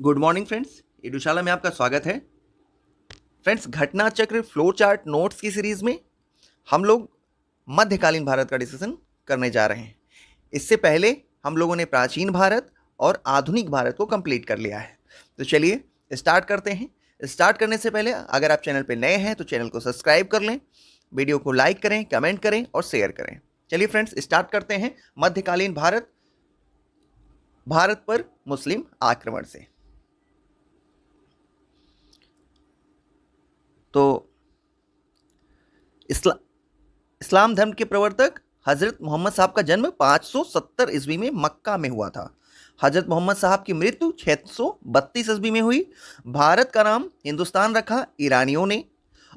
Good morning friends, एडुशाला में आपका स्वागत है। फ्रेंड्स, घटना चक्र फ्लो चार्ट नोट्स की सीरीज में हम लोग मध्यकालीन भारत का डिस्कशन करने जा रहे हैं। इससे पहले हम लोगों ने प्राचीन भारत और आधुनिक भारत को कंप्लीट कर लिया है। तो चलिए स्टार्ट करते हैं। स्टार्ट करने से पहले अगर आप चैनल पर नए हैं तो चैनल को सब्सक्राइब कर लें, वीडियो को लाइक करें, कमेंट करें और शेयर करें। चलिए फ्रेंड्स, स्टार्ट करते हैं मध्यकालीन भारत पर मुस्लिम आक्रमण से। तो इस्लाम धर्म के प्रवर्तक हजरत मोहम्मद साहब का जन्म 570 ईस्वी में मक्का में हुआ था। हजरत मोहम्मद साहब की मृत्यु 632 ईस्वी में हुई। भारत का नाम हिंदुस्तान रखा ईरानियों ने,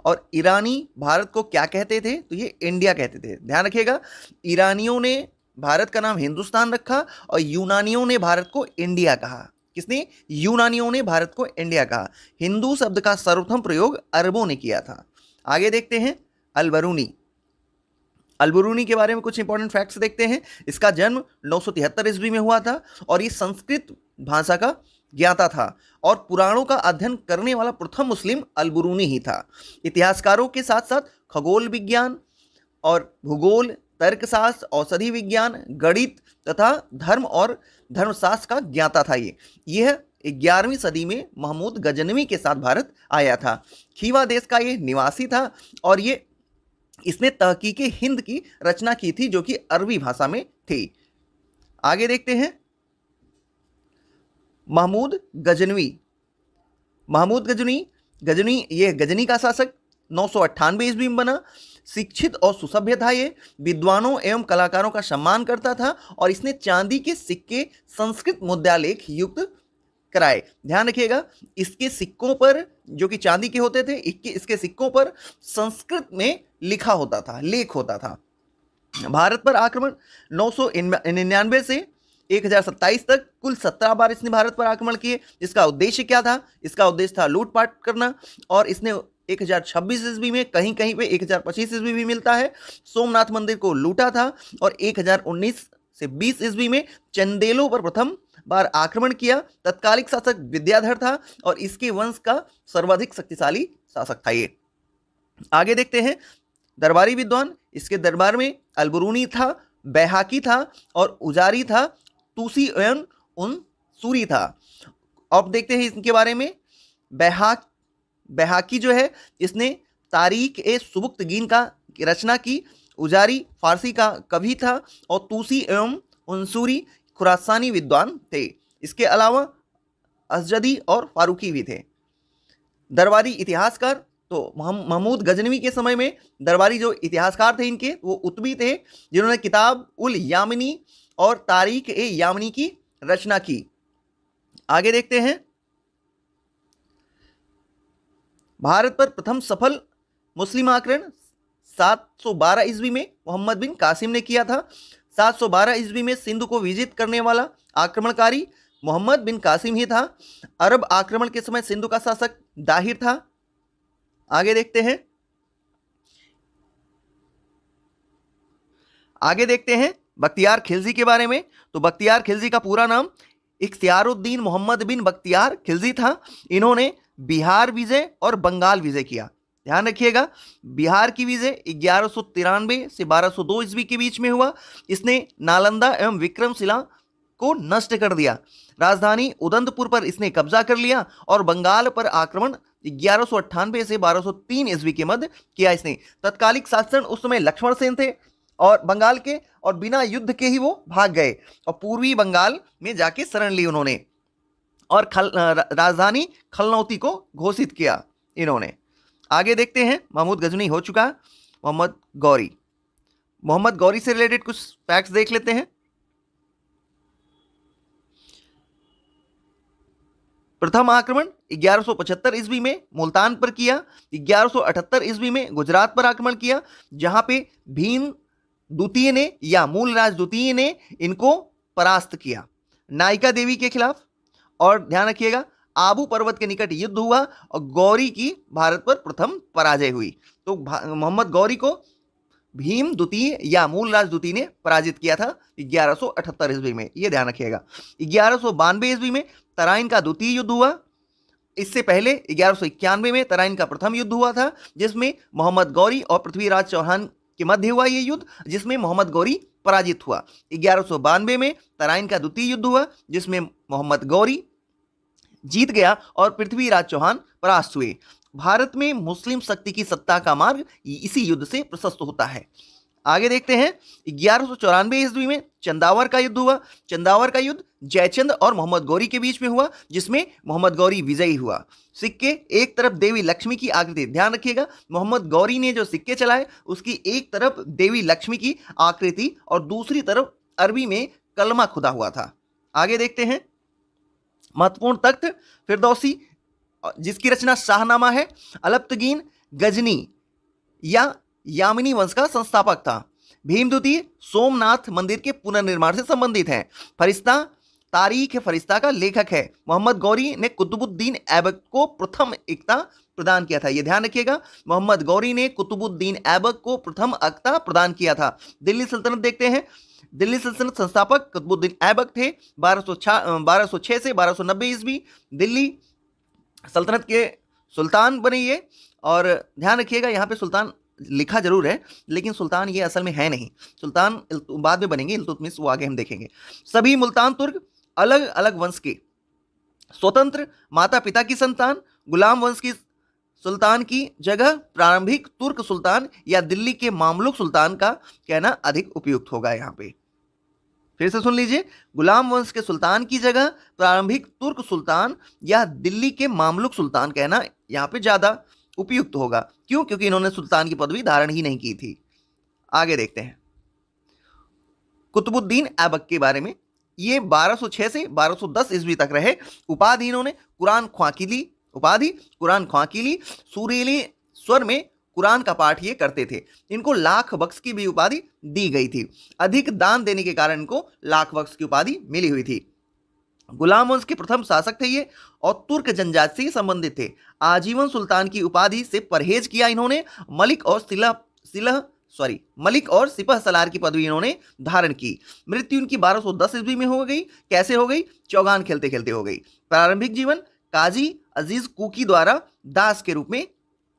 और ईरानी भारत को क्या कहते थे? तो ये इंडिया कहते थे। ध्यान रखिएगा, ईरानियों ने भारत का नाम हिंदुस्तान रखा और यूनानियों ने भारत को इंडिया कहा। किसने? यूनानियों ने भारत को इंडिया कहा। हिंदू शब्द का सर्वप्रथम प्रयोग अरबों ने किया था। आगे देखते हैं अल-बरूनी। अल-बरूनी के बारे में कुछ इंपॉर्टेंट फैक्ट्स देखते हैं। इसका जन्म 973 ईस्वी में हुआ था और ये संस्कृत भाषा का ज्ञाता था और पुराणों का अध्ययन करने वाला प्रथम मुस्लिम अल-बरूनी ही था। इतिहासकारों के साथ साथ खगोल विज्ञान और भूगोल, तर्कशास्त्र, औषधि विज्ञान, गणित तथा धर्म और धर्मशास्त्र का ज्ञाता था। यह 11वीं सदी में महमूद गजनवी के साथ भारत आया था। खीवा देश का ये निवासी था और इसने तहकीक हिंद की रचना की थी जो कि अरबी भाषा में थी। आगे देखते हैं महमूद गजनवी। महमूद गजनी ये गजनी का शासक 998 ईस्वी में बना। शिक्षित और सुसभ्य था। ये विद्वानों एवं कलाकारों का सम्मान करता था और इसने चांदी के सिक्के संस्कृत मुद्रालेख युक्त कराए। ध्यान रखिएगा, इसके सिक्कों पर, जो कि चांदी के होते थे, इसके सिक्कों पर संस्कृत में लिखा होता था, लेख होता था। भारत पर आक्रमण 999 से 1027 तक कुल 17 बार इसने भारत पर आक्रमण किए। इसका उद्देश्य क्या था? इसका उद्देश्य था लूटपाट करना। और इसने 1026 ईस्वी में, कहीं कहीं पे 1025 ईस्वी भी मिलता है, सोमनाथ मंदिर को लूटा था। और 1019 से 20 ईस्वी में चंदेलों पर प्रथम बार आक्रमण किया। तत्कालिक शासक विद्याधर था और इसके वंश का सर्वाधिक शक्तिशाली शासक था ये। आगे देखते हैं दरबारी विद्वान। इसके दरबार में अल-बरूनी था, बैहाकी था और उजारी था, तूसी एवं उनसूरी था। अब देखते हैं इनके बारे में। बैहाकी जो है, इसने तारीख ए सुबुक्तगीन का रचना की। उजारी फारसी का कवि था और तूसी एवं उनसूरी खुरासानी विद्वान थे। इसके अलावा असजदी और फारूकी भी थे। दरबारी इतिहासकार, तो महमूद गजनवी के समय में दरबारी जो इतिहासकार थे इनके, वो उतबी थे, जिन्होंने किताब उल यामिनी और तारीख ए यामिनी की रचना की। आगे देखते हैं भारत पर प्रथम सफल मुस्लिम आक्रमण 712 ईस्वी में मोहम्मद बिन कासिम ने किया था। 712 ईस्वी में सिंधु को विजित करने वाला आक्रमणकारी मोहम्मद बिन कासिम ही था। अरब आक्रमण के समय सिंधु का शासक दाहिर था। आगे देखते हैं बख्तियार खिलजी के बारे में। तो बख्तियार खिलजी का पूरा नाम इख्तियारुद्दीन मोहम्मद बिन बख्तियार खिलजी था। इन्होंने बिहार विजय और बंगाल विजय किया। ध्यान रखिएगा, बिहार की विजय 1193 से 1202 ईस्वी के बीच में हुआ। इसने नालंदा एवं विक्रमशिला को नष्ट कर दिया। राजधानी उदंतपुर पर इसने कब्जा कर लिया और बंगाल पर आक्रमण 1198 से 1203 ईस्वी के मध्य किया इसने। तत्कालिक शासन उस समय लक्ष्मण सेन थे और बंगाल के, और बिना युद्ध के ही वो भाग गए और पूर्वी बंगाल में जाके शरण ली उन्होंने और राजधानी खलनौती को घोषित किया इन्होंने। आगे देखते हैं, महमूद गजनी हो चुका। मोहम्मद गौरी से रिलेटेड कुछ फैक्ट्स देख लेते हैं। प्रथम आक्रमण 1175 ईस्वी में मुल्तान पर किया। 1178 ईस्वी में गुजरात पर आक्रमण किया, जहां पे भीम द्वितीय ने या मूलराज द्वितीय ने इनको परास्त किया नायिका देवी के खिलाफ। और ध्यान रखिएगा, आबू पर्वत के निकट युद्ध हुआ और गौरी की भारत पर प्रथम पराजय हुई। तो मोहम्मद गौरी को भीम द्वितीय या मूलराज द्वितीय ने पराजित किया था 1178 ईस्वी में, ये ध्यान रखिएगा। 1192 ईस्वी में तराइन का द्वितीय युद्ध हुआ। इससे पहले 1191 में तराइन का प्रथम युद्ध हुआ था, जिसमें मोहम्मद गौरी और पृथ्वीराज चौहान के मध्य हुआ ये युद्ध, जिसमें मोहम्मद गौरी पराजित हुआ। 1192 में तराइन का द्वितीय युद्ध हुआ, जिसमें मोहम्मद गौरी जीत गया और पृथ्वीराज चौहान परास्त हुए। भारत में मुस्लिम शक्ति की सत्ता का मार्ग इसी युद्ध से प्रशस्त होता है। आगे देखते हैं, 1194 ईस्वी में चंदावर का युद्ध हुआ। चंदावर का युद्ध जयचंद और मोहम्मद गौरी के बीच में हुआ, जिसमें मोहम्मद गौरी विजयी हुआ। सिक्के, एक तरफ देवी लक्ष्मी की आकृति, ध्यान रखिएगा, मोहम्मद गौरी ने जो सिक्के चलाए उसकी एक तरफ देवी लक्ष्मी की आकृति और दूसरी तरफ अरबी में कलमा खुदा हुआ था। आगे देखते हैं, महत्वपूर्ण तख्त फिरदौसी, जिसकी रचना शाहनामा है। अलप्तगीन गजनी या यामिनी वंश का संस्थापक था। भीमद्वितीय सोमनाथ मंदिर के पुनर्निर्माण से संबंधित है। फरिश्ता, तारीख फरिश्ता का लेखक है। मोहम्मद गौरी ने कुतुबुद्दीन ऐबक को प्रथम एकता प्रदान किया था, यह ध्यान रखिएगा, मोहम्मद गौरी ने कुतुबुद्दीन ऐबक को प्रथम एकता प्रदान किया था। दिल्ली सल्तनत देखते हैं, दिल्ली सल्तनत संस्थापक कुतुबुद्दीन ऐबक थे। 1206 से 1290 ईस्वी दिल्ली सल्तनत के सुल्तान बने ये। और ध्यान रखिएगा, यहाँ पे सुल्तान लिखा जरूर है, लेकिन सुल्तान ये असल में है नहीं, सुल्तान बाद में बनेंगे, इल्तुतमिश, वो आगे हम देखेंगे। सभी मुल्तान तुर्क अलग अलग वंश के स्वतंत्र माता पिता की संतान। गुलाम वंश की सुल्तान की जगह प्रारंभिक तुर्क सुल्तान या दिल्ली के मामलुक सुल्तान का कहना अधिक उपयुक्त होगा। यहाँ पे फिर से सुन लीजिए, गुलाम वंश के सुल्तान की जगह प्रारंभिक तुर्क सुल्तान या दिल्ली के मामलुक सुल्तान कहना यहाँ पे ज्यादा उपयुक्त होगा। क्यों? क्योंकि इन्होंने सुल्तान की पदवी धारण ही नहीं की थी। आगे देखते हैं, कुतुबुद्दीन ऐबक के बारे में। ये 1206 से 1210 ईस्वी तक रहे। उपाधि इन्होंने कुरान ख्वाकिली, उपाधि कुरान ख्वाकिली, सुरीले स्वर में कुरान का पाठ ये करते थे। इनको लाख बख्श की भी उपाधि दी गई थी। अधिक दान देने के कारण इनको लाख बख्श की उपाधि मिली हुई थी। गुलाम वंश के प्रथम शासक थे ये और तुर्क जनजाति से संबंधित थे। आजीवन सुल्तान की उपाधि से परहेज किया इन्होंने। मलिक और सिपह सलार की पदवी इन्होंने धारण की। मृत्यु इनकी 1210 ईस्वी में हो गई। कैसे हो गई? चौगान खेलते खेलते हो गई। प्रारंभिक जीवन काजी अजीज कुकी द्वारा दास के रूप में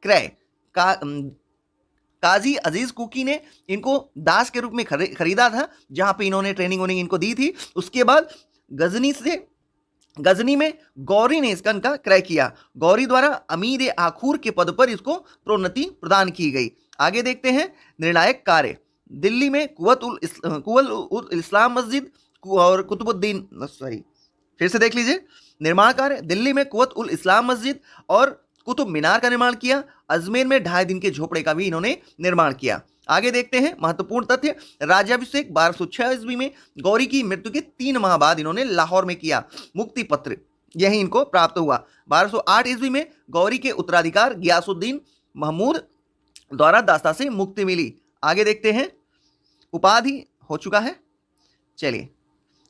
क्रय, काजी अजीज कुकी ने इनको दास के रूप में खरीदा था, जहां पे इन्होंने ट्रेनिंग इनको दी थी। उसके बाद गजनी में गौरी ने इनका क्रय किया। गौरी द्वारा अमीर आखूर के पद पर इसको प्रोन्नति प्रदान की गई। आगे देखते हैं, निर्णायक कार्य। दिल्ली में कुवत उल इस्लाम मस्जिद और कुतुबुद्दीन, फिर से देख लीजिए, निर्माण कार्य। दिल्ली में कुवत उल इस्लाम मस्जिद और कुतुब मीनार का निर्माण किया। अजमेर में 2.5 दिन के झोपड़े का भी इन्होंने निर्माण किया। आगे देखते हैं, महत्वपूर्ण तथ्य। राज्याभिषेक 1206 ईस्वी में गौरी की मृत्यु के 3 माह बाद इन्होंने लाहौर में किया। मुक्ति पत्र यही इनको प्राप्त हुआ। 1208 ईस्वी में गौरी के उत्तराधिकार गियासुद्दीन महमूद द्वारा दास्ता से मुक्ति मिली। आगे देखते हैं, उपाधि हो चुका है। चलिए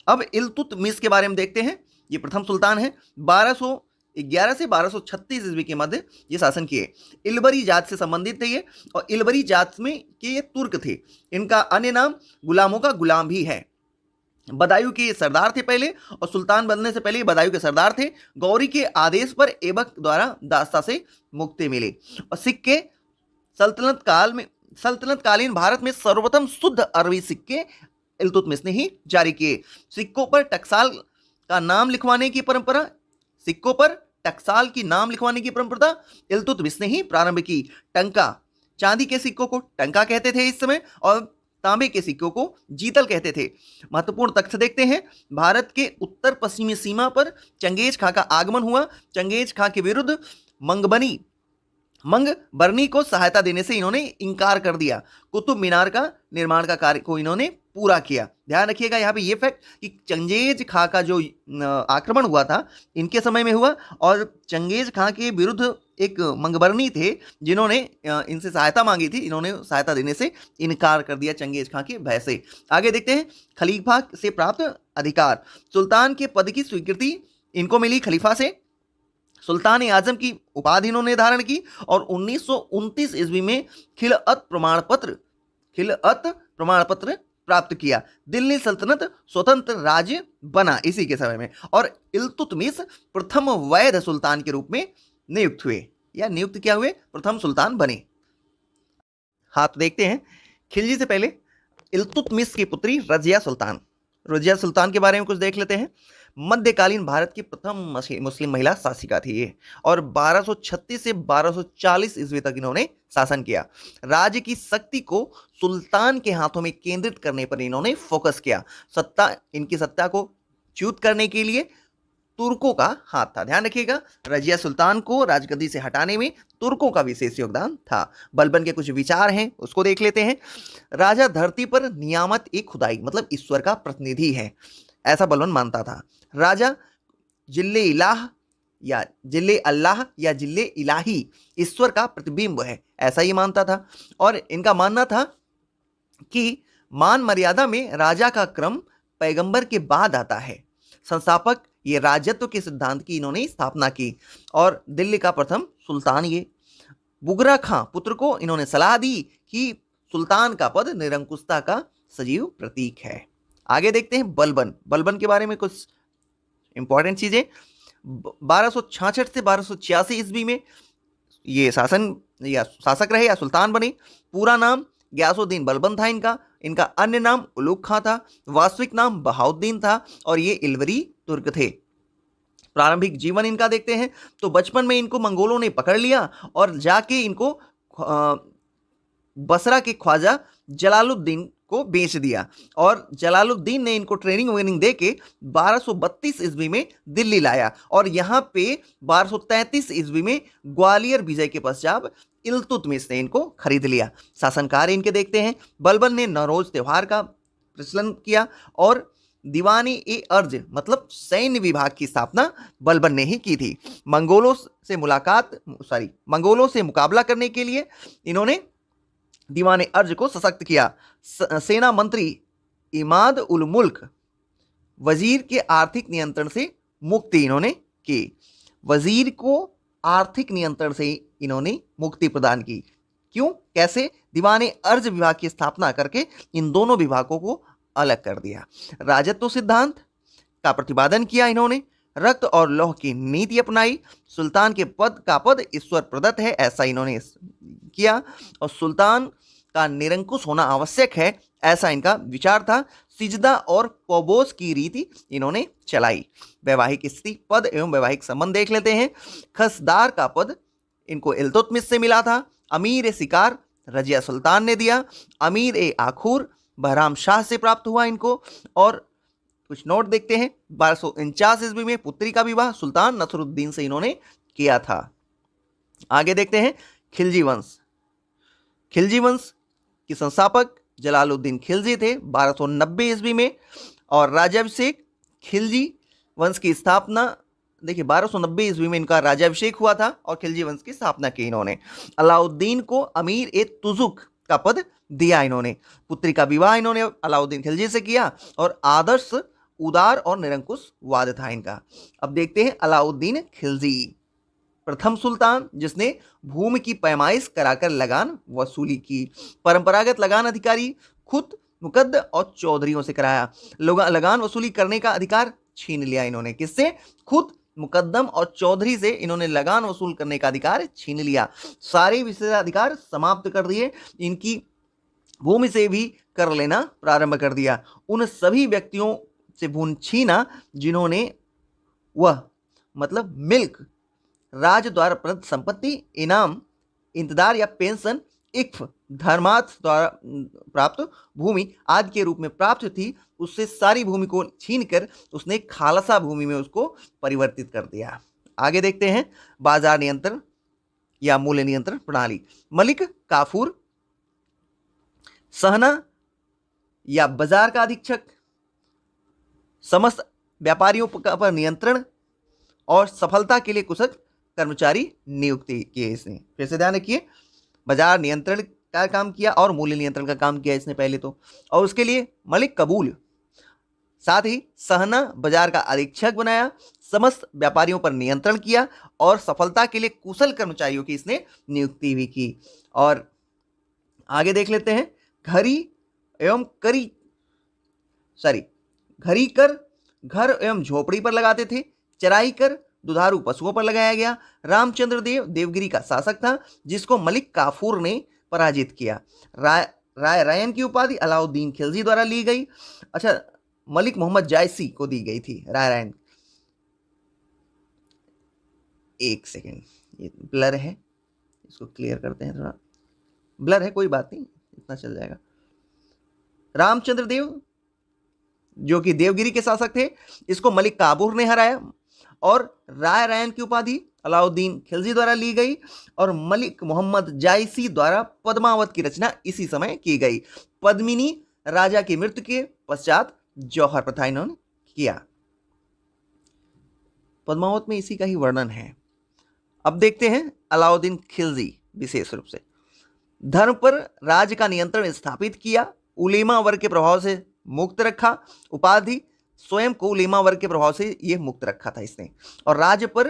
अब इल्तुतमिश के बारे में देखते हैं। ये प्रथम सुल्तान है। 1211 से 1236 ईस्वी के मध्य ये शासन किए। इलबरी जात से संबंधित थे ये, और इलबरी जात में के ये तुर्क थे। इनका अन्य नाम गुलामों का गुलाम भी है। बदायूं के सरदार थे पहले, और सुल्तान बनने से पहले बदायूं के सरदार थे। गौरी के आदेश पर ऐबक द्वारा दास्ता से मुक्ति मिली। और सिक्के, सल्तनतकालीन भारत में सर्वप्रथम शुद्ध अरबी सिक्के इल्तुतमिश ने ही जारी किए। सिक्कों पर टकसाल का नाम लिखवाने की परंपरा, सिक्कों पर टकसाल की नाम लिखवाने की परंपरा इल्तुतमिश ने ही प्रारंभ की। टंका, चांदी के सिक्कों को टंका कहते थे इस समय, और तांबे के सिक्कों को जीतल कहते थे। महत्वपूर्ण तथ्य देखते हैं। भारत के उत्तर पश्चिमी सीमा पर चंगेज खां का आगमन हुआ। चंगेज खां के विरुद्ध मंगबरनी को सहायता देने से इन्होंने इंकार कर दिया। कुतुब मीनार का निर्माण का कार्य को इन्होंने पूरा किया। ध्यान रखिएगा यहाँ पे ये फैक्ट कि चंगेज खां का जो आक्रमण हुआ था इनके समय में हुआ, और चंगेज खां के विरुद्ध एक मंगबरनी थे जिन्होंने इनसे सहायता मांगी थी। इन्होंने सहायता देने से इनकार कर दिया चंगेज खां के भय से। आगे देखते हैं, खलीफा से प्राप्त अधिकार। सुल्तान के पद की स्वीकृति इनको मिली खलीफा से। सुल्तान आजम की उपाधि इन्होंने धारण की, और 1929 ईस्वी में खिलअत प्रमाण पत्र खिलअत प्रमाण पत्र प्राप्त किया। दिल्ली सल्तनत स्वतंत्र राज्य बना इसी के समय में, और इल्तुतमिश प्रथम वैध सुल्तान के रूप में नियुक्त हुए, या नियुक्त क्या हुए, प्रथम सुल्तान बने। हाँ, तो देखते हैं खिलजी से पहले इल्तुतमिश की पुत्री रजिया सुल्तान। रजिया सुल्तान के बारे में कुछ देख लेते हैं। मध्यकालीन भारत की प्रथम मुस्लिम महिला शासिका थी ये, और 1236 से 1240 ईस्वी तक इन्होंने शासन किया। राज्य की शक्ति को सुल्तान के हाथों में केंद्रित करने पर इन्होंने फोकस किया। इनकी सत्ता को च्युत करने के लिए तुर्कों का हाथ था। ध्यान रखिएगा, रजिया सुल्तान को राजगद्दी से हटाने में तुर्कों का विशेष योगदान था। बलबन के कुछ विचार हैं, उसको देख लेते हैं। राजा धरती पर नियामत एक खुदाई, मतलब ईश्वर का प्रतिनिधि है, ऐसा बलबन मानता था। राजा जिल्ले इलाह या जिल्ले अल्लाह या जिल्ले इलाही ईश्वर का प्रतिबिंब है, ऐसा ही मानता था। और इनका मानना था कि मान मर्यादा में राजा का क्रम पैगंबर के बाद आता है। संस्थापक ये राजत्व के सिद्धांत की इन्होंने स्थापना की, और दिल्ली का प्रथम सुल्तान ये। बुगरा खां पुत्र को इन्होंने सलाह दी कि सुल्तान का पद निरंकुशता का सजीव प्रतीक है। आगे देखते हैं बलबन। बलबन के बारे में कुछ इंपॉर्टेंट चीजें। 1266 से 1286 ईस्वी में ये शासक रहे या सुल्तान बने। पूरा नाम गयासुद्दीन बलबन था इनका। इनका अन्य नाम उलुग खां था। वास्तविक नाम बहाउद्दीन था, और ये इलवरी तुर्क थे। प्रारंभिक जीवन इनका देखते हैं तो बचपन में इनको मंगोलों ने पकड़ लिया और जाके इनको बसरा के ख्वाजा जलालुद्दीन को बेच दिया, और जलालुद्दीन ने इनको ट्रेनिंग वेनिंग दे के 1232 ईस्वी में दिल्ली लाया, और यहाँ पे 1233 ईस्वी में ग्वालियर विजय के पश्चात इल्तुतमिश ने इनको खरीद लिया। शासनकार्य इनके देखते हैं। बलबन ने नौरोज त्योहार का प्रचलन किया, और दीवानी ए अर्ज मतलब सैन्य विभाग की स्थापना बलबन ने ही की थी। मंगोलों से मुकाबला करने के लिए इन्होंने दीवाने अर्ज को सशक्त किया। सेना मंत्री इमाद उल मुल्क वजीर के आर्थिक नियंत्रण से मुक्ति इन्होंने की। वजीर को आर्थिक नियंत्रण से इन्होंने मुक्ति प्रदान की। क्यों, कैसे? दीवाने अर्ज विभाग की स्थापना करके इन दोनों विभागों को अलग कर दिया। राजत्व सिद्धांत का प्रतिपादन किया इन्होंने। रक्त और लौह की नीति अपनाई। सुल्तान के पद का पद ईश्वर प्रदत्त है, ऐसा इन्होंने किया, और सुल्तान का निरंकुश होना आवश्यक है, ऐसा इनका विचार था। सिजदा और पौबोस की रीति इन्होंने चलाई। वैवाहिक स्थिति, पद एवं वैवाहिक संबंध देख लेते हैं। खसदार का पद इनको इल्तुतमिश से मिला था। अमीर ए शिकार रजिया सुल्तान ने दिया। अमीर ए आखूर बहराम शाह से प्राप्त हुआ इनको। और कुछ नोट देखते हैं। 1249 ईस्वी में पुत्री का विवाह सुल्तान नसरुद्दीन से इन्होंने किया था। आगे देखते हैं खिलजी वंश। खिलजी वंश के संस्थापक जलालुद्दीन खिलजी थे 1290 ईस्वी में, और राज्याभिषेक खिलजी वंश की स्थापना देखिए 1290 ईस्वी में इनका राज्याभिषेक हुआ था, और खिलजी वंश की स्थापना की इन्होंने। अलाउद्दीन को अमीर ए तुजुक का पद दिया इन्होंने। पुत्री का विवाह इन्होंने अलाउद्दीन खिलजी से किया, और आदर्श उदार और निरंकुश वाद था इनका। अब देखते हैं अलाउद्दीन खिलजी, प्रथम सुल्तान जिसने भूमि की पैमाइश कराकर लगान वसूली की। परंपरागत लगान अधिकारी खुद मुकद्द और चौधरियों से कराया। लगान वसूली करने का अधिकार छीन लिया इन्होंने। किससे? खुद मुकद्दम और चौधरी से इन्होंने लगान वसूल करने का अधिकार छीन लिया। सारे विशेषाधिकार समाप्त कर दिए। इनकी भूमि से भी कर लेना प्रारंभ कर दिया। उन सभी व्यक्तियों से भूमि छीना जिन्होंने वह मतलब मिल्क, राज द्वारा प्रदत्त संपत्ति, इनाम, इंतजार या पेंशन, इक्फ, धर्मार्थ द्वारा प्राप्त भूमि आदि के रूप में प्राप्त थी, उससे सारी भूमि को छीनकर उसने खालसा भूमि में उसको परिवर्तित कर दिया। आगे देखते हैं बाजार नियंत्रण या मूल्य नियंत्रण प्रणाली। मलिक काफूर सहना या बाजार का अधीक्षक, समस्त व्यापारियों पर नियंत्रण और सफलता के लिए कुशल कर्मचारी नियुक्ति किए इसने। फिर से ध्यान रखिए, बाजार नियंत्रण का काम किया और मूल्य नियंत्रण का काम किया इसने पहले तो, और उसके लिए मलिक कबूल, साथ ही सहना बाजार का अधीक्षक बनाया, समस्त व्यापारियों पर नियंत्रण किया और सफलता के लिए कुशल कर्मचारियों की इसने नियुक्ति भी की। और आगे देख लेते हैं घरी एवं करी सॉरी घरी कर घर एवं झोपड़ी पर लगाते थे। चराई कर दुधारू पशुओं पर लगाया गया। रामचंद्र देव देवगिरी का शासक था जिसको मलिक काफूर ने पराजित किया। राय रायन की उपाधि अलाउद्दीन खिलजी द्वारा ली गई। अच्छा, मलिक मोहम्मद जायसी को दी गई थी राय रायन। एक सेकेंड, ये ब्लर है, इसको क्लियर करते हैं, थोड़ा ब्लर है, कोई बात नहीं, इतना चल जाएगा। रामचंद्र देव जो कि देवगिरी के शासक थे, इसको मलिक काफूर ने हराया और राय रायन की उपाधि अलाउद्दीन खिलजी द्वारा ली गई और मलिक मोहम्मद जायसी द्वारा पद्मावत की रचना इसी समय की गई। पद्मिनी राजा की मृत्यु के पश्चात जौहर प्रथा इन्होंने किया। पद्मावत में इसी का ही वर्णन है। अब देखते हैं अलाउद्दीन खिलजी विशेष रूप से धर्म पर राज्य का नियंत्रण स्थापित किया, उलेमा वर्ग के प्रभाव से मुक्त रखा। उपाधि स्वयं को उलेमा वर्ग के प्रभाव से यह मुक्त रखा था इसने, और राज्य पर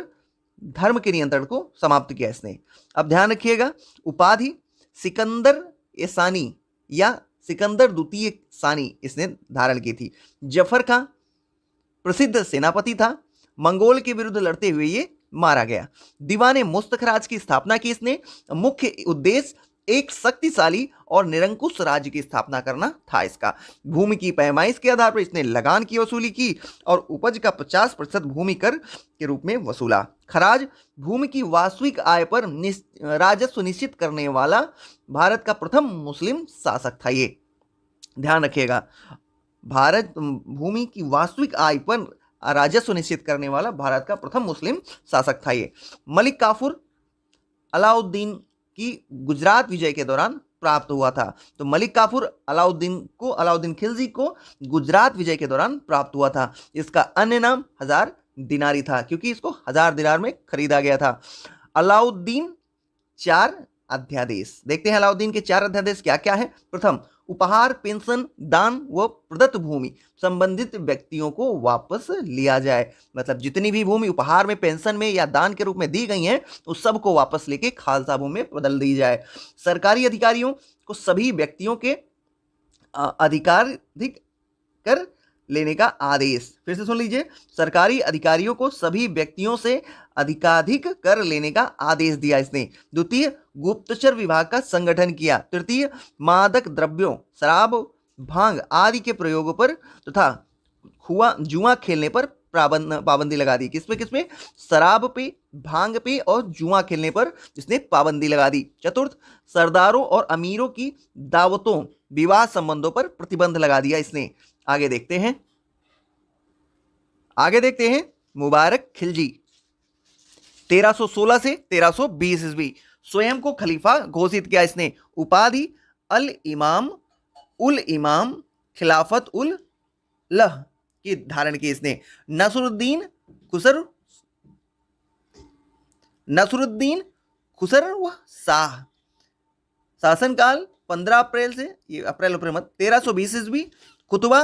धर्म के नियंत्रण को समाप्त किया इसने। अब ध्यान रखिएगा, उपाधि सिकंदर ए सानी या सिकंदर द्वितीय सानी इसने धारण की थी। जफर का प्रसिद्ध सेनापति था, मंगोल के विरुद्ध लड़ते हुए ये मारा गया। दीवाने मुस्तखराज की स्थापना की इसने। मुख्य उद्देश्य एक शक्तिशाली और निरंकुश राज्य की स्थापना करना था इसका। भूमि की पैमाइश के आधार पर इसने लगान की वसूली की और उपज का 50% भूमि कर के रूप में वसूला। खराज भूमि की वास्तविक आय पर राजस्व निश्चित करने वाला भारत का प्रथम मुस्लिम शासक था ये। ध्यान रखिएगा, भारत भूमि की वास्तविक आय पर राजस्व निश्चित करने वाला भारत का प्रथम मुस्लिम शासक था ये। मलिक काफूर अलाउद्दीन की गुजरात विजय के दौरान प्राप्त हुआ था। तो मलिक काफूर अलाउद्दीन खिलजी को गुजरात विजय के दौरान प्राप्त हुआ था। इसका अन्य नाम 1000 दिनारी था क्योंकि इसको 1000 दिनार में खरीदा गया था। अलाउद्दीन 4 अध्यादेश, देखते हैं अलाउद्दीन के 4 अध्यादेश क्या क्या है। प्रथम, उपहार, पेंशन, दान व प्रदत्त भूमि संबंधित व्यक्तियों को वापस लिया जाए। मतलब जितनी भी भूमि उपहार में, पेंशन में या दान के रूप में दी गई हैं उस सब को वापस लेके खालसा भूमि में बदल दी जाए। सरकारी अधिकारियों को सभी व्यक्तियों के अधिकाधिक कर लेने का आदेश। फिर से सुन लीजिए, सरकारी अधिकारियों को सभी व्यक्तियों से अधिकाधिक कर लेने का आदेश दिया इसने। द्वितीय, गुप्तचर विभाग का संगठन किया। तृतीय, मादक द्रव्यों, शराब, भांग आदि के प्रयोगों पर तथा जुआ खेलने पर पाबंदी लगा दी। किसमें? शराब पे, भांग पे और जुआ खेलने पर इसने पाबंदी लगा दी। चतुर्थ, सरदारों और अमीरों की दावतों, विवाह संबंधों पर प्रतिबंध लगा दिया इसने। आगे देखते हैं मुबारक खिलजी 1316 से 1320 ईस्वी स्वयं को खलीफा घोषित किया इसने। उपाधि उल इमाम खिलाफत उल लह की धारण की इसने। नसरुद्दीन खुसरव शाह, शासनकाल 15 अप्रैल से 1320 ईस्वी। खुतबा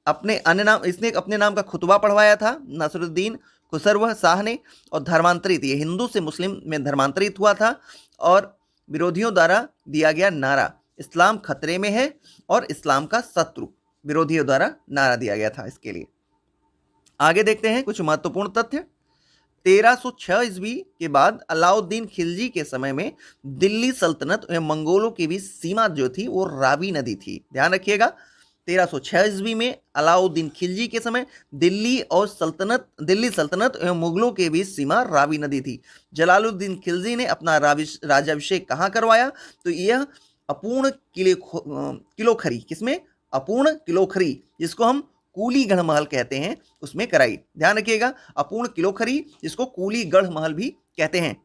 इसने अपने नाम का खुतबा पढ़वाया था नसरुद्दीन खुसरव शाह ने, और धर्मांतरित, ये हिंदू से मुस्लिम में धर्मांतरित हुआ था और विरोधियों द्वारा दिया गया नारा इस्लाम खतरे में है और इस्लाम का शत्रु, विरोधियों द्वारा नारा दिया गया था इसके लिए। आगे देखते हैं कुछ महत्वपूर्ण तथ्य। 1306 ईस्वी के बाद अलाउद्दीन खिलजी के समय में दिल्ली सल्तनत एवं मंगोलों की भी सीमा जो थी वो रावी नदी थी। ध्यान रखिएगा, 1306 ईस्वी में अलाउद्दीन खिलजी के समय दिल्ली सल्तनत एवं मुगलों के बीच सीमा रावी नदी थी। जलालुद्दीन खिलजी ने अपना राज्याभिषेक कहाँ करवाया? तो यह अपूर्ण किलोखरी, किसमें? अपूर्ण किलोखरी, जिसको हम कूलीगढ़ महल कहते हैं, उसमें कराई। ध्यान रखिएगा, अपूर्ण किलोखरी जिसको कूलीगढ़ महल भी कहते हैं।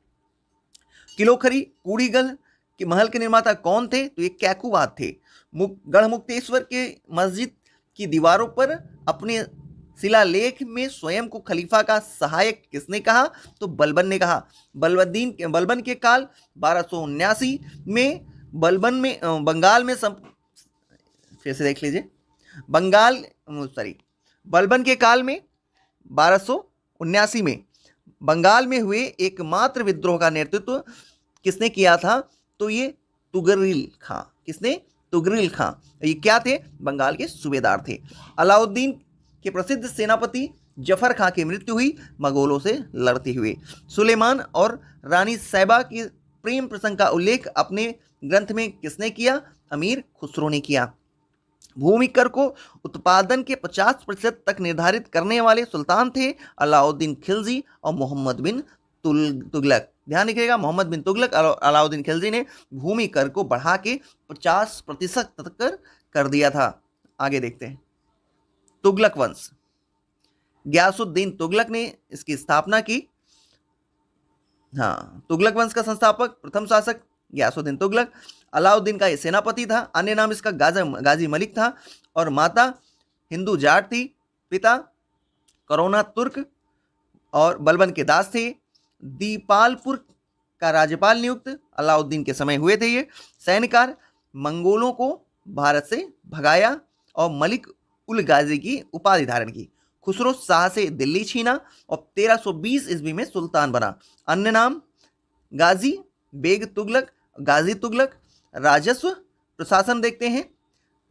किलोखरी कूलीगढ़ के महल के निर्माता कौन थे? तो ये कैकुबाद थे। गढ़मुक्तेश्वर के मस्जिद की दीवारों पर अपने शिलालेख में स्वयं को खलीफा का सहायक किसने कहा? तो बलबन ने कहा। बलबन के काल 1279 में बंगाल में फिर से देख लीजिए, बलबन के काल में 1279 में बंगाल में हुए एकमात्र विद्रोह का नेतृत्व किसने किया था? तो ये तुगरिल खां। किसने? तुगरिल खां, ये क्या थे? बंगाल के सूबेदार थे। अलाउद्दीन के प्रसिद्ध सेनापति जफर खां की मृत्यु हुई मंगोलों से लड़ते हुए। सुलेमान और रानी सैबा की प्रेम प्रसंग का उल्लेख अपने ग्रंथ में किसने किया? अमीर खुसरो ने किया। भूमि कर को उत्पादन के 50% तक निर्धारित करने वाले सुल्तान थे अलाउद्दीन खिलजी और मोहम्मद बिन तुगलक। ध्यान रखिएगा, मोहम्मद बिन तुगलक और अलाउद्दीन खिलजी ने भूमि कर को बढ़ा के 50% तक कर दिया था। आगे देखते हैं। तुगलक वंश, गयासुद्दीन तुगलक ने इसकी स्थापना की। हाँ, तुगलक वंश का संस्थापक प्रथम शासक गयासुद्दीन तुगलक। अलाउद्दीन का ये सेनापति था। अन्य नाम इसका गाजी मलिक था और माता हिंदू जाट थी। पिता करोना तुर्क और बलबन के दास थे। दीपालपुर का राज्यपाल नियुक्त अलाउद्दीन के समय हुए थे। ये सैन्यकार मंगोलों को भारत से भगाया और मलिक उल गाजी की उपाधि धारण की। खुसरो शाह से दिल्ली छीना और 1320 ईस्वी में सुल्तान बना। अन्य नाम गाजी बेग तुगलक, गाजी तुगलक। राजस्व प्रशासन देखते हैं।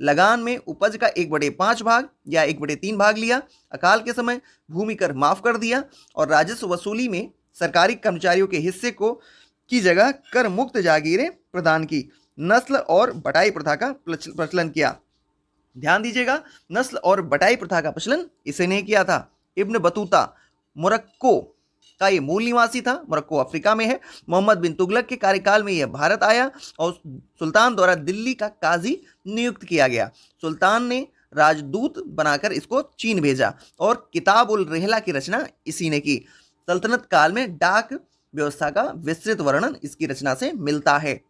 लगान में उपज का 1/5 भाग या 1/3 भाग लिया। अकाल के समय भूमि कर माफ कर दिया और राजस्व वसूली में सरकारी कर्मचारियों के हिस्से को की जगह कर मुक्त जागीरें प्रदान की। नस्ल और बटाई प्रथा का प्रचलन किया। ध्यान दीजिएगा, नस्ल और बटाई प्रथा का प्रचलन इसे नहीं किया था। इब्न बतूता मोरक्को का ये मूल निवासी था। मोरक्को अफ्रीका में है। मोहम्मद बिन तुगलक के कार्यकाल में यह भारत आया और सुल्तान द्वारा दिल्ली का काजी नियुक्त किया गया। सुल्तान ने राजदूत बनाकर इसको चीन भेजा और किताब उल रहला की रचना इसी ने की। सल्तनत काल में डाक व्यवस्था का विस्तृत वर्णन इसकी रचना से मिलता है।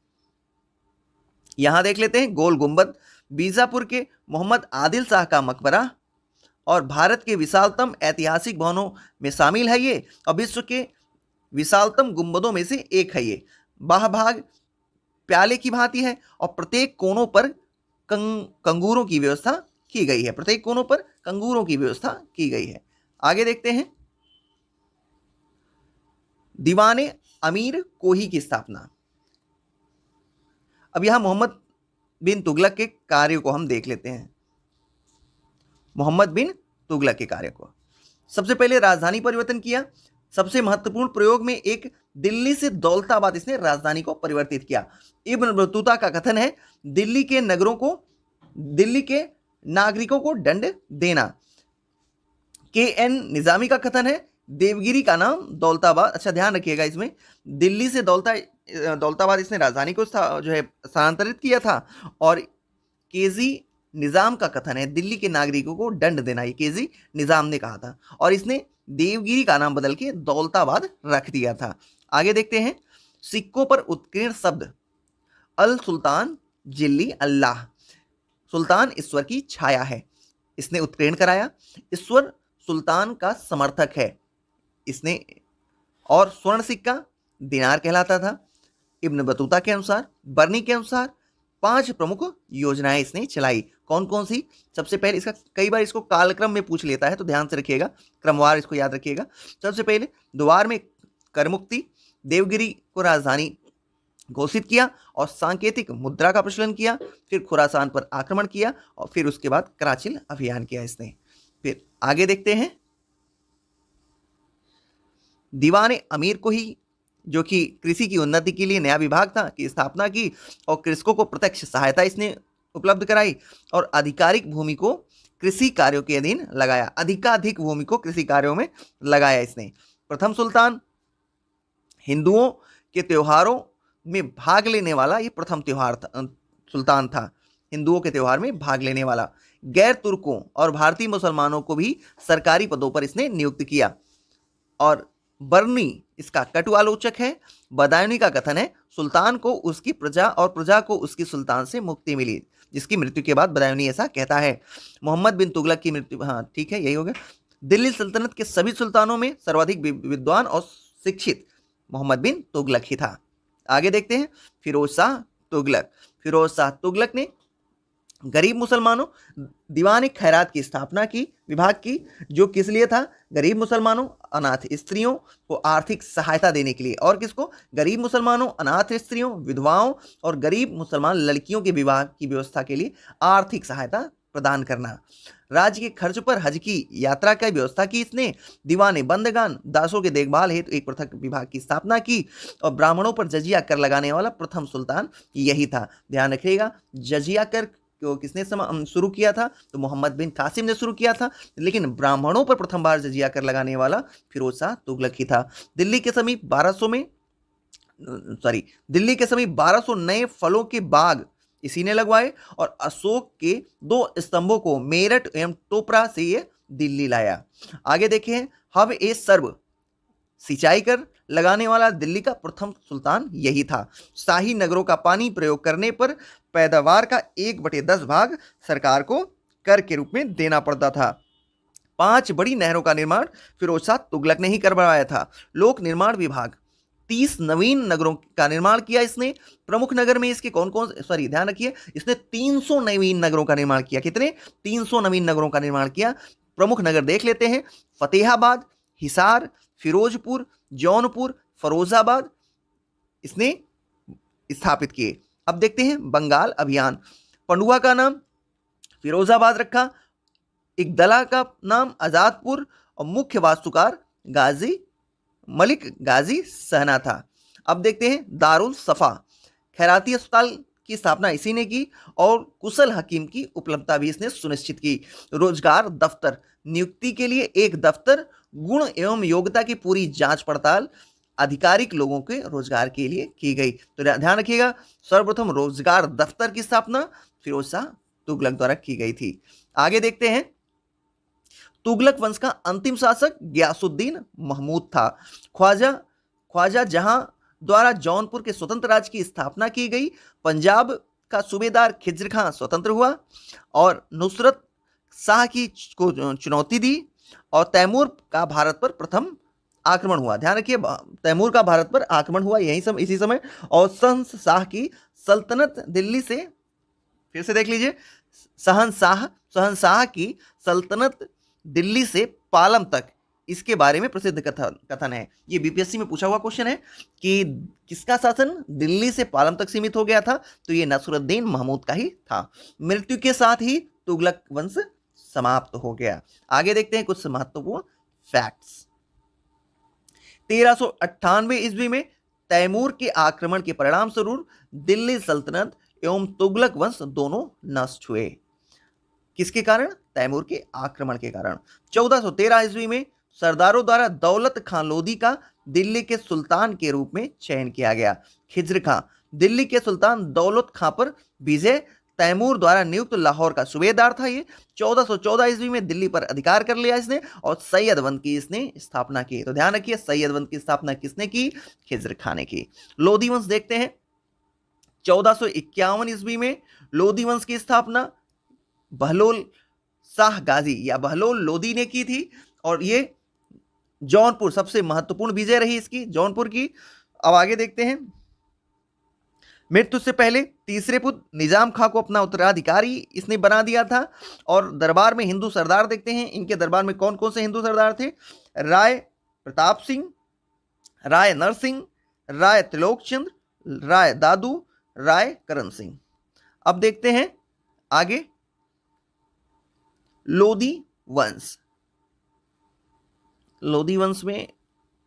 यहां देख लेते हैं गोल गुंबद, बीजापुर के मोहम्मद आदिल शाह का मकबरा और भारत के विशालतम ऐतिहासिक भवनों में शामिल है ये और विश्व के विशालतम गुंबदों में से एक है ये। बाह भाग प्याले की भांति है और प्रत्येक कोनों पर कंगूरों की व्यवस्था की गई है। प्रत्येक कोनों पर कंगूरों की व्यवस्था की गई है। आगे देखते हैं। दीवाने अमीर कोही की स्थापना। अब यहां मोहम्मद बिन तुगलक के कार्यों को हम देख लेते हैं। मोहम्मद बिन तुगलक के कार्य को, सबसे पहले राजधानी परिवर्तन किया। सबसे महत्वपूर्ण प्रयोग में एक दिल्ली से दौलताबाद इसने राजधानी को परिवर्तित किया। इब्न बतूता का कथन है दिल्ली के नागरिकों को दंड देना। KN निजामी का कथन है देवगिरी का नाम दौलताबाद। अच्छा ध्यान रखिएगा, इसमें दिल्ली से दौलताबाद इसने राजधानी को जो है स्थानांतरित किया था। और KG निजाम का कथन है दिल्ली के नागरिकों को दंड देना। ये KG निजाम ने कहा था और इसने देवगिरी का नाम बदल के दौलताबाद रख दिया था। आगे देखते हैं। सिक्कों पर उत्कीर्ण शब्द अल सुल्तान जिल्ली अल्लाह। सुल्तान ईश्वर की छाया है, इसने उत्कीर्ण कराया। ईश्वर सुल्तान का समर्थक है इसने। और स्वर्ण सिक्का दिनार कहलाता था। इब्न बतूता के अनुसार, बर्नी के अनुसार 5 प्रमुख योजनाएं इसने चलाई। कौन कौन सी? सबसे पहले इसका कई बार इसको कालक्रम में पूछ लेता है तो ध्यान से रखिएगा, क्रमवार इसको याद रखिएगा। सबसे पहले द्वार में कर मुक्ति, देवगिरी को राजधानी घोषित किया और सांकेतिक मुद्रा का प्रचलन किया। फिर खुरासान पर आक्रमण किया और फिर उसके बाद कराचिल अभियान किया इसने। फिर आगे देखते हैं। दीवाने अमीर को ही जो कि कृषि की उन्नति के लिए नया विभाग था की स्थापना की और कृषकों को प्रत्यक्ष सहायता इसने उपलब्ध कराई और आधिकारिक भूमि को कृषि कार्यों के अधीन लगाया। अधिकाधिक भूमि को कृषि कार्यों में लगाया इसने। प्रथम सुल्तान हिंदुओं के त्योहारों में भाग लेने वाला ये प्रथम सुल्तान था। हिंदुओं के त्योहार में भाग लेने वाला। गैर तुर्कों और भारतीय मुसलमानों को भी सरकारी पदों पर इसने नियुक्त किया। और बर्नी इसका कटु आलोचक है। बदायूनी का कथन है सुल्तान को उसकी प्रजा और प्रजा को उसकी सुल्तान से मुक्ति मिली, जिसकी मृत्यु के बाद बदायूनी ऐसा कहता है। मोहम्मद बिन तुगलक की मृत्यु, हाँ ठीक है यही हो गया। दिल्ली सल्तनत के सभी सुल्तानों में सर्वाधिक विद्वान और शिक्षित मोहम्मद बिन तुगलक ही था। आगे देखते हैं। फिरोज शाह तुगलक। फिरोज शाह तुगलक ने गरीब मुसलमानों दीवान खैरात की स्थापना की, विभाग की, जो किस लिए था? गरीब मुसलमानों, अनाथ स्त्रियों को आर्थिक सहायता देने के लिए। और किसको? गरीब मुसलमानों, अनाथ स्त्रियों, विधवाओं और गरीब मुसलमान लड़कियों के विवाह की व्यवस्था के लिए आर्थिक सहायता प्रदान करना। राज्य के खर्च पर हज की यात्रा की व्यवस्था की इसने। दीवाने बंदगान दासों के देखभाल हेतु एक पृथक विभाग की स्थापना की। और ब्राह्मणों पर जजिया कर लगाने वाला प्रथम सुल्तान यही था। ध्यान रखिएगा, जजिया कर को किसने शुरू किया था? तो मोहम्मद बिन कासिम ने शुरू किया था, लेकिन ब्राह्मणों पर प्रथम बार जजिया कर लगाने वाला फिरोज शाह तुगलक ही था। दिल्ली के समीप 1200 नए फलों के बाग इसी ने लगवाए और अशोक के 2 स्तंभों को मेरठ एवं टोपरा से ये दिल्ली लाया। आगे देखें, हब ए सर्व सिंचाई कर लगाने वाला दिल्ली का प्रथम सुल्तान यही था। शाही नगरों का पानी प्रयोग करने पर पैदावार का 1/10 भाग सरकार को कर के रूप में देना पड़ता था। 5 बड़ी नहरों का निर्माण फिरोज शाह तुगलक ने ही करवाया था। लोक निर्माण विभाग 30 नवीन नगरों का निर्माण किया इसने। प्रमुख नगर में इसके कौन कौन, ध्यान रखिए, इसने 300 नवीन नगरों का निर्माण किया। कितने? 300 नवीन नगरों का निर्माण किया। प्रमुख नगर देख लेते हैं, फतेहाबाद, हिसार, फिरोजपुर, जौनपुर, फरोजाबाद इसने स्थापित किए। अब देखते हैं बंगाल अभियान। पंडुआ का नाम फिरोजाबाद रखा, एक दला का नाम आजादपुर और मुख्य वास्तुकार मलिक गाजी सहना था। अब देखते हैं दारुल सफा, खैराती अस्पताल की स्थापना इसी ने की और कुशल हकीम की उपलब्धता भी इसने सुनिश्चित की। रोजगार दफ्तर, नियुक्ति के लिए एक दफ्तर, गुण एवं योग्यता की पूरी जांच पड़ताल आधिकारिक लोगों के रोजगार के लिए की गई। तो ध्यान रखिएगा, सर्वप्रथम रोजगार दफ्तर की स्थापना फिरोज शाह तुगलक द्वारा की गई थी। आगे देखते हैं, तुगलक वंश का अंतिम शासक गयासुद्दीन महमूद था। ख्वाजा जहां द्वारा जौनपुर के स्वतंत्र राज्य की स्थापना की गई। पंजाब का सूबेदार खिज्र खां स्वतंत्र हुआ और नुसरत शाह की को चुनौती दी और तैमूर का भारत पर प्रथम आक्रमण हुआ। ध्यान रखिए, तैमूर का भारत पर आक्रमण हुआ इसी समय। और शहंशाह की सल्तनत दिल्ली से, फिर से देख लीजिए, शहंशाह की सल्तनत दिल्ली से पालम तक, इसके बारे में प्रसिद्ध कथन है। ये बीपीएससी में पूछा हुआ क्वेश्चन है कि किसका शासन दिल्ली से पालम तक सीमित हो गया था? तो ये नसरुद्दीन महमूद का ही था। मृत्यु के साथ ही तुगलक वंश समाप्त हो गया। आगे देखते हैं कुछ महत्वपूर्ण फैक्ट्स। 1398 ईस्वी में तैमूर के आक्रमण के परिणाम स्वरूप दिल्ली सल्तनत एवं तुगलक वंश दोनों नष्ट हुए। किसके कारण? तैमूर के आक्रमण के कारण। 1413 ईस्वी में सरदारों द्वारा दौलत खान लोधी का दिल्ली के सुल्तान के रूप में चयन किया गया। खिज्र खां दिल्ली के सुल्तान दौलत खां पर विजय तैमूर द्वारा नियुक्त लाहौर का सूबेदार था। ये 1414 ईस्वी में दिल्ली पर अधिकार कर लिया इसने और सैयद वंश की इसने स्थापना की। तो ध्यान रखिए, सैयद वंश की स्थापना किसने की? खिज्र खां ने की। लोधी वंश देखते हैं। 1451 ईस्वी में लोधी वंश की स्थापना बहलोल शाह गाजी या बहलोल लोधी ने की थी और ये जौनपुर, सबसे महत्वपूर्ण विजय रही इसकी जौनपुर की। अब आगे देखते हैं, मृत्यु से पहले तीसरे पुत्र निजाम खां को अपना उत्तराधिकारी इसने बना दिया था। और दरबार में हिंदू सरदार देखते हैं, इनके दरबार में कौन कौन से हिंदू सरदार थे? राय प्रताप सिंह, राय नरसिंह, राय त्रिलोकचंद्र, राय दादू, राय करण सिंह। अब देखते हैं आगे, लोधी वंश। लोधी वंश में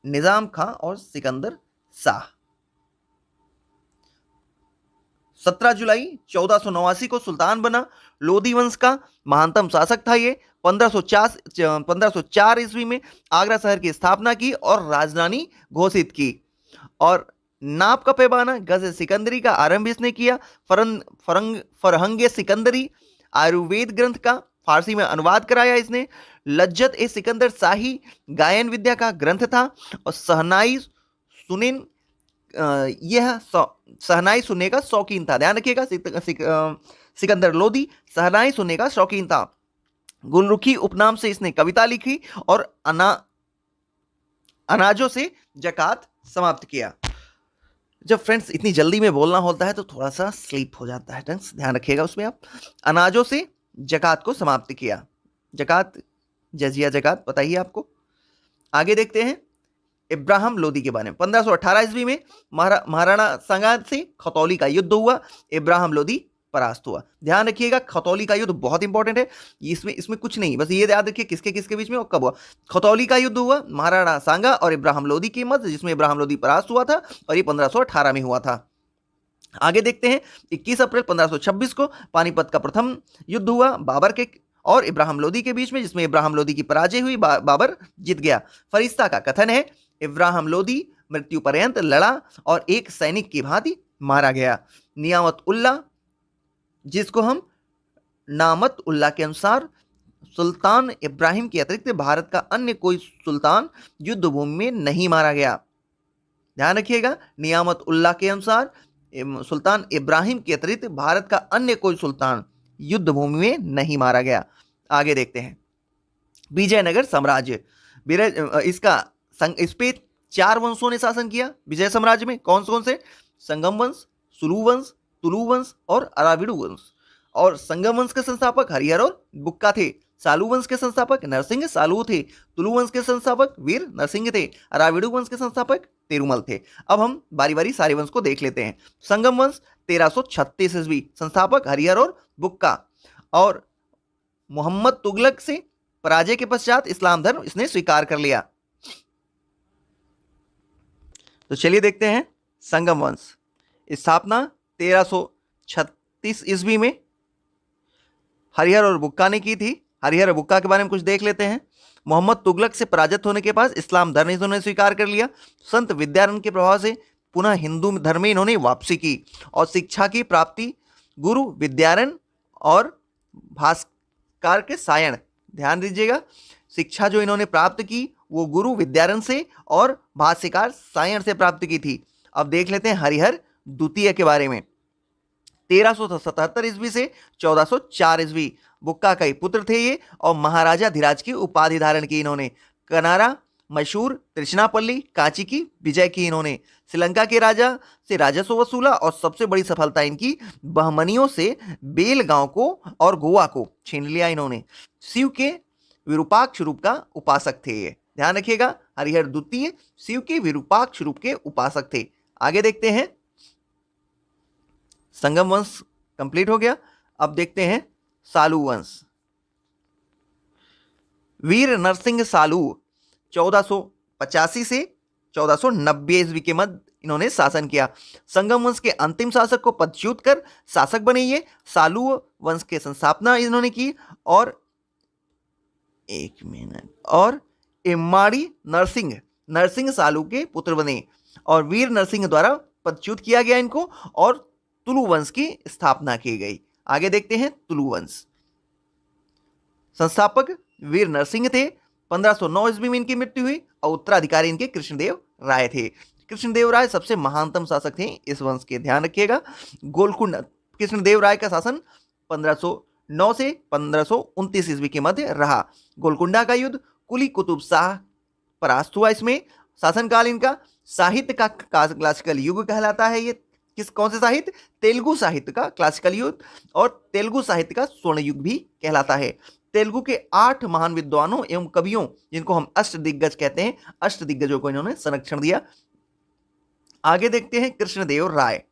निजाम खां और सिकंदर शाह। 17 जुलाई 1489 को सुल्तान बना। लोधी वंश का महानतम शासक था ये। 1504 ईस्वी में आगरा शहर की स्थापना की और राजधानी घोषित की। और नाप का पैमाना गज सिकंदरी का आरंभ इसने किया। फरहंगे सिकंदरी आयुर्वेद ग्रंथ का फारसी में अनुवाद कराया इसने। लज्जत ए सिकंदर शाही गायन विद्या का ग्रंथ था और शहनाई सुनने का शौकीन था। ध्यान रखिएगा, सिकंदर लोधी शहनाई सुनने का शौकीन था। गुलरुखी उपनाम से इसने कविता लिखी और अनाजों से जकात समाप्त किया। जब फ्रेंड्स इतनी जल्दी में बोलना होता है तो थोड़ा सा स्लीप हो जाता है, फ्रेंड्स ध्यान रखिएगा उसमें आप। अनाजों से जकात को समाप्त किया। जकात, जजिया जकात पता ही है आपको। आगे देखते हैं इब्राहिम लोदी के बारे में। 1518 ईस्वी में महाराणा सांगा से खतौली का युद्ध हुआ। इब्राहिम लोदी परास्त हुआ। ध्यान रखिएगा खतौली का युद्ध बहुत इंपॉर्टेंट है, इसमें इसमें कुछ नहीं, बस ये याद रखिए किसके किसके बीच में और कब हुआ। खतौली का युद्ध हुआ महाराणा सांगा और इब्राहिम लोदी के मध्य, जिसमें इब्राहिम लोदी परास्त हुआ था और ये 1518 में हुआ था। आगे देखते हैं 21 अप्रैल 1526 को पानीपत का प्रथम युद्ध हुआ बाबर के और इब्राहिम लोदी के बीच में, जिसमें इब्राहिम लोदी की पराजय हुई, बाबर जीत गया। फरिश्ता का कथन है इब्राहिम लोदी मृत्यु पर्यंत लड़ा और एक सैनिक की भांति मारा गया। नियामत उल्ला, जिसको हम नामत उल्ला के अनुसार सुल्तान इब्राहिम के अतिरिक्त भारत का अन्य कोई सुल्तान युद्ध भूमि में नहीं मारा गया। ध्यान रखिएगा नियामत उल्ला के अनुसार सुल्तान इब्राहिम के अतिरिक्त भारत का अन्य कोई सुल्तान युद्ध भूमि में नहीं मारा गया। आगे देखते हैं विजयनगर साम्राज्य। इस पे 4 वंशों ने शासन किया विजय साम्राज्य में। कौन कौन से? संगम वंश, सुलू वंश, तुलु वंश और अराविडु वंश। और संगम वंश के संस्थापक हरिहर और बुक्का थे। सालू वंश के संस्थापक नरसिंह सालू थे। तुलु वंश के संस्थापक वीर नरसिंह थे। अराविडु वंश के संस्थापक पेरुमल थे। अब हम बारी बारी सारे वंश को देख लेते हैं। संगम वंश 1336 ईस्वी, संस्थापक हरिहर और बुक्का। और मोहम्मद तुगलक से पराजय के पश्चात इस्लाम धर्म इसने स्वीकार कर लिया। तो चलिए देखते हैं संगम वंश। स्थापना 1336 ईस्वी में हरिहर और बुक्का ने की थी। हरिहर और बुक्का के बारे में कुछ देख लेते हैं। मोहम्मद तुगलक से पराजित होने के बाद इस्लाम धर्म इन्होंने स्वीकार कर लिया। संत विद्यारण्य के प्रभाव से पुनः हिंदू धर्म में इन्होंने वापसी की और शिक्षा की प्राप्ति गुरु विद्यारण्य और भास्कर के सायण, ध्यान दीजिएगा, शिक्षा जो इन्होंने प्राप्त की वो गुरु विद्यारण्य से और भाष्यकार सायण से प्राप्त की थी। अब देख लेते हैं हरिहर द्वितीय के बारे में। 1377 ईस्वी से 1404 ईस्वी, बुक्का का ही पुत्र थे ये और महाराजा धीराज की उपाधि धारण की इन्होंने। कनारा, मैसूर, त्रिचनापल्ली, कांची की विजय की इन्होंने। श्रीलंका के राजा से राजस्व वसूला और सबसे बड़ी सफलता इनकी बहमनियों से बेलगांव को और गोवा को छीन लिया इन्होंने। शिव के विरूपाक्ष रूप का उपासक थे ये, ध्यान रखिएगा। हरिहर द्वितीय शिव के विरूपाक्ष रूप के उपासक थे। आगे देखते हैं, संगम वंश कंप्लीट हो गया। अब देखते हैं सालू वंश। वीर नरसिंह सालू 1485 से 1490 ईस्वी के मध्य इन्होंने शासन किया। संगम वंश के अंतिम शासक को पदच्युत कर शासक बने ये। सालू वंश के संस्थापना इन्होंने की और इम्माड़ी नरसिंह सालू के पुत्र बने और वीर नरसिंह द्वारा पदच्युत किया गया इनको और तुलु वंश की स्थापना की गई। आगे देखते हैं तुलु वंश। संस्थापक वीर नरसिंह थे। 1509 ईस्वी में इनकी मृत्यु हुई और उत्तराधिकारी इनके कृष्णदेव राय थे। कृष्णदेव राय सबसे महानतम शासक थे इस वंश के, ध्यान रखिएगा। गोलकुंडा, कृष्णदेव राय का शासन 1509 से 1529 ईस्वी के मध्य रहा। गोलकुंडा का युद्ध कुली कुतुब शाह परास्त हुआ। इसमें शासनकाल इनका साहित्य का क्लासिकल युग कहलाता है। ये कौन से साहित्य? तेलुगु साहित्य का क्लासिकल युग और तेलुगु साहित्य का स्वर्ण युग भी कहलाता है। तेलुगु के 8 महान विद्वानों एवं कवियों, जिनको हम अष्ट दिग्गज कहते हैं, अष्ट दिग्गजों को इन्होंने संरक्षण दिया। आगे देखते हैं कृष्णदेव राय।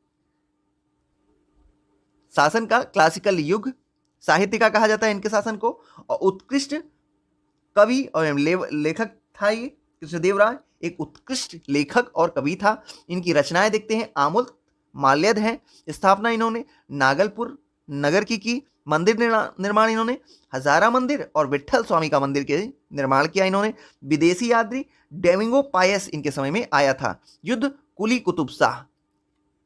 शासन का क्लासिकल युग साहित्य का कहा जाता है इनके शासन को और उत्कृष्ट कवि और लेखक था ये। कृष्णदेव राय एक उत्कृष्ट लेखक और कवि था। इनकी रचनाएं देखते हैं आमुल माल्यद है। स्थापना इन्होंने नागलपुर नगर की। मंदिर निर्माण इन्होंने हजारा मंदिर और विट्ठल स्वामी का मंदिर के निर्माण किया इन्होंने। विदेशी यात्री डेमिंगो पायस इनके समय में आया था। युद्ध कुली कुतुब शाह,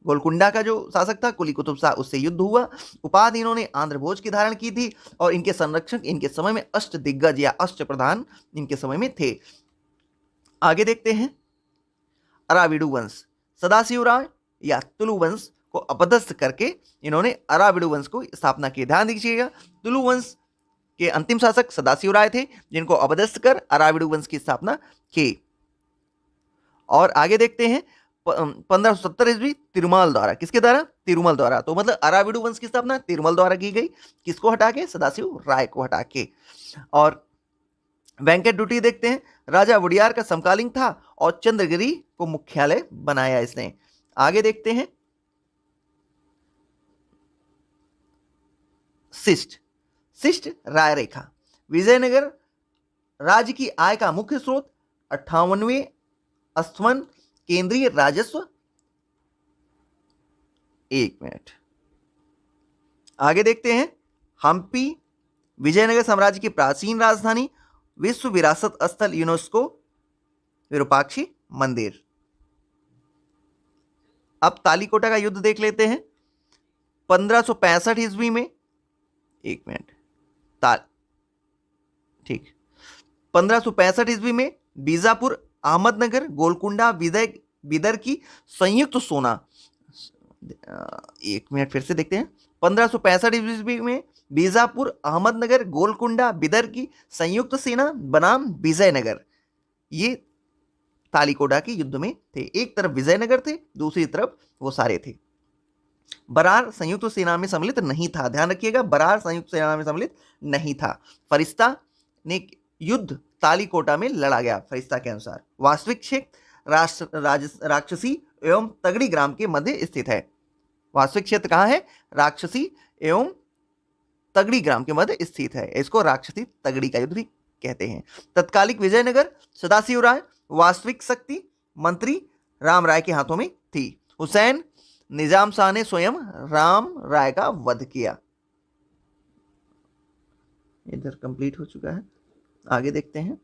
गोलकुंडा का जो शासक था कुली कुतुब शाह, उससे युद्ध हुआ। उपाधि इन्होंने आंध्र भोज की धारण की थी और इनके संरक्षक इनके समय में अष्ट दिग्गज या अष्ट प्रधान इनके समय में थे। आगे देखते हैं अराविडु वंश। सदाशिव राय या तुलु वंश को अपदस्थ करके इन्होंने अराविडु वंश को स्थापना की। ध्यान दीजिएगा तुलु वंश के अंतिम शासक सदाशिव राय थे, जिनको अपदस्थ कर अराविडु वंश की स्थापना की। और आगे देखते हैं 1570 ईस्वी तिरुमाल द्वारा, किसके द्वारा? तिरुमल द्वारा। तो मतलब अराविडु वंश की स्थापना तिरुमल द्वारा की गई, किसको हटा के? सदाशिव राय को हटा के। और वेंकट डुटी देखते हैं, राजा वुडियार का समकालीन था और चंद्रगिरी को मुख्यालय बनाया इसने। आगे देखते हैं शिष्ट राय रेखा। विजयनगर राज्य की आय का मुख्य स्रोत 58वें अस्थवन केंद्रीय राजस्व। एक मिनट, आगे देखते हैं हम्पी विजयनगर साम्राज्य की प्राचीन राजधानी, विश्व विरासत स्थल यूनेस्को, विरूपाक्षी मंदिर। अब तालीकोटा का युद्ध देख लेते हैं। 1565 ईस्वी में, एक मिनट, ठीक, 1565 ईस्वी में बीजापुर, अहमदनगर, गोलकुंडा, बिदर की संयुक्त सेना, एक मिनट फिर से देखते हैं। 1565 ईस्वी में बीजापुर, अहमदनगर, गोलकुंडा, बिदर की संयुक्त सेना बनाम विजयनगर, ये तालीकोटा के युद्ध में थे। एक तरफ विजयनगर थे, दूसरी तरफ वो सारे थे। बरार संयुक्त सेना में सम्मिलित नहीं था, ध्यान रखिएगा, बरार संयुक्त सेना में सम्मिलित नहीं था। फरिश्ता ने युद्ध तालीकोटा में लड़ा गया, फरिश्ता के अनुसार। वास्तविक क्षेत्र राक्षसी एवं तगड़ी ग्राम के मध्य स्थित है। वास्तविक क्षेत्र कहाँ है? राक्षसी एवं तगड़ी ग्राम के मध्य स्थित है। इसको राक्षसी तगड़ी का युद्ध भी कहते हैं। तत्कालिक विजयनगर सदाशिव राय वास्तविक शक्ति मंत्री राम राय के हाथों में थी। हुसैन निजाम शाह ने स्वयं राम राय का वध किया। इधर कंप्लीट हो चुका है, आगे देखते हैं।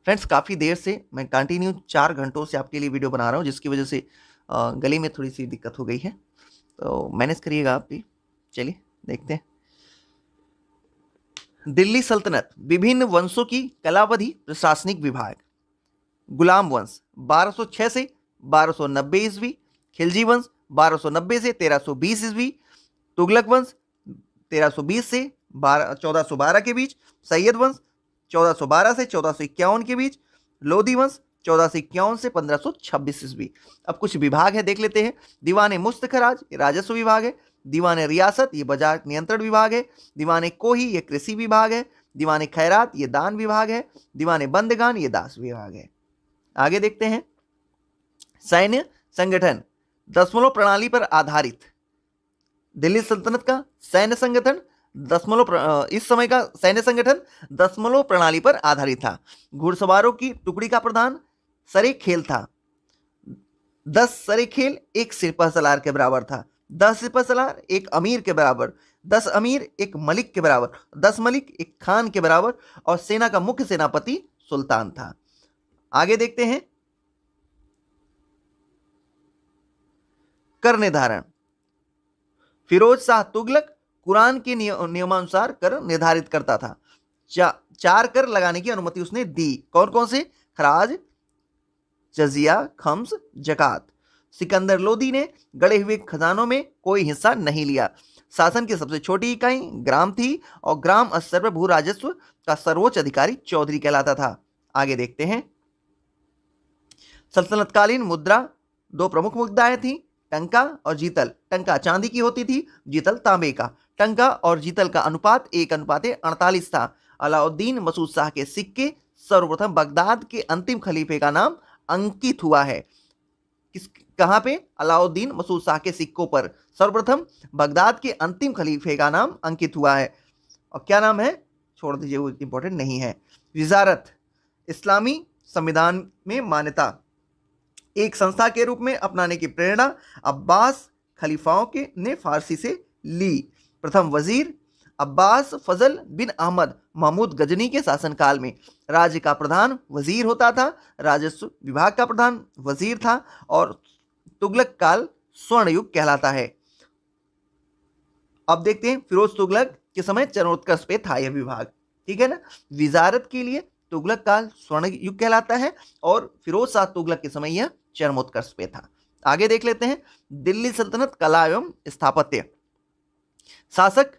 फ्रेंड्स, काफ़ी देर से मैं कंटिन्यू 4 घंटों से आपके लिए वीडियो बना रहा हूँ, जिसकी वजह से गले में थोड़ी सी दिक्कत हो गई है, तो मैनेज करिएगा आप भी। चलिए देखते हैं। दिल्ली सल्तनत, विभिन्न वंशों की कलावधि प्रशासनिक विभाग। गुलाम वंश 1206 से 1290 ईस्वी, खिलजी वंश 1290 से 1320 ईस्वी, तुगलक वंश 1320 से 1412 के बीच, सैयद वंश 1412 से 1451 के बीच, लोधी वंश 1451 से 1526 ईस्वी। अब कुछ विभाग है, देख लेते हैं। दीवान मुस्तखराज, ये राजस्व विभाग है। दीवान रियासत, ये बाजार नियंत्रण विभाग है। दीवान कोही, ये कृषि विभाग है। दीवान खैरात, ये दान विभाग है। दीवान बंदगान, ये दास विभाग है। आगे देखते हैं। सैन्य संगठन दशमलव प्रणाली पर आधारित। दिल्ली सल्तनत का सैन्य संगठन इस समय का सैन्य संगठन दशमलव प्रणाली पर आधारित था। घुड़सवारों की टुकड़ी का प्रधान सरेखेल था। 10 सरेखेल एक सिपह सलार के बराबर था। 10 सिपह सलार एक अमीर के बराबर, 10 अमीर एक मलिक के बराबर, 10 मलिक एक खान के बराबर, और सेना का मुख्य सेनापति सुल्तान था। आगे देखते हैं। कर निर्धारण, फिरोज शाह तुगलक कुरान के नियमानुसार कर निर्धारित करता था। 4 कर लगाने की अनुमति उसने दी। कौन कौन से? खराज, जजिया, खम्स, जकात। सिकंदर लोदी ने गड़े हुए खजानों में कोई हिस्सा नहीं लिया। शासन की सबसे छोटी इकाई ग्राम थी और ग्राम स्तर पर भू राजस्व का सर्वोच्च अधिकारी चौधरी कहलाता था। आगे देखते हैं। सल्तनतकालीन मुद्रा 2 प्रमुख मुद्राएं थी, टंका और जीतल। टंका चांदी की होती थी, जीतल तांबे का। टंका और जीतल का अनुपात 1:48 था। अलाउद्दीन मसूद शाह के सिक्के सर्वप्रथम बगदाद के अंतिम खलीफे का नाम अंकित हुआ है। कहां पे? अलाउद्दीन मसूद शाह के सिक्कों पर सर्वप्रथम बगदाद के अंतिम खलीफे का नाम अंकित हुआ है। और क्या नाम है? छोड़ दीजिए, वो इंपॉर्टेंट नहीं है। विजारत इस्लामी संविधान में मान्यता एक संस्था के रूप में अपनाने की प्रेरणा अब्बास खलीफाओं के ने फारसी से ली। प्रथम वजीर अब्बास फजल बिन अहमद महमूद गजनी के शासनकाल में राज्य का प्रधान वजीर होता था, राजस्व विभाग का प्रधान वजीर था, और तुगलक काल स्वर्ण युग कहलाता है। अब देखते हैं, फिरोज तुगलक के समय चरमोत्कर्ष पे था यह विभाग, ठीक है ना। विजारत के लिए तुगलक काल स्वर्ण युग कहलाता है और फिरोज शाह तुगलक के समय यह चरमोत्कर्ष पे था। आगे देख लेते हैं। दिल्ली सल्तनत कला एवं स्थापत्य। शासक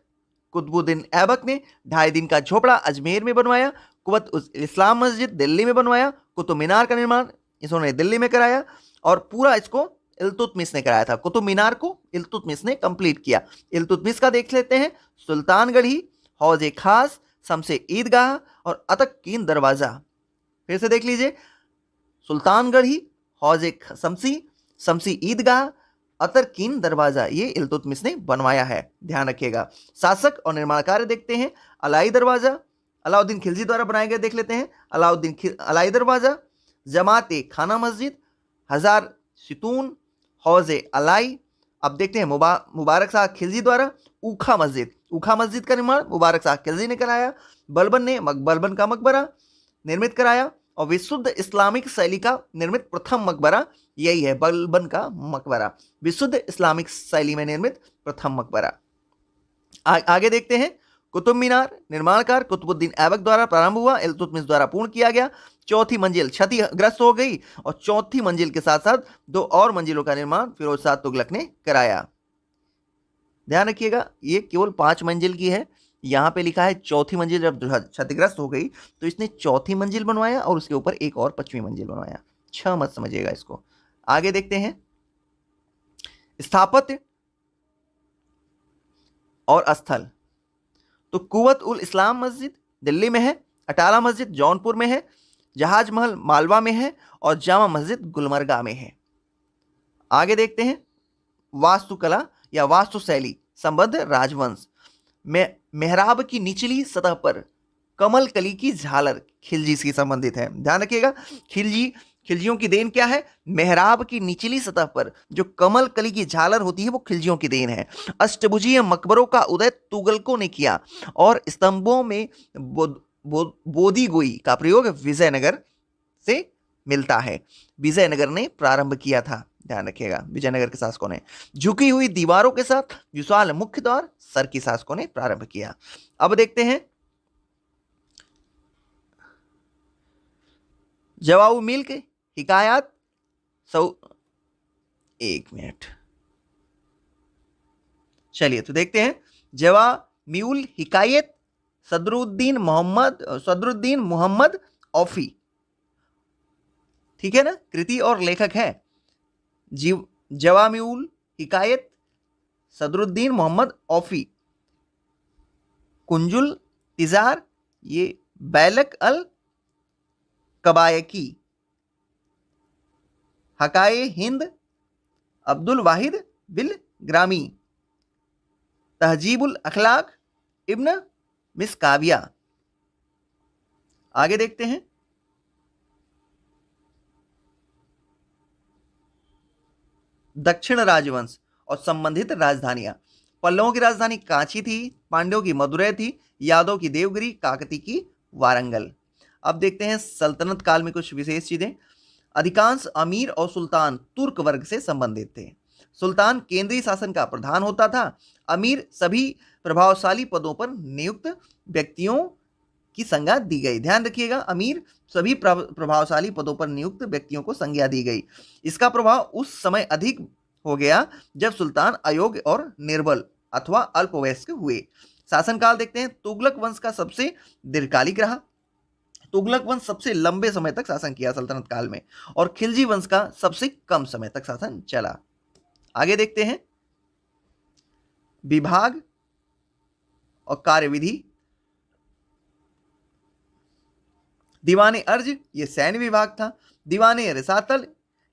कुतुबुद्दीन ऐबक ने 2.5 दिन का झोपड़ा अजमेर में बनवाया। कुवत उस इस्लाम मस्जिद दिल्ली में बनवाया। कुतुब मीनार का निर्माण इन्होंने दिल्ली में कराया। और पूरा इसको इल्तुतमिश ने कराया था। कुतुब मीनार को इल्तुतमिश ने कंप्लीट किया। इल्तुतमिश का देख लेते हैं। सुल्तानगढ़ी, हौज खास, शमसे ईदगाह और अतकीन दरवाजा। फिर से देख लीजिए, सुल्तानगढ़ी, हौज शमसी, शमसी ईदगाह, अतरकीन दरवाजा, ये इल्तुतमिश ने बनवाया है, ध्यान रखिएगा। शासक और निर्माण कार्य देखते हैं। अलाई दरवाजा अलाउद्दीन खिलजी द्वारा बनाए गए देख लेते हैं। अलाई दरवाजा, जमाते खाना मस्जिद, हजार सितून, हौजे अलाई। अब देखते हैं मुबारक शाह खिलजी द्वारा ऊखा मस्जिद का निर्माण मुबारक शाह खिलजी ने कराया। बलबन का मकबरा निर्मित कराया और विशुद्ध इस्लामिक शैली का निर्मित प्रथम मकबरा यही है, बलबन का मकबरा, विशुद्ध इस्लामिक शैली में निर्मित प्रथम मकबरा। आगे देखते हैं। कुतुब मीनार निर्माण कार्य कुतुबुद्दीन ऐबक द्वारा प्रारंभ हुआ, इल्तुतमिश द्वारा पूर्ण किया गया। चौथी मंजिल क्षतिग्रस्त हो गई और चौथी मंजिल के साथ साथ 2 और मंजिलों का निर्माण फिरोज शाह तुगलक ने कराया। ध्यान रखिएगा, ये केवल 5 मंजिल की है। यहां पे लिखा है चौथी मंजिल जब क्षतिग्रस्त हो गई तो इसने चौथी मंजिल बनवाया और उसके ऊपर एक और 5वीं मंजिल बनवाया। 6 मत समझिएगा इसको। आगे देखते हैं। स्थापत्य और स्थल, तो कुवत उल इस्लाम मस्जिद दिल्ली में है, अटाला मस्जिद जौनपुर में है, जहाज महल मालवा में है और जामा मस्जिद गुलमर्गा में है। आगे देखते हैं। वास्तुकला या वास्तुशैली संबद्ध राजवंश में मेहराब की निचली सतह पर कमल कली की झालर खिलजी से संबंधित है। ध्यान रखिएगा, खिलजियों की देन क्या है? मेहराब की निचली सतह पर जो कमल कली की झालर होती है वो खिलजियों की देन है। अष्टभुजीय मकबरों का उदय तुगलकों ने किया और स्तंभों में बोधीगोई का प्रयोग विजयनगर से मिलता है। विजयनगर ने प्रारंभ किया था, ध्यान रखिएगा, विजयनगर के शासकों ने। झुकी हुई दीवारों के साथ विशाल मुख्य द्वार सर की शासकों ने प्रारंभ किया। अब देखते हैं जवाब मिल्क हिकायत एक मिनट, चलिए तो देखते हैं। जवामिउल हिकायत सदरुद्दीन मोहम्मद औफी, ठीक है ना, कृति और लेखक है जवामिउल हिकायत सदरुद्दीन मोहम्मद औफी। कुंजुल तिजार ये बैलक अल कबायकी। हकाए हिंद अब्दुल वाहिद बिल ग्रामी। तहजीबुल अखलाक इब्न मिसकाविया। आगे देखते हैं। दक्षिण राजवंश और संबंधित राजधानियां। पल्लवों की राजधानी कांची थी, पांड्यों की मदुरै थी, यादव की देवगिरी, काकती की वारंगल। अब देखते हैं सल्तनत काल में कुछ विशेष चीजें। अधिकांश अमीर और सुल्तान तुर्क वर्ग से संबंधित थे। सुल्तान केंद्रीय शासन का प्रधान होता था। अमीर सभी प्रभावशाली पदों पर नियुक्त व्यक्तियों की संज्ञा दी गई। ध्यान रखिएगा, अमीर सभी प्रभावशाली पदों पर नियुक्त व्यक्तियों को संज्ञा दी गई। इसका प्रभाव उस समय अधिक हो गया जब सुल्तान अयोग्य और निर्बल अथवा अल्पवयस्क हुए। शासनकाल देखते हैं। तुगलक वंश का सबसे दीर्घकालिक रहा। तुगलक वंश सबसे लंबे समय तक शासन किया सल्तनत काल में और खिलजी वंश का सबसे कम समय तक शासन चला। आगे देखते हैं। विभाग और कार्यविधि। दीवाने अर्ज ये सैन्य विभाग था। दीवाने रसातल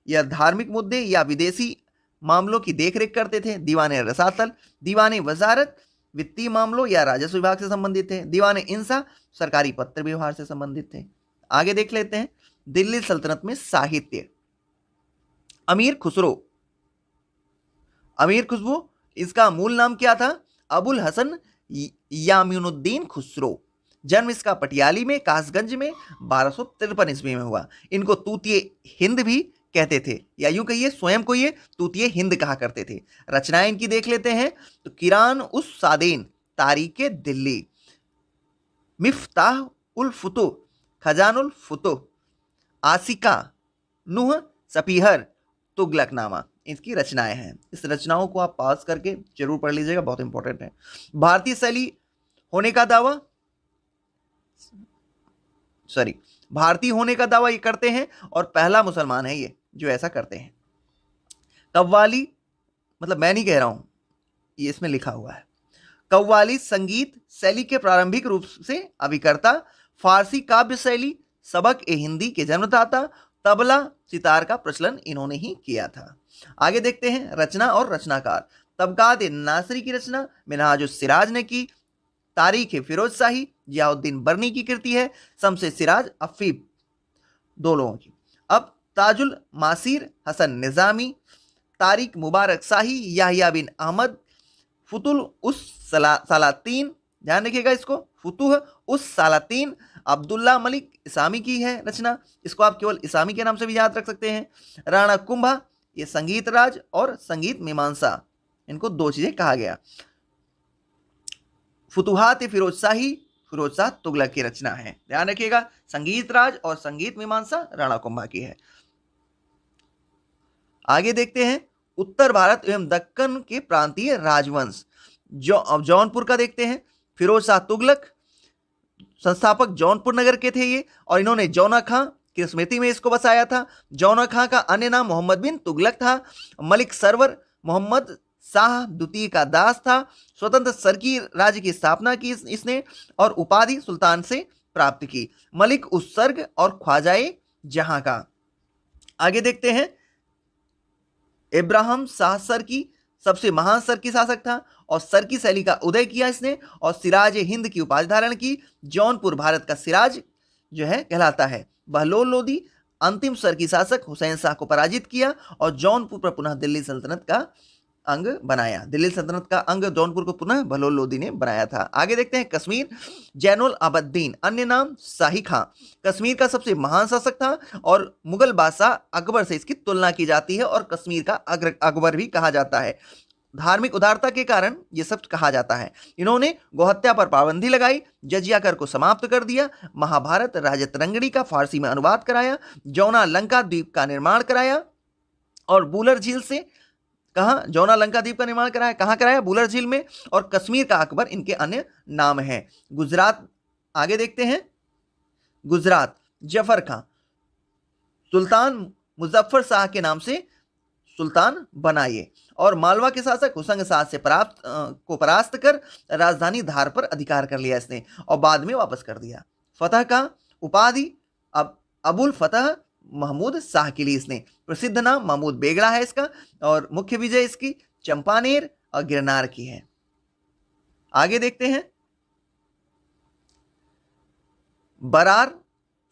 यह धार्मिक मुद्दे या विदेशी मामलों की देखरेख करते थे। दीवाने रसातल। दीवाने वजारत वित्तीय मामलों या राजस्व विभाग से संबंधित थे। दीवाने इंसा सरकारी पत्र व्यवहार से संबंधित थे। आगे देख लेते हैं। दिल्ली सल्तनत में साहित्य। अमीर खुसरो इसका मूल नाम क्या था? अबुल हसन यामीनुद्दीन खुसरो। जन्म इसका पटियाली में कासगंज में 1253 ईस्वी में हुआ। इनको तूतिए हिंद भी कहते थे या यूं कहिए स्वयं को ये तूतिए हिंद कहा करते थे। रचनाएं इनकी देख लेते हैं तो किरान उस सादेन, तारीके दिल्ली, मिफ्ताह उल फुतुह, खजानुल फुतुह, आसिका, नुह सपीहर, तुगलकनामा, इसकी रचनाएं हैं। इस रचनाओं को आप पास करके जरूर पढ़ लीजिएगा, बहुत इंपॉर्टेंट है। भारतीय शैली होने का दावा भारतीय होने का दावा ये करते हैं और पहला मुसलमान है ये जो ऐसा करते हैं। कव्वाली, मतलब मैं नहीं कह रहा हूं, ये इसमें लिखा हुआ है। कव्वाली संगीत शैली के प्रारंभिक रूप से अभिकर्ता, फारसी काव्य शैली, सबक ए हिंदी के जन्मदाता, तबला सितार का प्रचलन इन्होंने ही किया था। आगे देखते हैं रचना और रचनाकार। तबकात ए नासरी की रचना मिनहाजुस सिराज ने की। तारीख फिरोज शाही जियाउद्दीन बर्नी की कृति है। शम्से सिराज अफीफ, दो लोगों की। अब ताजुल मासीर हसन निजामी। तारिक मुबारक शाही याहिया बिन अहमद। फुतुल उस सालातीन, ध्यान रखिएगा इसको, फुतुह उस सालातीन अब्दुल्ला मलिक इसामी की है रचना, इसको आप केवल इसामी के नाम से भी याद रख सकते हैं। राणा कुंभा, ये संगीत राज और संगीत मीमांसा, इनको दो चीजें कहा गया। फुतुहात फिरोज शाह तुगलक की रचना है, ध्यान रखिएगा, संगीत राज और संगीत मीमांसा राणा कुंभा की है। आगे देखते हैं उत्तर भारत एवं दक्कन के प्रांतीय राजवंश। जौनपुर का देखते हैं। फिरोज शाह तुगलक संस्थापक जौनपुर नगर के थे ये, और इन्होंने जौना खां की स्मृति में इसको बसाया था। जौना खां का अन्य नाम मोहम्मद बिन तुगलक था। मलिक सरवर मोहम्मद शाह द्वितीय का दास था। स्वतंत्र सरकी राज्य की स्थापना की इसने और उपाधि सुल्तान से प्राप्त की। मलिक उत्सर्ग और ख्वाजाए जहां का। आगे देखते हैं इब्राहिम शाह सरकी सबसे महान सरकी शासक था और सरकी शैली का उदय किया इसने और सिराज हिंद की उपाधि धारण की। जौनपुर भारत का सिराज जो है कहलाता है। बहलोल लोदी अंतिम सरकी शासक हुसैन शाह को पराजित किया और जौनपुर पर पुनः दिल्ली सल्तनत का अंग बनाया। दिल्ली सल्तनत का अंग जौनपुर को पुनः बहलोल लोदी ने बनाया था। आगे देखते हैं कश्मीर। जैनुल अबद्दीन अन्य नाम शाही खां कश्मीर का सबसे महान शासक था और मुगल बादशाह अकबर से इसकी तुलना की जाती है और कश्मीर का अकबर भी कहा जाता है। धार्मिक उदारता के कारण ये सब कहा जाता है। इन्होंने गोहत्या पर पाबंदी लगाई, जजिया कर को समाप्त कर दिया, महाभारत राजतरंगिणी का फारसी में अनुवाद कराया, जौना लंका द्वीप का निर्माण कराया और बूलर झील से कहाँ जौना लंका द्वीप का निर्माण कराया, कहाँ कराया, बूलर झील में, और कश्मीर का अकबर इनके अन्य नाम हैं। गुजरात आगे देखते हैं। गुजरात जफर खां सुल्तान मुजफ्फर शाह के नाम से सुल्तान बनाए और मालवा के शासक हुसंग शाह से परास्त कर राजधानी धार पर अधिकार कर लिया इसने और बाद में वापस कर दिया। फतह का उपाधि अब अबुल फतह महमूद शाह के लिए इसने, प्रसिद्ध नाम महमूद बेगड़ा है इसका और मुख्य विजय इसकी चंपानेर और गिरनार की है। आगे देखते हैं बरार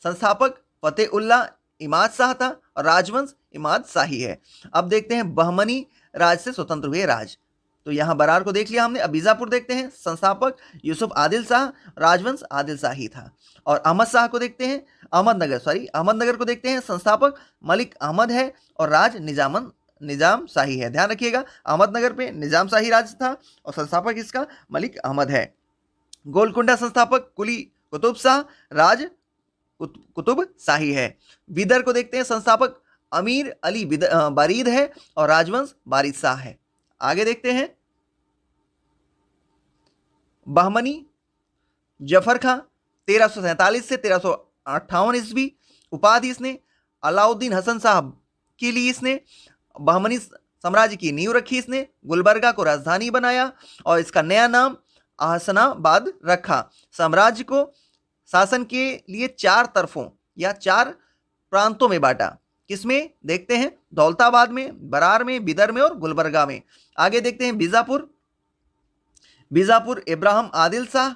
संस्थापक फतेउल्लाह इमाद शाह था और राजवंश इमाद शाही है। अब देखते हैं बहमनी राज से स्वतंत्र हुए राज, तो यहां बरार को देख लिया हमने। अब बीजापुर देखते हैं। संस्थापक यूसुफ आदिल शाह, राजवंश आदिल शाही था। और अहमद शाह को देखते हैं, अहमदनगर को देखते हैं। संस्थापक मलिक अहमद है और राज निजाम शाही है। ध्यान रखिएगा, अहमदनगर पे निजाम शाही राज था और संस्थापक इसका मलिक अहमद है। गोलकुंडा संस्थापक कुली कुतुब शाह, राज कुतुब शाही है। बीदर को देखते हैं। संस्थापक अमीर अली बारीद है और राजवंश बारीद शाह है। आगे देखते हैं बहमनी जफर खां 1347 से 1358 ईस्वी, उपाधि इसने अलाउद्दीन हसन साहब के लिए इसने बहमनी साम्राज्य की नींव रखी इसने, गुलबर्गा को राजधानी बनाया और इसका नया नाम आहसनाबाद रखा। साम्राज्य को शासन के लिए 4 तरफों या 4 प्रांतों में बांटा। किसमें देखते हैं, दौलताबाद में, बरार में, बिदर में और गुलबर्गा में। आगे देखते हैं बीजापुर इब्राहिम आदिल शाह,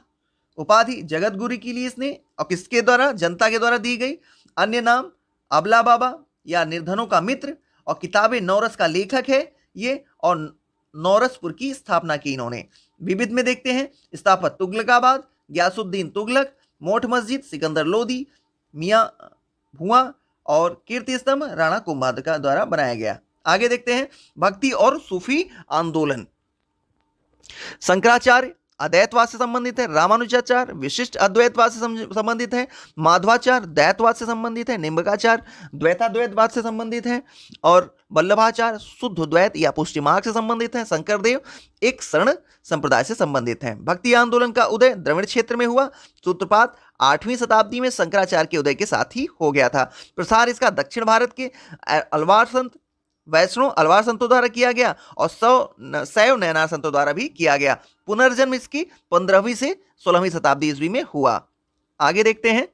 उपाधि जगतगुरु के लिए इसने और किसके द्वारा, जनता के द्वारा दी गई। अन्य नाम अबला बाबा या निर्धनों का मित्र और किताबे नौरस का लेखक है ये और नौरसपुर की स्थापना की इन्होंने। विविध में देखते हैं स्थापत तुगलकाबाद, गयासुद्दीन तुगलक, मोठ मस्जिद सिकंदर लोदी, मियाँ भुआ और कीर्ति स्तंभ राणा कुंभा का द्वारा बनाया गया। आगे देखते हैं भक्ति और सूफी आंदोलन। शंकराचार्य अद्वैतवाद से संबंधित है, रामानुजाचार्य विशिष्ट अद्वैतवाद से संबंधित है, माधवाचार्य द्वैतवाद से संबंधित है, निम्बकाचार्य द्वैताद्वैतवाद से संबंधित है और वल्लभाचार्य शुद्ध द्वैत या पुष्टि मार्ग से संबंधित है। शंकरदेव एक शरण संप्रदाय से संबंधित है। भक्ति आंदोलन का उदय द्रविड़ क्षेत्र में हुआ। सूत्रपात 8वीं शताब्दी में शंकराचार्य के उदय के साथ ही हो गया था। प्रसार इसका दक्षिण भारत के अलवार संत वैष्णव अलवार संतों द्वारा किया गया और शैव नयनार संतों द्वारा भी किया गया। पुनर्जन्म इसकी 15वीं से 16वीं शताब्दी ईस्वी में हुआ। आगे देखते हैं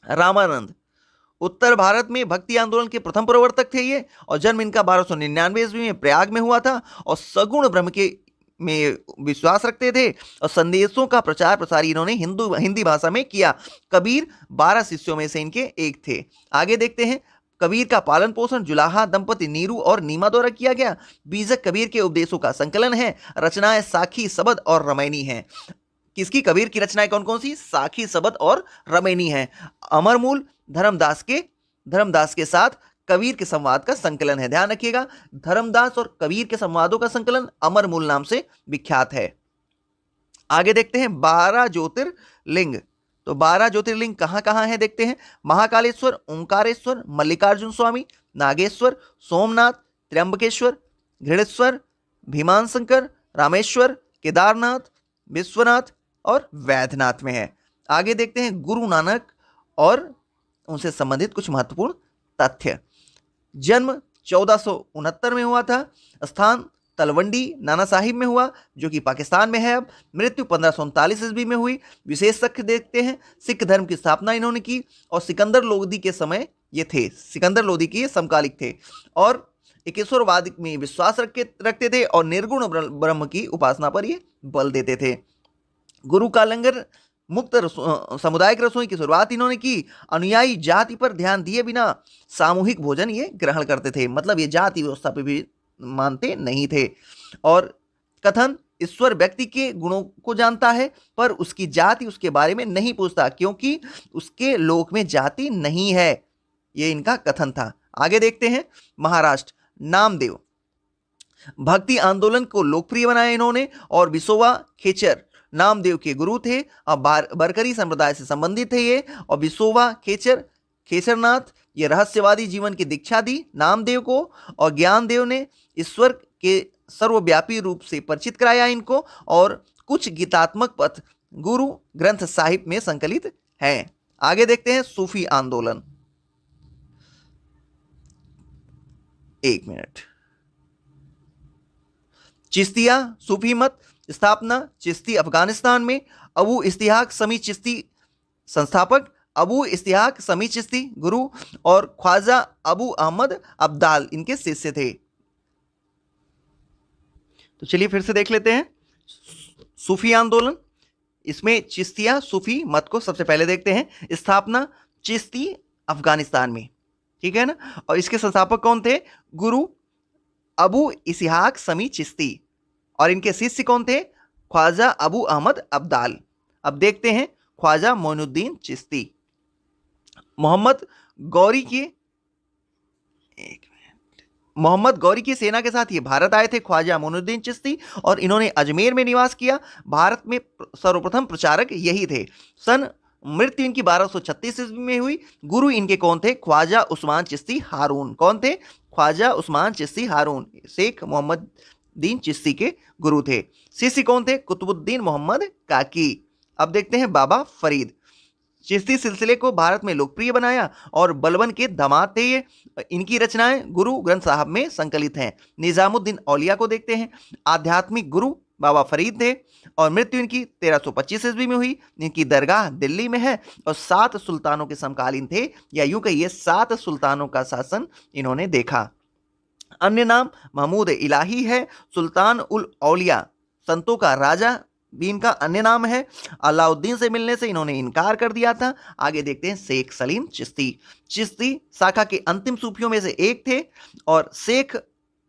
रामानंद। उत्तर भारत में भक्ति आंदोलन के प्रथम प्रवर्तक थे ये, और जन्म इनका 1299 ईस्वी में प्रयाग में हुआ था, और सगुण ब्रह्म के में विश्वास रखते थे, और संदेशों का प्रचार प्रसार इन्होंने हिंदी भाषा में किया। कबीर 12 शिष्यों में से इनके एक थे। आगे देखते हैं कबीर का पालन पोषण जुलाहा दंपति नीरू और नीमा द्वारा किया गया। बीजक कबीर के उपदेशों का संकलन है। रचनाएं साखी, सबद और रमैनी हैं। किसकी? कबीर की रचनाएं कौन कौन सी? साखी, सबद और रमैनी हैं। अमरमूल धर्मदास के साथ कबीर के संवाद का संकलन है। ध्यान रखिएगा, धर्मदास और कबीर के संवादों का संकलन अमरमूल नाम से विख्यात है। आगे देखते हैं 12 ज्योतिर्लिंग। तो 12 ज्योतिर्लिंग कहां कहां है देखते हैं। महाकालेश्वर, ओंकारेश्वर, मल्लिकार्जुन स्वामी, नागेश्वर, सोमनाथ, त्र्यंबकेश्वर, घृणेश्वर, भीमाशंकर, रामेश्वर, केदारनाथ, विश्वनाथ और वैद्यनाथ में है। आगे देखते हैं गुरु नानक और उनसे संबंधित कुछ महत्वपूर्ण तथ्य। जन्म 1469 में हुआ था। स्थान तलवंडी नाना साहिब में हुआ, जो कि पाकिस्तान में है अब। मृत्यु 1539 ईस्वी में हुई। विशेष तथ्य देखते हैं, सिख धर्म की स्थापना इन्होंने की, और सिकंदर लोदी के समय ये थे। सिकंदर लोदी के समकालिक थे, और एकेश्वरवाद में विश्वास रखते थे, और निर्गुण ब्रह्म की उपासना पर ये बल देते थे। गुरु का लंगर मुक्त सामुदायिक रसोई की शुरुआत इन्होंने की। अनुयायी जाति पर ध्यान दिए बिना सामूहिक भोजन ये ग्रहण करते थे, मतलब ये जाति व्यवस्था पे भी मानते नहीं थे। और कथन, ईश्वर व्यक्ति के गुणों को जानता है पर उसकी जाति उसके बारे में नहीं पूछता, क्योंकि उसके लोक में जाति नहीं है। ये इनका कथन था। आगे देखते हैं महाराष्ट्र। नामदेव भक्ति आंदोलन को लोकप्रिय बनाया इन्होंने, और विसोवा खेचर नामदेव के गुरु थे, और बरकरी संप्रदाय से संबंधित थे ये। और विसोवा खेचरनाथ ये रहस्यवादी जीवन की दीक्षा दी नामदेव को, और ज्ञानदेव ने ईश्वर के सर्वव्यापी रूप से परिचित कराया इनको, और कुछ गीतात्मक पथ गुरु ग्रंथ साहिब में संकलित हैं। आगे देखते हैं सूफी आंदोलन। एक मिनट। चिश्तिया सूफी मत स्थापना चिश्ती अफगानिस्तान में। अबू इस्तिहाक समी चिश्ती संस्थापक, अबू इस्तिहाक समी चिश्ती गुरु, और ख्वाजा अबू अहमद अब्दाल इनके शिष्य थे। तो चलिए फिर से देख लेते हैं सूफी आंदोलन। इसमें चिश्तिया सूफी मत को सबसे पहले देखते हैं। स्थापना चिश्ती अफगानिस्तान में, ठीक है ना। और इसके संस्थापक कौन थे? गुरु अबू इस्हाक समी चिश्ती, और इनके शिष्य कौन थे? ख्वाजा अबू अहमद अब्दाल। अब देखते हैं ख्वाजा मोइनुद्दीन चिश्ती। मोहम्मद गौरी की सेना के साथ ये भारत आए थे ख्वाजा मोइनुद्दीन चिश्ती, और इन्होंने अजमेर में निवास किया। भारत में सर्वप्रथम प्रचारक यही थे। मृत्यु इनकी 1236 ईस्वी में हुई। गुरु इनके कौन थे? ख्वाजा उस्मान चिश्ती हारून। कौन थे? ख्वाजा उस्मान चिश्ती हारून, शेख मोहम्मदीन चिश्ती के गुरु थे। शिष्य कौन थे? कुतुबुद्दीन मोहम्मद काकी। अब देखते हैं बाबा फरीद। चिश्ती सिलसिले को भारत में लोकप्रिय बनाया, और बलबन के दामाद थे ये। इनकी रचनाएं गुरु ग्रंथ साहब में संकलित हैं। निजामुद्दीन औलिया को देखते हैं। आध्यात्मिक गुरु बाबा फरीद थे, और मृत्यु इनकी 1325 ईस्वी में हुई। इनकी दरगाह दिल्ली में है, और 7 सुल्तानों के समकालीन थे, या यूं कहिए 7 सुल्तानों का शासन इन्होंने देखा। अन्य नाम महमूद इलाही है। सुल्तान उल औलिया संतों का राजा भी इनका अन्य नाम है। अलाउद्दीन से मिलने से इन्होंने इनकार कर दिया था। आगे देखते हैं शेख सलीम चिश्ती। चिश्ती शाखा के अंतिम सूफियों में से एक थे, और शेख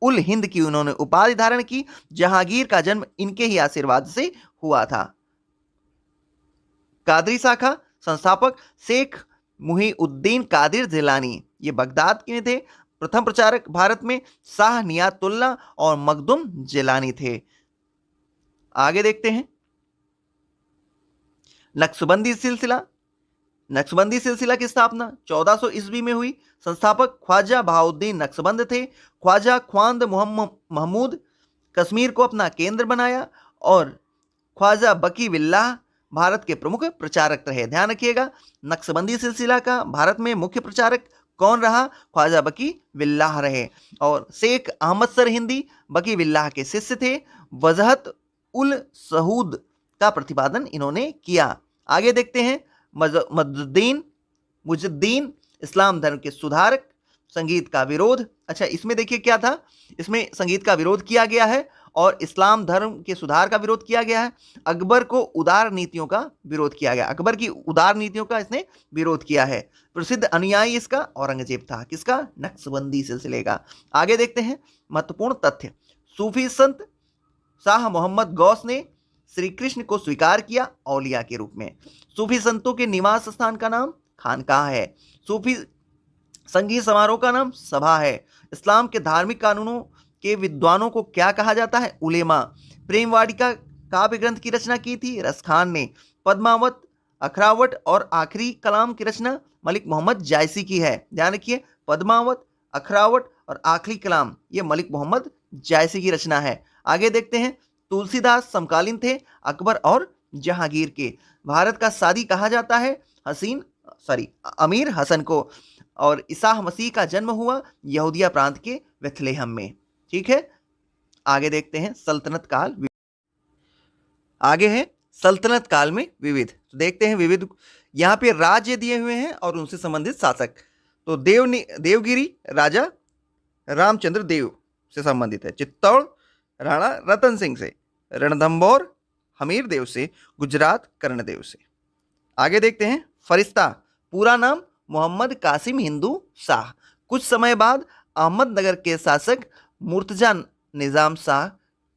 उल हिंद की उन्होंने उपाधि धारण की। जहांगीर का जन्म इनके ही आशीर्वाद से हुआ था। कादरी शाखा संस्थापक शेख मुहीउद्दीन कादिर जिलानी, ये बगदाद के थे। प्रथम प्रचारक भारत में शाह नियातुल्लाह और मखदुम जिलानी थे। आगे देखते हैं नक्शबंदी सिलसिला। नक्शबंदी सिलसिला की स्थापना 1400 ईस्वी में हुई। संस्थापक ख्वाजा बहाउद्दीन नक्शबंद थे। ख्वाजा ख्वांद महमूद कश्मीर को अपना केंद्र बनाया, और ख्वाजा बकी बिल्लाह भारत के प्रमुख प्रचारक रहे। ध्यान रखिएगा, नक्शबंदी सिलसिला का भारत में मुख्य प्रचारक कौन रहा? ख्वाजा बकी बिल्लाह रहे। और शेख अहमद सरहिंदी बकी बिल्लाह के शिष्य थे। वजहत उल सहूद का प्रतिपादन इन्होंने किया। आगे देखते हैं, मुजुद्दीन इस्लाम धर्म के सुधारक। संगीत का विरोध, अच्छा इसमें देखिए क्या था, इसमें संगीत का विरोध किया गया है और इस्लाम धर्म के सुधार का विरोध किया गया है। अकबर को उदार नीतियों का विरोध किया गया, अकबर की उदार नीतियों का इसने विरोध किया है। प्रसिद्ध अनुयायी इसका औरंगजेब था, किसका? नक्शबंदी सिलसिले का। आगे देखते हैं महत्वपूर्ण तथ्य। सूफी संत शाह मोहम्मद गौस ने श्री कृष्ण को स्वीकार किया औलिया के रूप में। सूफी संतों के निवास स्थान का नाम खानकाह है। सूफी संगीत समारोह का नाम सभा है। इस्लाम के धार्मिक कानूनों के विद्वानों को क्या कहा जाता है? उलेमा। प्रेम वाटिका काव्य ग्रंथ की रचना की थी रसखान ने। पद्मावत, अखरावट और आखिरी कलाम की रचना मलिक मोहम्मद जायसी की है। ध्यान रखिए, पद्मावत, अखरावट और आखिरी कलाम ये मलिक मोहम्मद जायसी की रचना है। आगे देखते हैं, तुलसीदास समकालीन थे अकबर और जहांगीर के। भारत का सादी कहा जाता है अमीर हसन को। और ईसा मसीह का जन्म हुआ यहूदिया प्रांत के बेथलेहम में। ठीक है, आगे देखते हैं सल्तनत काल। आगे है सल्तनत काल में विविध। तो देखते हैं विविध, यहाँ पे राज्य दिए हुए हैं और उनसे संबंधित शासक। तो देवगिरी राजा रामचंद्र देव से संबंधित है। चित्तौड़ राणा रतन सिंह से। रणथंभौर हमीर देव से। गुजरात कर्णदेव से। आगे देखते हैं फरिश्ता, पूरा नाम मोहम्मद कासिम हिंदू शाह। कुछ समय बाद अहमदनगर के शासक मुर्तजा निजाम शाह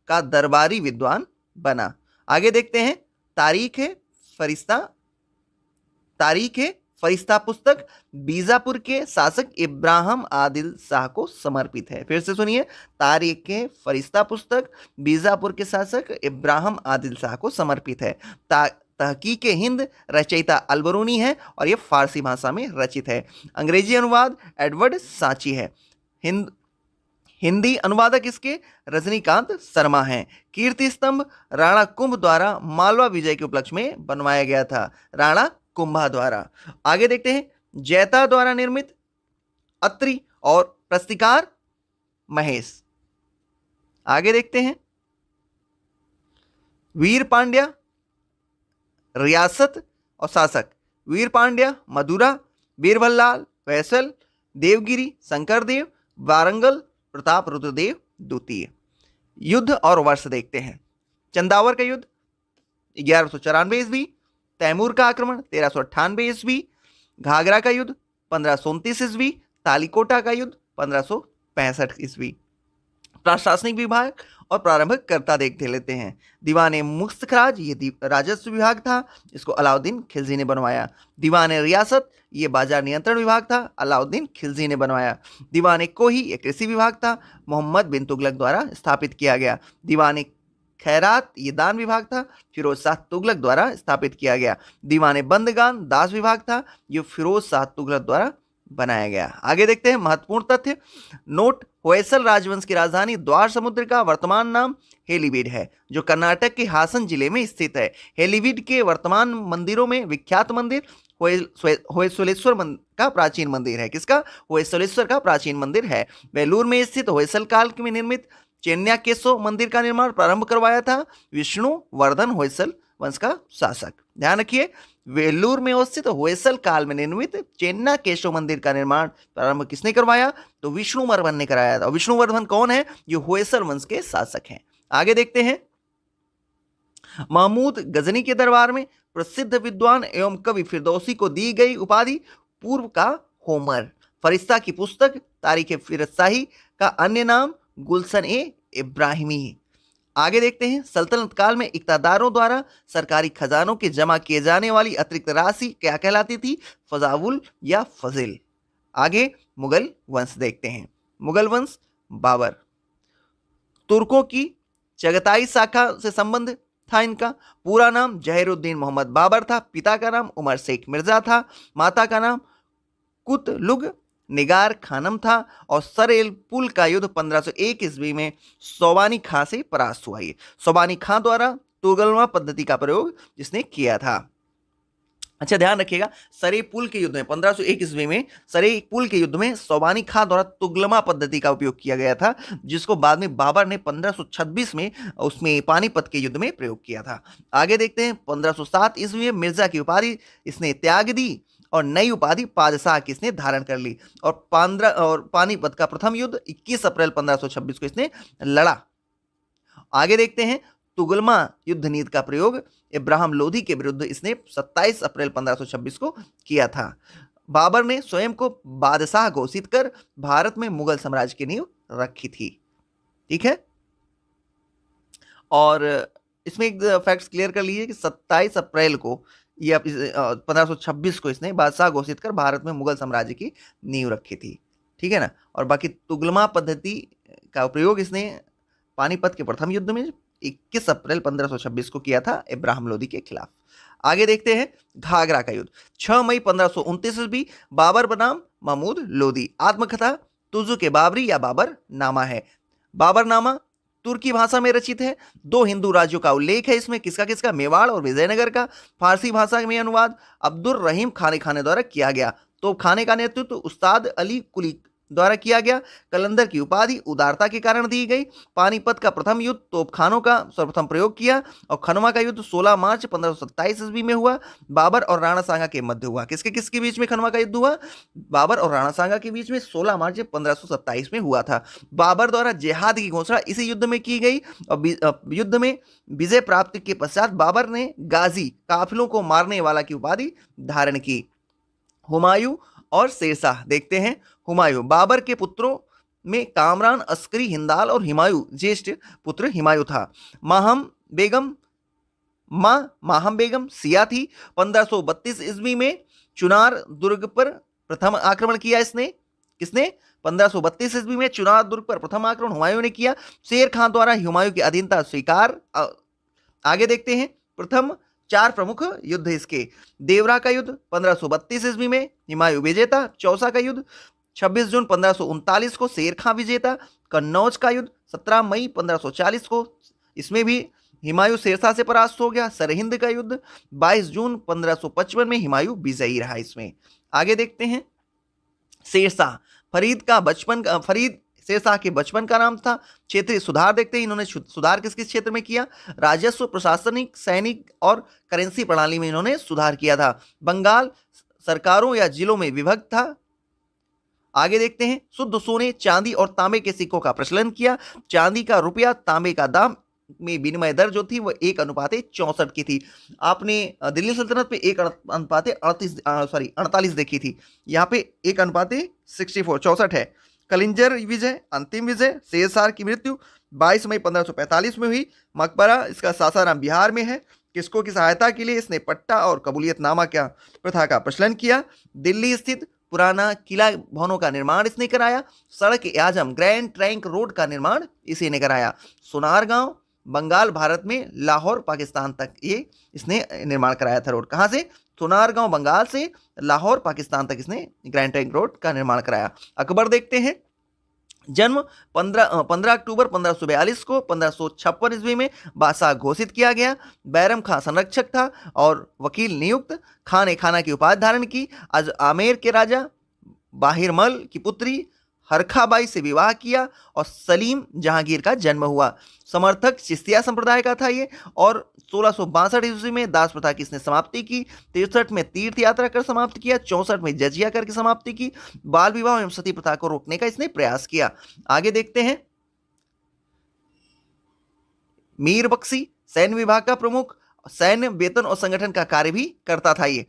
का दरबारी विद्वान बना। आगे देखते हैं तारीख है फरिश्ता पुस्तक बीजापुर के शासक इब्राहिम आदिल शाह को समर्पित है। फिर से सुनिए, तारीख है फरिश्ता पुस्तक बीजापुर के शासक इब्राहिम आदिल शाह को समर्पित है। तहकीक हिंद रचयिता अलबरूनी है और ये फारसी भाषा में रचित है। अंग्रेजी अनुवाद एडवर्ड सांची है। हिंदी अनुवादक इसके रजनीकांत शर्मा हैं। कीर्ति स्तंभ राणा कुंभ द्वारा मालवा विजय के उपलक्ष्य में बनवाया गया था, राणा कुंभा द्वारा। आगे देखते हैं जैता द्वारा निर्मित अत्रि और प्रस्तिकार महेश। आगे देखते हैं वीर पांड्या रियासत और शासक। वीर पांड्या मदुरा, बीरबललाल वैसल, देवगिरी शंकरदेव, वारंगल प्रताप रुद्रदेव द्वितीय। युद्ध और वर्ष देखते हैं। चंदावर का युद्ध 1194 ईस्वी। तैमूर का आक्रमण 1398 ईस्वी। घाघरा का युद्ध 1529 ईस्वी। तालीकोटा का युद्ध 1565 ईस्वी। प्रशासनिक विभाग और प्रारंभिक कर्ता देख लेते हैं। दीवान मुस्तखराज ये राजस्व विभाग था, इसको अलाउद्दीन खिलजी ने बनवाया। दीवान रियासत ये बाजार नियंत्रण विभाग था, अलाउद्दीन खिलजी ने बनवाया। दीवान कोही ये कृषि विभाग था, मोहम्मद बिन तुगलक द्वारा स्थापित किया गया। दीवान खैरात ये दान विभाग था, फिरोज शाह तुगलक द्वारा स्थापित किया गया। दीवान बंदगान दास विभाग था, ये फिरोज शाह तुगलक द्वारा बनाया गया। आगे देखते हैं महत्वपूर्ण तथ्य। नोट, होयसल राजवंश की राजधानी द्वार समुद्र का वर्तमान नाम हेलीवीड है, जो कर्नाटक के हासन जिले में स्थित है। हेलीवीड के वर्तमान मंदिरों में विख्यात मंदिर होयसलेश्वर का प्राचीन मंदिर है। किसका? होयसलेश्वर का प्राचीन मंदिर है। वेलूर में स्थित होयसल काल में निर्मित चेन्याकेशव मंदिर का निर्माण प्रारंभ करवाया था विष्णुवर्धन होयसल वंश का शासक। ध्यान रखिए, वेल्लूर में अवस्थित होयसल काल में निर्मित चेन्नाकेशव मंदिर का निर्माण प्रारंभ किसने करवाया? तो विष्णुवर्धन ने कराया था। विष्णुवर्धन कौन है? जो होयसल वंश के शासक हैं। आगे देखते हैं महमूद गजनी के दरबार में प्रसिद्ध विद्वान एवं कवि फिरदौसी को दी गई उपाधि पूर्व का होमर। फरिश्ता की पुस्तक तारीख फिरदशाही का अन्य नाम गुलशन ए इब्राहिमी। आगे देखते हैं सल्तनत काल में इक़्तिदारों द्वारा सरकारी खजानों के जमा किए जाने वाली अतिरिक्त राशि क्या कहलाती थी? फजाउल या फजिल। आगे मुगल वंश देखते हैं। मुगल वंश बाबर। तुर्कों की चगताई शाखा से संबंध था इनका। पूरा नाम जहीरुद्दीन मोहम्मद बाबर था। पिता का नाम उमर शेख मिर्जा था। माता का नाम कुतलुग निगार खानम था। और सरेल पुल का युद्ध 1501 ईस्वी में सोबानी खां से परास्त हुआ। सोबानी खां द्वारा तुगलमा पद्धति का प्रयोग जिसने किया था। अच्छा ध्यान रखिएगा, सरे पुल के युद्ध में 1501 ईस्वी में सरे पुल के युद्ध में सोबानी खां द्वारा तुगलमा पद्धति का उपयोग किया गया था, जिसको बाद में बाबर ने 1526 में उसमें पानीपत के युद्ध में प्रयोग किया था। आगे देखते हैं 1507 ईस्वी में मिर्जा की उपाधि इसने त्याग दी और नई उपाधि पादशाह की इसने धारण कर ली, और पानीपत का प्रथम युद्ध 21 अप्रैल 1526 को इसने लड़ा। आगे देखते हैं तुगलमा युद्ध नीति का प्रयोग इब्राहिम लोधी के विरुद्ध इसने 27 अप्रैल 1526 को किया था। बाबर ने स्वयं को बादशाह घोषित कर भारत में मुगल साम्राज्य की नींव रखी थी। ठीक है, और इसमें एक फैक्ट्स क्लियर कर लीजिए कि 27 अप्रैल को ये 1526 को इसने बादशाह घोषित कर भारत में मुगल साम्राज्य की नींव रखी थी। ठीक है ना, और बाकी तुगलमा पद्धति का प्रयोग इसने पानीपत के प्रथम युद्ध में 21 अप्रैल 1526 को किया था इब्राहिम लोदी के खिलाफ। आगे देखते हैं घाघरा का युद्ध। 6 मई 1529 ईस्वी, बाबर बनाम महमूद लोदी। आत्मकथा तुजु के बाबरी या बाबर नामा है। बाबरनामा तुर्की भाषा में रचित है। 2 हिंदू राज्यों का उल्लेख है इसमें, किसका किसका, मेवाड़ और विजयनगर का। फारसी भाषा में अनुवाद अब्दुल रहीम खाने खाने द्वारा किया गया। तो खाने का नेतृत्व उस्ताद अली कुली द्वारा किया गया। कलंदर की उपाधि उदारता के कारण दी गई। पानीपत का प्रथम युद्ध तोपखानों का सर्वप्रथम प्रयोग किया, और खनवा का युद्ध 16 मार्च 1527 ईस्वी में हुआ। बाबर और राणा सांगा के मध्य हुआ। किसके किसके बीच में खनवा का युद्ध हुआ? बाबर और राणा सांगा के बीच में 16 मार्च 1527 में हुआ था। बाबर द्वारा जिहाद की घोषणा इसी युद्ध में की गई, और युद्ध में विजय प्राप्ति के पश्चात बाबर ने गाजी, काफिलों को मारने वाला की उपाधि धारण की। हुमायूं और शेरशाह देखते हैं। हुमायूं बाबर के पुत्रों में कामरान, अस्करी, हिंदाल और हुमायूं ज्येष्ठ पुत्र हुमायूं था। माहम बेगम सिया थी। 1532 ईस्वी में चुनार दुर्ग पर प्रथम आक्रमण किया इसने। किसने? 1532 ईस्वी में चुनार दुर्ग पर प्रथम आक्रमण हुमायूं ने किया। शेर खान द्वारा हुमायूं की अधीनता स्वीकार। आगे देखते हैं प्रथम 4 प्रमुख युद्ध इसके। देवरा का युद्ध 1532 ईस्वी में हुमायूं विजेता। चौसा का युद्ध 26 जून 1539 को शेर खां विजेता। कन्नौज का युद्ध 17 मई 1540 को, इसमें भी हुमायूं शेरशाह से परास्त हो गया। सरहिंद का युद्ध 22 जून 1555 में हुमायूं विजयी रहा इसमें। आगे देखते हैं शेरशाह। फरीद शेरशाह के बचपन का नाम था। क्षेत्रीय सुधार देखते हैं, इन्होंने सुधार किस किस क्षेत्र में किया? राजस्व, प्रशासनिक, सैनिक और करेंसी प्रणाली में इन्होंने सुधार किया था। बंगाल सरकारों या जिलों में विभक्त था। आगे देखते हैं शुद्ध सोने, चांदी और तांबे के सिक्कों का प्रचलन किया। चांदी का रुपया तांबे का दाम में विनिमय दर जो थी वो 1:64 की थी। आपने दिल्ली सल्तनत पे 1:48 देखी थी, यहाँ पे 1:64 है। कलिंजर विजय, अंतिम विजय। शेरशाह की मृत्यु 22 मई 1545 में हुई। मकबरा इसका सासाराम बिहार में है। किसको की सहायता के लिए? इसने पट्टा और कबूलियतनामा क्या प्रथा का प्रचलन किया। दिल्ली स्थित पुराना किला भवनों का निर्माण इसने कराया। सड़क आजम ग्रैंड ट्रंक रोड का निर्माण इसी ने कराया। सोनार गांव बंगाल भारत में लाहौर पाकिस्तान तक ये इसने निर्माण कराया था रोड। कहाँ से? सोनार गांव बंगाल से लाहौर पाकिस्तान तक इसने ग्रैंड ट्रंक रोड का निर्माण कराया। अकबर देखते हैं। जन्म 15 अक्टूबर 1542 को 1556 ईस्वी में बादशाह घोषित किया गया। बैरम खां संरक्षक था और वकील नियुक्त। खान ए खाना की उपाधि धारण की। आज आमेर के राजा बाहिरमल की पुत्री हरखाबाई से विवाह किया और सलीम जहांगीर का जन्म हुआ। समर्थक चिश्तिया संप्रदाय का था ये, और 1662 ईस्वी में दास प्रथा की इसने समाप्ति की। 63 में तीर्थ यात्रा कर समाप्त किया। 64 में जजिया करके समाप्ति की। बाल विवाह एवं सती प्रथा को रोकने का इसने प्रयास किया। आगे देखते हैं मीर बख्शी सैन्य विभाग का प्रमुख, सैन्य वेतन और संगठन का कार्य भी करता था ये।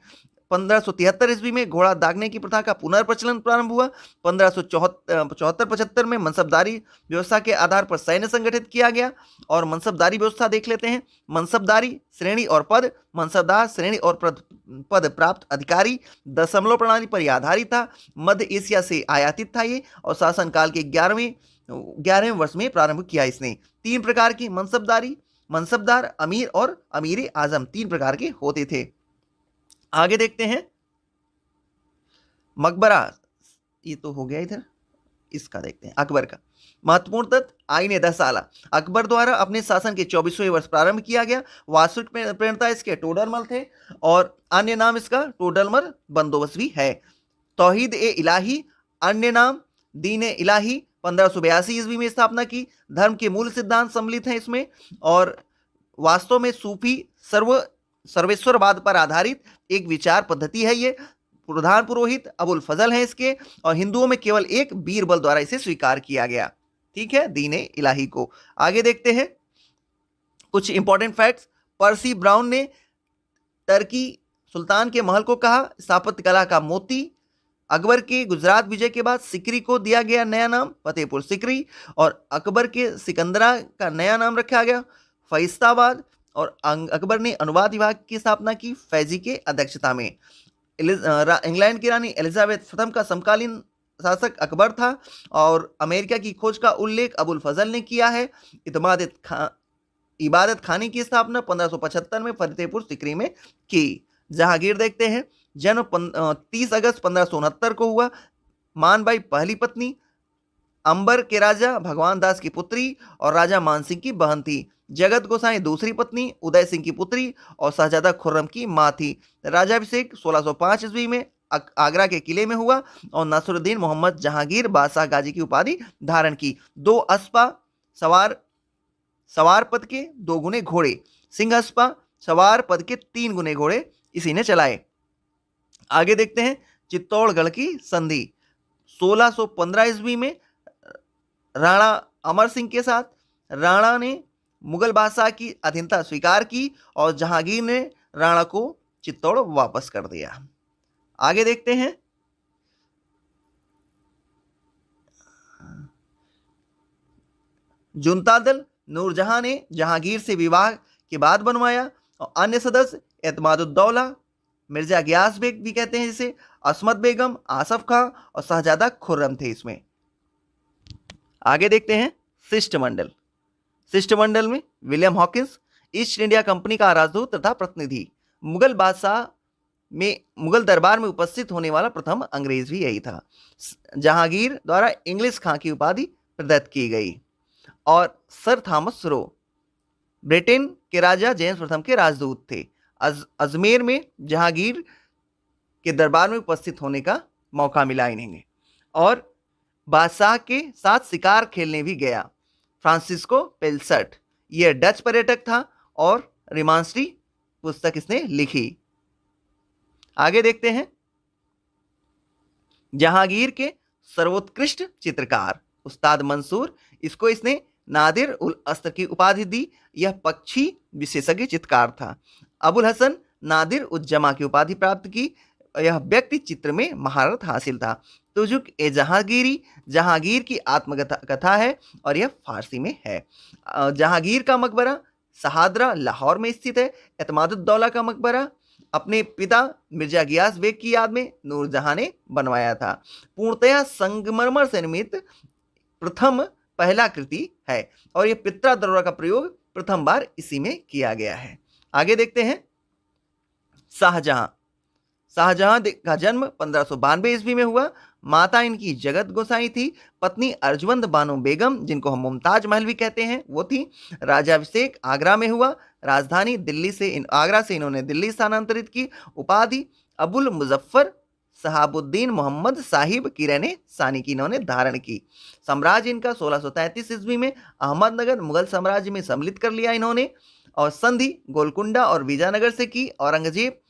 1573 ईस्वी में घोड़ा दागने की प्रथा का पुनर्प्रचलन प्रारंभ हुआ। 1574-75 में मनसबदारी व्यवस्था के आधार पर सैन्य संगठित किया गया। और मनसबदारी व्यवस्था देख लेते हैं। मनसबदारी श्रेणी और पद, मनसबदार श्रेणी और पद प्राप्त अधिकारी, दशमलव प्रणाली पर आधारित था। मध्य एशिया से आयातित था ये, और शासनकाल के 11वें वर्ष में प्रारंभ किया इसने। 3 प्रकार की मनसबदारी, मनसबदार, अमीर और अमीर आजम 3 प्रकार के होते थे। आगे देखते हैं मकबरा, ये तो हो गया इधर। इसका देखते हैं अकबर का महत्वपूर्ण तथ्य आईने 10 साल अकबर द्वारा अपने शासन के 24वें वर्ष प्रारंभ किया गया। वास्तविक प्रणेता इसके टोडरमल थे और अन्य नाम इसका टोडरमल बंदोबस्त भी है। तौहीद ए इलाही अन्य नाम दीन ए इलाही 1582 ईस्वी में स्थापना की। धर्म के मूल सिद्धांत सम्मिलित हैं इसमें और वास्तव में सूफी सर्वेश्वरवाद पर आधारित एक विचार पद्धति है। ये प्रधान पुरोहित अबुल फजल हैं इसके और हिंदुओं में केवल एक बीरबल द्वारा इसे स्वीकार किया गया। ठीक है, दीने इलाही को। आगे देखते हैं कुछ इंपॉर्टेंट फैक्ट्स। पर्सी ब्राउन ने टर्की सुल्तान के महल को कहा स्थापत्य कला का मोती। अकबर के गुजरात विजय के बाद सिकरी को दिया गया नया नाम फतेहपुर सिकरी और अकबर के सिकंदरा का नया नाम रखा गया फैस्ताबाद। और अकबर ने अनुवाद विभाग की स्थापना की फैजी के अध्यक्षता में। इंग्लैंड की रानी एलिजाबेथ प्रथम का समकालीन शासक अकबर था और अमेरिका की खोज का उल्लेख अबुल फजल ने किया है। इबादत खाने की स्थापना 1575 में फतेहपुर सिकरी में की। जहांगीर देखते हैं जन्म 30 अगस्त 1569 को हुआ। मानबाई पहली पत्नी, अंबर के राजा भगवान दास की पुत्री और राजा मानसिंह की बहन थी। जगत गोसाई दूसरी पत्नी, उदय सिंह की पुत्री और शहजादा खुर्रम की मां थी। राजाभिषेक 1605 ईस्वी में आगरा के किले में हुआ और नसरुद्दीन मोहम्मद जहांगीर बादशाह गाजी की उपाधि धारण की। 2 अस्पा सवार पद के 2 गुने घोड़े, सिंह अस्पा सवार पद के 3 गुने घोड़े इसी ने चलाए। आगे देखते हैं चित्तौड़गढ़ की संधि 1615 ईस्वी में राणा अमर सिंह के साथ राणा ने मुगल बादशाह की अधीनता स्वीकार की और जहांगीर ने राणा को चित्तौड़ वापस कर दिया। आगे देखते हैं जुनता दल नूरजहां ने जहांगीर से विवाह के बाद बनवाया और अन्य सदस्य एतमादुद्दौला, मिर्जा गियास बेग भी कहते हैं जिसे, असमत बेगम, आसफ खां और शहजादा खुर्रम थे इसमें। आगे देखते हैं शिष्टमंडल। शिष्टमंडल में William Hawkins east India company का राजदूत तथा प्रतिनिधि। मुगल दरबार में उपस्थित होने वाला प्रथम अंग्रेज भी यही था। जहांगीर द्वारा इंग्लिश खां की उपाधि प्रदत्त की गई। और सर थॉमस रो ब्रिटेन के राजा जेम्स प्रथम के राजदूत थे। अजमेर में जहांगीर के दरबार में उपस्थित होने का मौका मिला इन्हें और बादशाह के साथ शिकार खेलने भी गया। फ्रांसिस्को पेल्सट यह डच पर्यटक था और रिमांसरी पुस्तक इसने लिखी। आगे देखते हैं जहांगीर के सर्वोत्कृष्ट चित्रकार उस्ताद मंसूर, इसको इसने नादिर उल अस्र की उपाधि दी। यह पक्षी विशेषज्ञ चित्रकार था। अबुल हसन नादिर उज्जमा की उपाधि प्राप्त की। यह व्यक्ति चित्र में महारत हासिल था। तुजुक ए जहांगीरी जहांगीर की आत्मकथा है और यह फारसी में है। जहांगीर का मकबरा सहादरा लाहौर में स्थित है। एतमादुद्दौला का मकबरा अपने पिता मिर्जा गियास बेग की याद में नूरजहां ने बनवाया था। पूर्णतया संगमरमर से निर्मित पहला कृति है और यह पित्रा दरोरा का प्रयोग प्रथम बार इसी में किया गया है। आगे देखते हैं शाहजहां का जन्म 1592 ईस्वी में हुआ। माता इनकी जगत गोसाई थी। पत्नी अर्जवंद बानो बेगम, जिनको हम मुमताज महल भी कहते हैं, वो थी। राजाभिषेक आगरा में हुआ। राजधानी दिल्ली से आगरा से इन्होंने दिल्ली स्थानांतरित की। उपाधि अबुल मुजफ्फर सहाबुद्दीन मोहम्मद साहिब किरने सानी की इन्होंने धारण की। साम्राज्य इनका 1633 ईस्वी में अहमदनगर मुगल साम्राज्य में सम्मिलित कर लिया इन्होंने और संधि गोलकुंडा और विजयनगर से की। औरंगजेब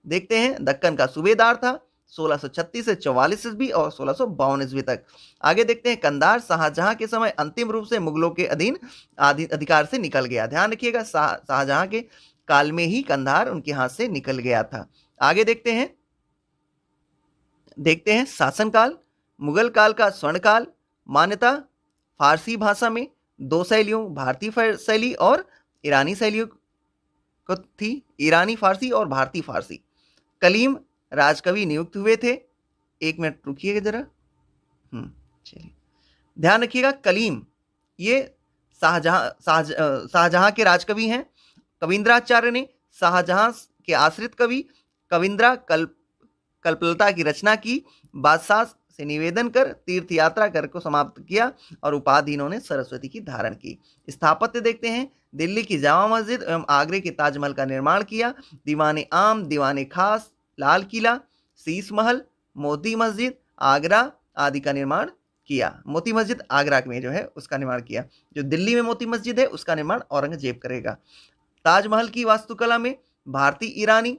देखते हैं दक्कन का सूबेदार था 1636 से 44 ईस्वी और 1652 ईस्वी तक। आगे देखते हैं कंधार शाहजहां के समय अंतिम रूप से मुगलों के अधीन अधिकार से निकल गया। ध्यान रखिएगा शाहजहां के काल में ही कंधार उनके हाथ से निकल गया था। आगे देखते हैं शासनकाल मुगल काल का स्वर्णकाल। मान्यता फारसी भाषा में 2 शैलियों भारतीय शैली और ईरानी शैलियों को थी। ईरानी फारसी और भारतीय फारसी। कलीम राजकवि नियुक्त हुए थे। 1 मिनट रुकिएगा जरा। चलिए ध्यान रखिएगा कलीम ये शाहजहां के राजकवि हैं। कविंद्राचार्य ने शाहजहां के आश्रित कवि कविंद्रा कल्पलता की रचना की। बादशाह से निवेदन कर तीर्थ यात्रा कर को समाप्त किया और उपाधि इन्होंने सरस्वती की धारण की। स्थापत्य देखते हैं, दिल्ली की जामा मस्जिद एवं आगरे के ताजमहल का निर्माण किया। दीवाने आम, दीवाने खास, लाल किला, शीश महल, मोती मस्जिद आगरा आदि का निर्माण किया। मोती मस्जिद आगरा में जो है उसका निर्माण किया। जो दिल्ली में मोती मस्जिद है उसका निर्माण औरंगजेब करेगा। ताजमहल की वास्तुकला में भारतीय ईरानी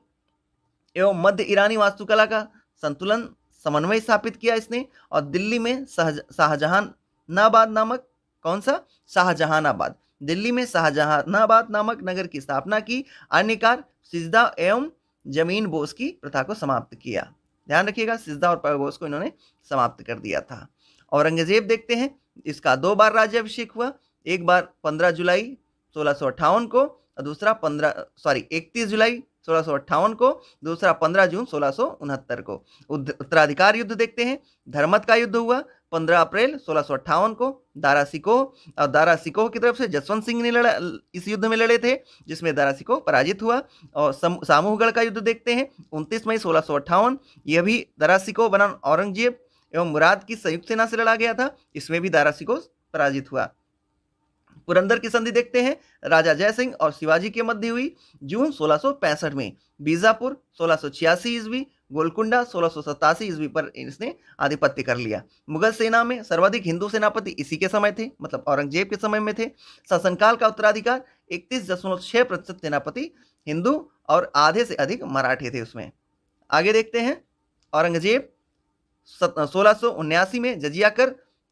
एवं मध्य ईरानी वास्तुकला का संतुलन समन्वय स्थापित किया इसने। और दिल्ली में शाहजहानाबाद नामक, कौन सा? शाहजहानाबाद। दिल्ली में शाहजहानाबाद नामक नगर की स्थापना की। अन्य कार्य सिजदा एवं जमीन बोस की प्रथा को समाप्त किया। ध्यान रखिएगा, सिजदा और बोस को इन्होंने समाप्त कर दिया था। औरंगजेब देखते हैं, इसका 2 बार राज्याभिषेक हुआ। एक बार 15 जुलाई 1658 को और दूसरा 31 जुलाई 1658 को, दूसरा 15 जून 1669 को। उत्तराधिकार युद्ध देखते हैं, धर्मत का युद्ध हुआ 15 अप्रैल 1658 को। दारा सिकोह की तरफ से जसवंत सिंह ने इस युद्ध में लड़े थे, जिसमें दारा सिकोह पराजित हुआ। और सामूहगढ़ का युद्ध देखते हैं 29 मई 1658, यह भी दारा सिकोह बनाम औरंगजेब एवं मुराद की संयुक्त सेना से लड़ा गया था, इसमें भी दारा सिकोह पराजित हुआ। पुरंदर की संधि देखते हैं, राजा जयसिंह और शिवाजी के मध्य हुई जून 1665 में। बीजापुर 1686 ईस्वी, गोलकुंडा 1687 ईस्वी पर इसने आधिपत्य कर लिया। मुगल सेना में सर्वाधिक हिंदू सेनापति इसी के समय थे, मतलब औरंगजेब के समय में थे। शासनकाल का उत्तराधिकार 31.6% सेनापति हिंदू और आधे से अधिक मराठे थे उसमें। आगे देखते हैं, औरंगजेब 1679 में जजिया कर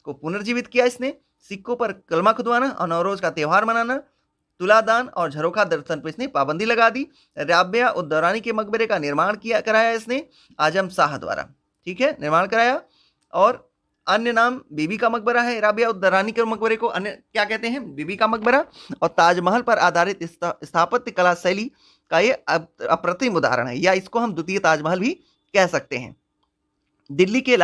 को पुनर्जीवित किया इसने। सिक्कों पर कलमा खुदवाना और नवरोज का त्यौहार मनाना, तुलादान और झरोखा दर्शन पर इसने पाबंदी लगा दी। राबिया उद दौरानी के मकबरे का निर्माण कराया इसने आजम शाह द्वारा, ठीक है, निर्माण कराया। और अन्य नाम बीबी का मकबरा है। राबिया उद दौरानी के मकबरे को अन्य क्या कहते हैं? बीबी का मकबरा। और ताजमहल पर आधारित स्थापत्य कला शैली का ये अप्रतिम उदाहरण है, या इसको हम द्वितीय ताजमहल भी कह सकते हैं। दिल्ली के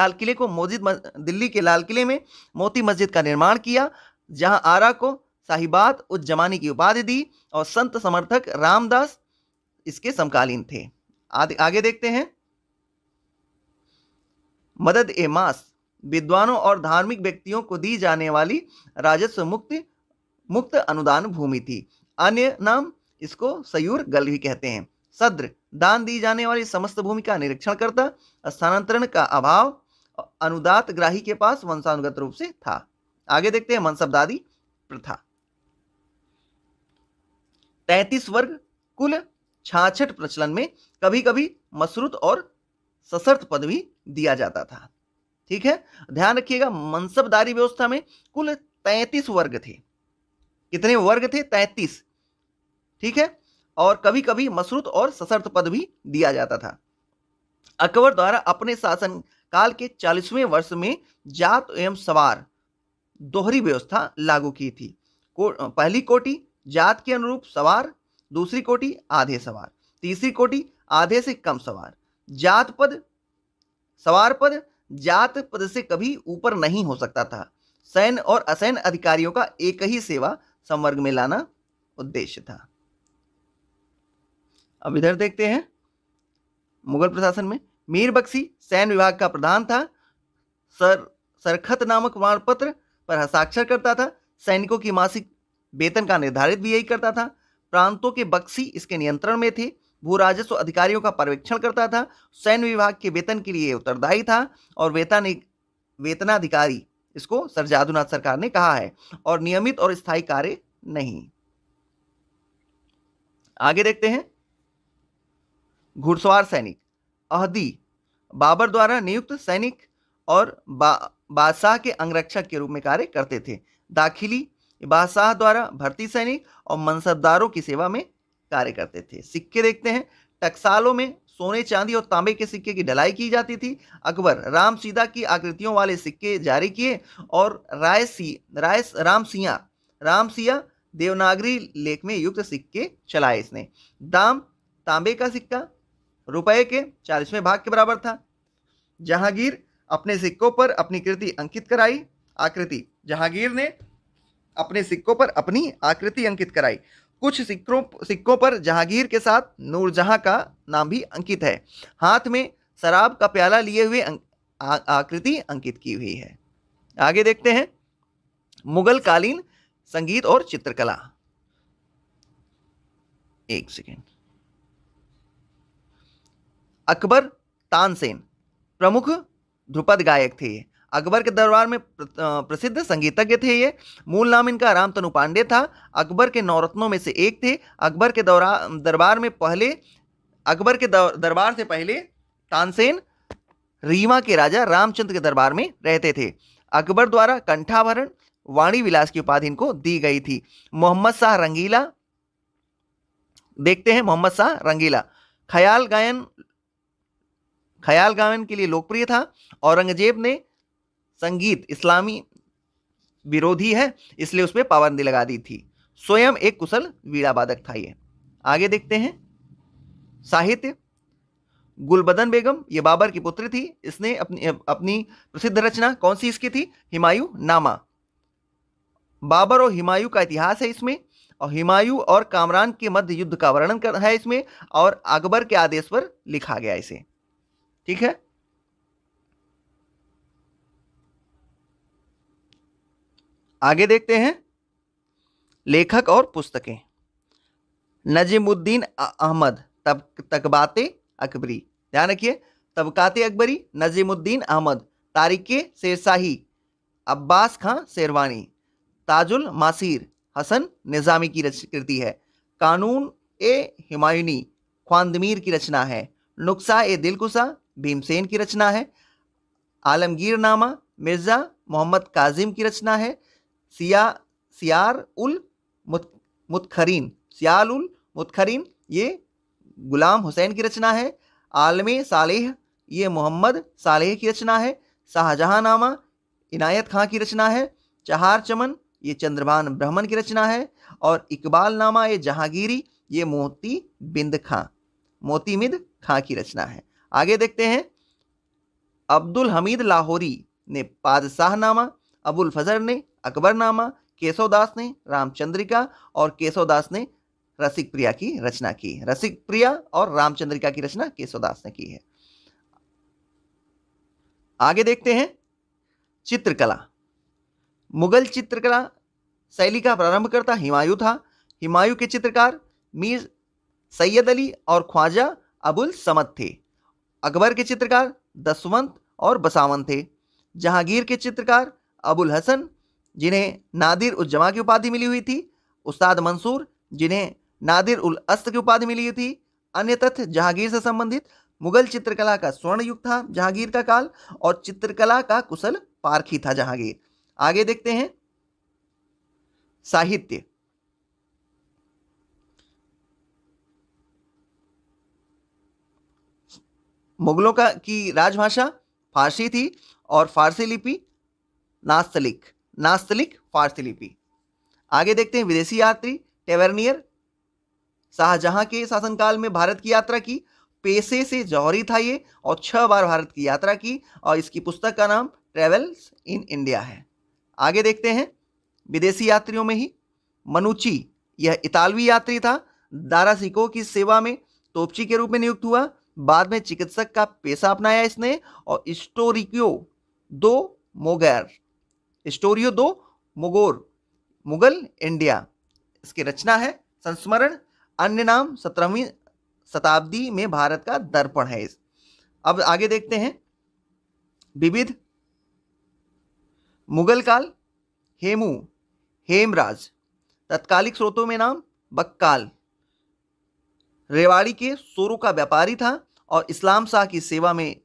लाल किले में मोती मस्जिद का निर्माण किया, जहां आरा को साहिबात उज जमानी की उपाधि दी और संत समर्थक रामदास इसके समकालीन थे। आगे देखते हैं, मदद ए मास विद्वानों और धार्मिक व्यक्तियों को दी जाने वाली राजस्व मुक्त अनुदान भूमि थी। अन्य नाम इसको सयूर गल भी कहते हैं। सद्र दान दी जाने वाली समस्त भूमि का निरीक्षण करता, स्थानांतरण का अभाव अनुदात ग्राही के पास वंशानुगत रूप से था। आगे देखते हैं, मनसबदारी प्रथा। 33 वर्ग कुल 66 प्रचलन में, कभी कभी मशरूत और सशर्त पद भी दिया जाता था, ठीक है। ध्यान रखिएगा, मनसबदारी व्यवस्था में कुल 33 वर्ग थे। कितने वर्ग थे? 33, ठीक है। और कभी कभी मशरूत और सशर्त पद भी दिया जाता था। अकबर द्वारा अपने शासन काल के 40वें वर्ष में जात एवं सवार दोहरी व्यवस्था लागू की थी। पहली कोटि जात के अनुरूप सवार, दूसरी कोटि आधे सवार, तीसरी कोटि आधे से कम सवार। जात पद, सवार पद जात पद से कभी ऊपर नहीं हो सकता था। सैन्य और असैन्य अधिकारियों का एक ही सेवा संवर्ग में लाना उद्देश्य था। अब इधर देखते हैं, मुगल प्रशासन में मीर बख्शी सैन्य विभाग का प्रधान था। सरखत नामक प्रमाण पत्र पर हस्ताक्षर करता था। सैनिकों की मासिक वेतन का निर्धारित भी यही करता था। प्रांतों के बख्शी इसके नियंत्रण में थे। भू राजस्व अधिकारियों का पर्यवेक्षण करता था। सैन्य विभाग के वेतन के लिए उत्तरदायी था और वेतनाधिकारी इसको सर जादूनाथ सरकार ने कहा है, और नियमित और स्थायी कार्य नहीं। आगे देखते हैं, घुड़सवार सैनिक अहदी बाबर द्वारा नियुक्त सैनिक और बादशाह के अंगरक्षक के रूप में कार्य करते थे। दाखिली बादशाह द्वारा भर्ती सैनिक और मनसबदारों की सेवा में कार्य करते थे। सिक्के देखते हैं, टकसालों में सोने चांदी और तांबे के सिक्के की ढलाई की जाती थी। अकबर राम सीता की आकृतियों वाले सिक्के जारी किए और रामसिया देवनागरी लेख में युक्त सिक्के चलाए इसने। दाम तांबे का सिक्का रुपए के 40वें भाग के बराबर था। जहांगीर अपने सिक्कों पर अपनी कृति अंकित कराई। जहांगीर ने अपने सिक्कों पर अपनी आकृति अंकित कराई। कुछ सिक्कों पर जहांगीर के साथ नूरजहां का नाम भी अंकित है। हाथ में शराब का प्याला लिए हुए आकृति अंकित की हुई है। आगे देखते हैं मुगल कालीन संगीत और चित्रकला। एक सेकेंड। अकबर तानसेन प्रमुख ध्रुपद गायक थे। अकबर के दरबार में प्रसिद्ध संगीतज्ञ थे ये। मूल नाम इनका रामतनु पांडे था। अकबर के नौरत्नों में से एक थे। अकबर के दरबार से पहले तानसेन रीवा के राजा रामचंद्र के दरबार में रहते थे। अकबर द्वारा कंठाभरण वाणी विलास की उपाधि इनको दी गई थी। मोहम्मद शाह रंगीला, देखते हैं मोहम्मद शाह रंगीला ख्याल गायन के लिए लोकप्रिय था। औरंगजेब ने संगीत इस्लामी विरोधी है इसलिए उस पर पाबंदी लगा दी थी। स्वयं एक कुशल वीणा वादक था ये। आगे देखते हैं साहित्य। गुलबदन बेगम ये बाबर की पुत्री थी। इसने अपनी प्रसिद्ध रचना कौन सी इसकी थी? हुमायूं नामा। बाबर और हुमायूं का इतिहास है इसमें, और हुमायूं और कामरान के मध्य युद्ध का वर्णन है इसमें, और अकबर के आदेश पर लिखा गया इसे। ठीक है। आगे देखते हैं लेखक और पुस्तकें। नजीमुद्दीन अहमद तकबाते अकबरी, ध्यान रखिए, तबकाते अकबरी, नजीमुद्दीन अहमद, तारिके शेरशाही, अब्बास खां शेरवानी, ताजुल मासीर हसन निजामी की कृति है। कानून ए हुमायूनी ख्वांदमीर की रचना है। नुक्सा ए दिलकुशा भीमसेन की रचना है। आलमगीर नामा मिर्जा मोहम्मद काजिम की रचना है। सियार उल मुतखरीन ये गुलाम हुसैन की रचना है। आलमे सालेह ये मोहम्मद सालेह की रचना है। शाहजहां नामा इनायत खां की रचना है। चहार चमन ये चंद्रभान ब्राह्मण की रचना है। और इकबाल नामा ये जहांगीरी ये मोतीमिद खां की रचना है। आगे देखते हैं अब्दुल हमीद लाहौरी ने पादशाहनामा, अबुल फजल ने अकबरनामा, केशवदास ने रामचंद्रिका और केशवदास ने रसिक प्रिया की रचना की। रसिक प्रिया और रामचंद्रिका की रचना केशवदास ने की है। आगे देखते हैं चित्रकला। मुगल चित्रकला शैली का प्रारंभकर्ता हुमायूं था। हुमायूं के चित्रकार मीर सैयद अली और ख्वाजा अबुल समद थे। अकबर के चित्रकार दसवंत और बसावंत थे। जहांगीर के चित्रकार अबुल हसन जिन्हें नादिर उल जमा की उपाधि मिली हुई थी। उस्ताद मंसूर जिन्हें नादिर उल अस्त की उपाधि मिली हुई थी। अन्य तथ्य जहांगीर से संबंधित मुगल चित्रकला का स्वर्ण युग था जहांगीर का काल, और चित्रकला का कुशल पारखी था जहांगीर। आगे देखते हैं साहित्य। मुगलों की राजभाषा फारसी थी और फारसी लिपि नास्तलिक फारसी लिपि। आगे देखते हैं विदेशी यात्री। टेवर्नियर शाहजहां के शासनकाल में भारत की यात्रा की। पेशे से जौहरी था ये, और 6 बार भारत की यात्रा की, और इसकी पुस्तक का नाम ट्रेवल्स इन इंडिया है। आगे देखते हैं विदेशी यात्रियों में ही मनुची, यह इतालवी यात्री था। दारा सिको की सेवा में तोपची के रूप में नियुक्त हुआ। बाद में चिकित्सक का पेशा अपनाया इसने। और स्टोरियो दो मोगोर मुगल इंडिया इसकी रचना है। संस्मरण अन्य नाम 17वीं शताब्दी में भारत का दर्पण है। अब आगे देखते हैं विविध मुगल काल। हेमराज तत्कालिक स्रोतों में नाम बक्काल रेवाड़ी के सोरू का व्यापारी था और इस्लाम शाह की सेवा में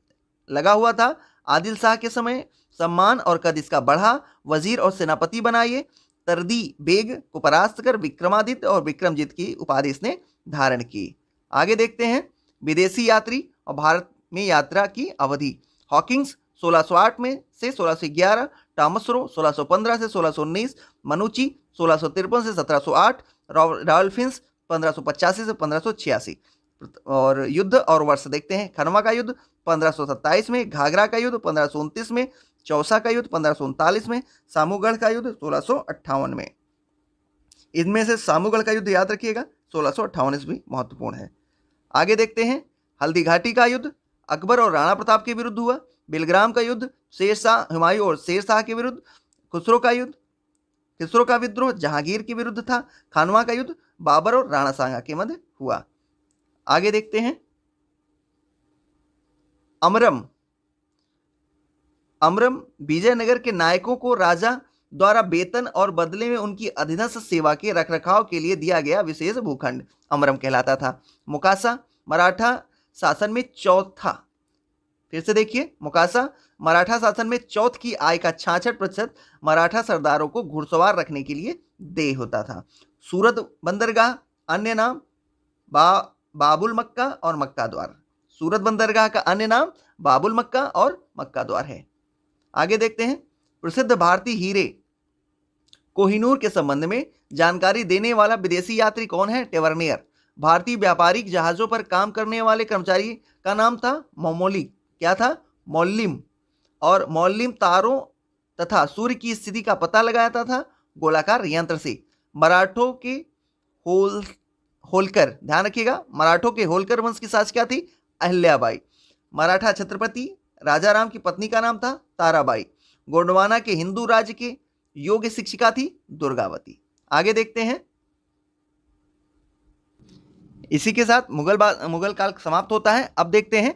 लगा हुआ था। आदिल शाह के समय सम्मान और कद इसका बढ़ा। वजीर और सेनापति बनाए। तरदी बेग को परास्त कर विक्रमादित्य और विक्रमजीत की उपाधि इसने धारण की। आगे देखते हैं विदेशी यात्री और भारत में यात्रा की अवधि। हॉकिंस 1608 में से 1611, टॉमस रो 1615 से 1619, मनुची 1653 से 1708, रॉल्फिन्स 1585 से 1586। और युद्ध और वर्ष देखते हैं। खनवा का युद्ध 1527 में, घाघरा का युद्ध 1529 में, चौसा का युद्ध 1539 में, सामूगढ़ का युद्ध 1658 में। इनमें से सामूगढ़ का युद्ध याद रखिएगा, 1658 ईस्वी महत्वपूर्ण है। आगे देखते हैं हल्दी घाटी का युद्ध अकबर और राणा प्रताप के विरुद्ध हुआ। बेलग्राम का युद्ध, शेरशाह हुमायूं और शेरशाह के विरुद्ध, खुसरो का युद्ध, खिसरो का विद्रोह जहांगीर के विरुद्ध था, खानवा का युद्ध बाबर और राणा सांगा के मध्य हुआ। आगे देखते हैं अमरम। अमरम विजयनगर के नायकों को राजा द्वारा वेतन और बदले में उनकी अधीनस्थ सेवा के रखरखाव के लिए दिया गया विशेष भूखंड अमरम कहलाता था। मोकासा मराठा शासन में चौथा, फिर से देखिए, मोकासा मराठा शासन में चौथ की आय का 66% मराठा सरदारों को घुड़सवार रखने के लिए देय होता था। सूरत बंदरगाह अन्य नाम बाबुल मक्का और मक्का द्वार। सूरत बंदरगाह का अन्य नाम बाबुल मक्का और मक्का द्वार है। आगे देखते हैं प्रसिद्ध भारतीय हीरे कोहिनूर के संबंध में जानकारी देने वाला विदेशी यात्री कौन है? टेवर्नियर। भारतीय व्यापारिक जहाजों पर काम करने वाले कर्मचारी का नाम था मोमोली। क्या था? मौलिम। और मौलिम तारों तथा सूर्य की स्थिति का पता लगाता था गोलाकार यंत्र से। मराठों के होलकर, ध्यान रखिएगा, मराठों के होलकर वंश की सास क्या थी? अहिल्याबाई। मराठा छत्रपति राजाराम की पत्नी का नाम था ताराबाई। गोंडवाना के हिंदू राज्य के योग्य शिक्षिका थी दुर्गावती। आगे देखते हैं, इसी के साथ मुगल काल समाप्त होता है। अब देखते हैं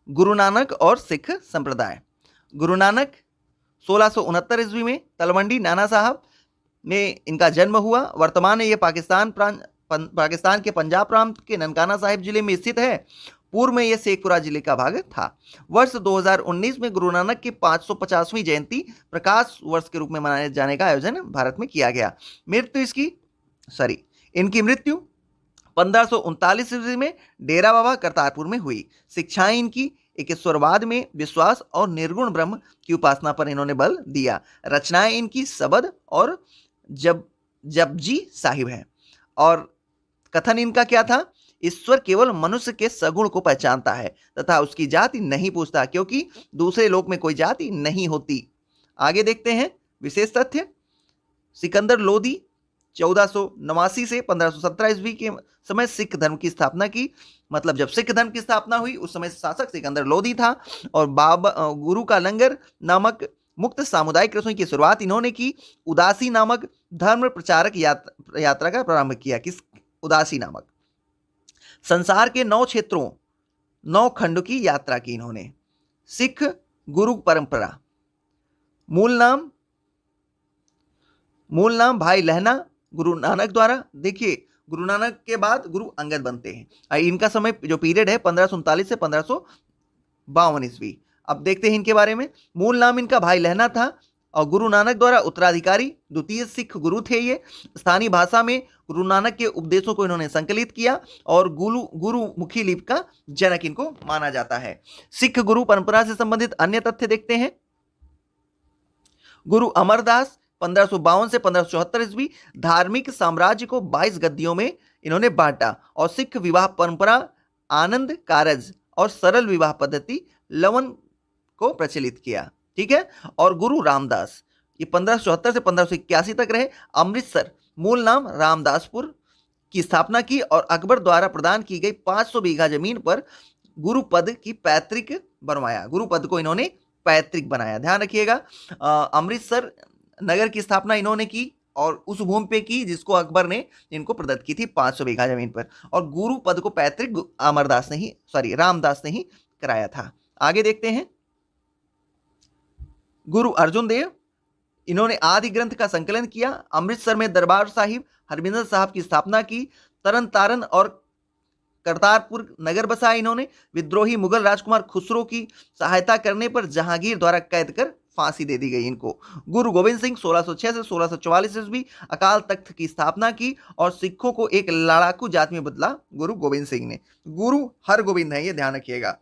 गुरु नानक और सिख संप्रदाय। गुरु नानक 1669 ईस्वी में तलवंडी नाना साहब में इनका जन्म हुआ। वर्तमान में ये पाकिस्तान के पंजाब प्रांत के ननकाना साहिब जिले में स्थित है। पूर्व में यह शेखपुरा जिले का भाग था। वर्ष 2019 में गुरु नानक की 550वीं जयंती प्रकाश वर्ष के रूप में मनाए जाने का आयोजन भारत में किया गया। इनकी मृत्यु 1539 ईस्वी में डेरा बाबा करतारपुर में हुई। शिक्षाएं इनकी एकेश्वरवाद में विश्वास और निर्गुण ब्रह्म की उपासना पर इन्होंने बल दिया। रचनाएं इनकी सबद और जपजी साहिब है। और कथन इनका क्या था? ईश्वर केवल मनुष्य के सगुण को पहचानता है तथा उसकी जाति नहीं पूछता, क्योंकि दूसरे लोक में कोई जाति नहीं होती। आगे देखते हैं विशेष तथ्य। सिकंदर लोदी 1489 से 1517 ईस्वी के समय सिख धर्म की स्थापना की। मतलब जब सिख धर्म की स्थापना हुई उस समय शासक सिकंदर लोदी था। और गुरु का लंगर नामक मुक्त सामुदायिक रसोई की शुरुआत इन्होंने की। उदासी नामक धर्म प्रचारक यात्रा का प्रारंभ किया। किस? उदासी नामक। संसार के 9 क्षेत्रों 9 खंड की यात्रा की इन्होंने। सिख गुरु परंपरा। मूल नाम भाई लहना गुरु नानक द्वारा। देखिए गुरु नानक के बाद गुरु अंगद बनते हैं। इनका समय जो पीरियड है 1539 से 1552 ईस्वी। अब देखते हैं इनके बारे में। मूल नाम इनका भाई लहना था और गुरु नानक द्वारा उत्तराधिकारी द्वितीय सिख गुरु थे ये। स्थानीय भाषा में गुरु नानक के उपदेशों को इन्होंने संकलित किया और गुरुमुखी लिपि का जनक इनको माना जाता है। सिख गुरु परंपरा से संबंधित अन्य तथ्य देखते हैं। गुरु अमरदास 1552 से 1574 ईस्वी धार्मिक साम्राज्य को 22 गद्दियों में इन्होंने बांटा और सिख विवाह परंपरा आनंद कारज और सरल विवाह पद्धति लवन को प्रचलित किया। ठीक है। और गुरु रामदास ये 1574 से 1581 तक रहे। अमृतसर मूल नाम रामदासपुर की स्थापना की और अकबर द्वारा प्रदान की गई 500 बीघा जमीन पर गुरु पद की पैतृक बनवाया। गुरु पद को इन्होंने पैतृक बनाया। ध्यान रखिएगा, अमृतसर नगर की स्थापना इन्होंने की और उस भूमि पे की जिसको अकबर ने इनको प्रदत्त की थी 500 बीघा जमीन पर। और गुरु पद को पैतृक रामदास ने ही कराया था। आगे देखते हैं गुरु अर्जुन देव, इन्होंने आदि ग्रंथ का संकलन किया। अमृतसर में दरबार साहिब हरमिंदर साहब की स्थापना की। तरन तारण और करतारपुर नगर बसाया इन्होंने। विद्रोही मुगल राजकुमार खुसरो की सहायता करने पर जहांगीर द्वारा कैद कर फांसी दे दी गई इनको। गुरु गोविंद सिंह 1606 से 1644 ईस्वी अकाल तख्त की स्थापना की और सिखों को एक लड़ाकू जाति में बदला गुरु गोविंद सिंह ने। गुरु हरगोविंद है, ये ध्यान रखिएगा।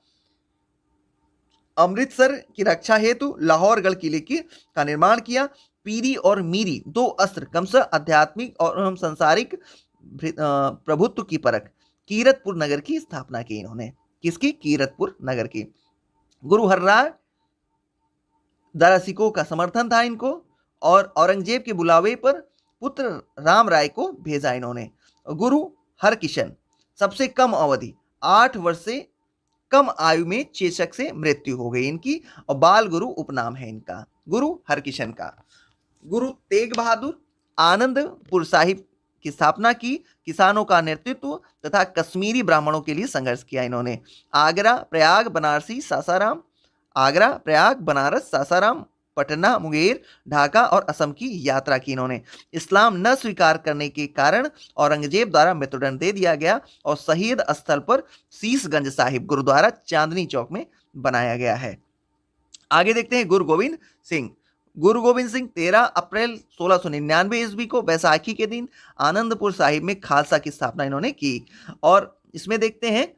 अमृतसर की रक्षा हेतु लाहौर गढ़ किले का निर्माण किया। पीरी और मीरी 2 अस्त्र क्रमशः आध्यात्मिक और सांसारिक प्रभुत्व की परख कीरतपुर नगर की स्थापना की इन्होंने। किसकी? कीरतपुर नगर की। गुरु हरराय द्वारा सिखों का समर्थन था इनको और औरंगजेब के बुलावे पर पुत्र राम राय को भेजा इन्होंने। गुरु हरकिशन सबसे कम अवधि 8 वर्ष से कम आयु में चेचक से मृत्यु हो गई इनकी, और बाल गुरु उपनाम है इनका गुरु हरकिशन का। गुरु तेग बहादुर आनंदपुर साहिब की स्थापना की, किसानों का नेतृत्व तथा कश्मीरी ब्राह्मणों के लिए संघर्ष किया इन्होंने। आगरा प्रयाग बनारसी सासाराम, आगरा प्रयाग बनारस सासाराम पटना मुंगेर ढाका और असम की यात्रा की इन्होंने। इस्लाम न स्वीकार करने के कारण औरंगजेब द्वारा मृत्युदंड दे दिया गया और शहीद स्थल पर शीशगंज साहिब गुरुद्वारा चांदनी चौक में बनाया गया है। आगे देखते हैं गुरु गोविंद सिंह। गुरु गोविंद सिंह 13 अप्रैल 1699 ईस्वी को बैसाखी के दिन आनंदपुर साहिब में खालसा की स्थापना इन्होंने की। और इसमें देखते हैं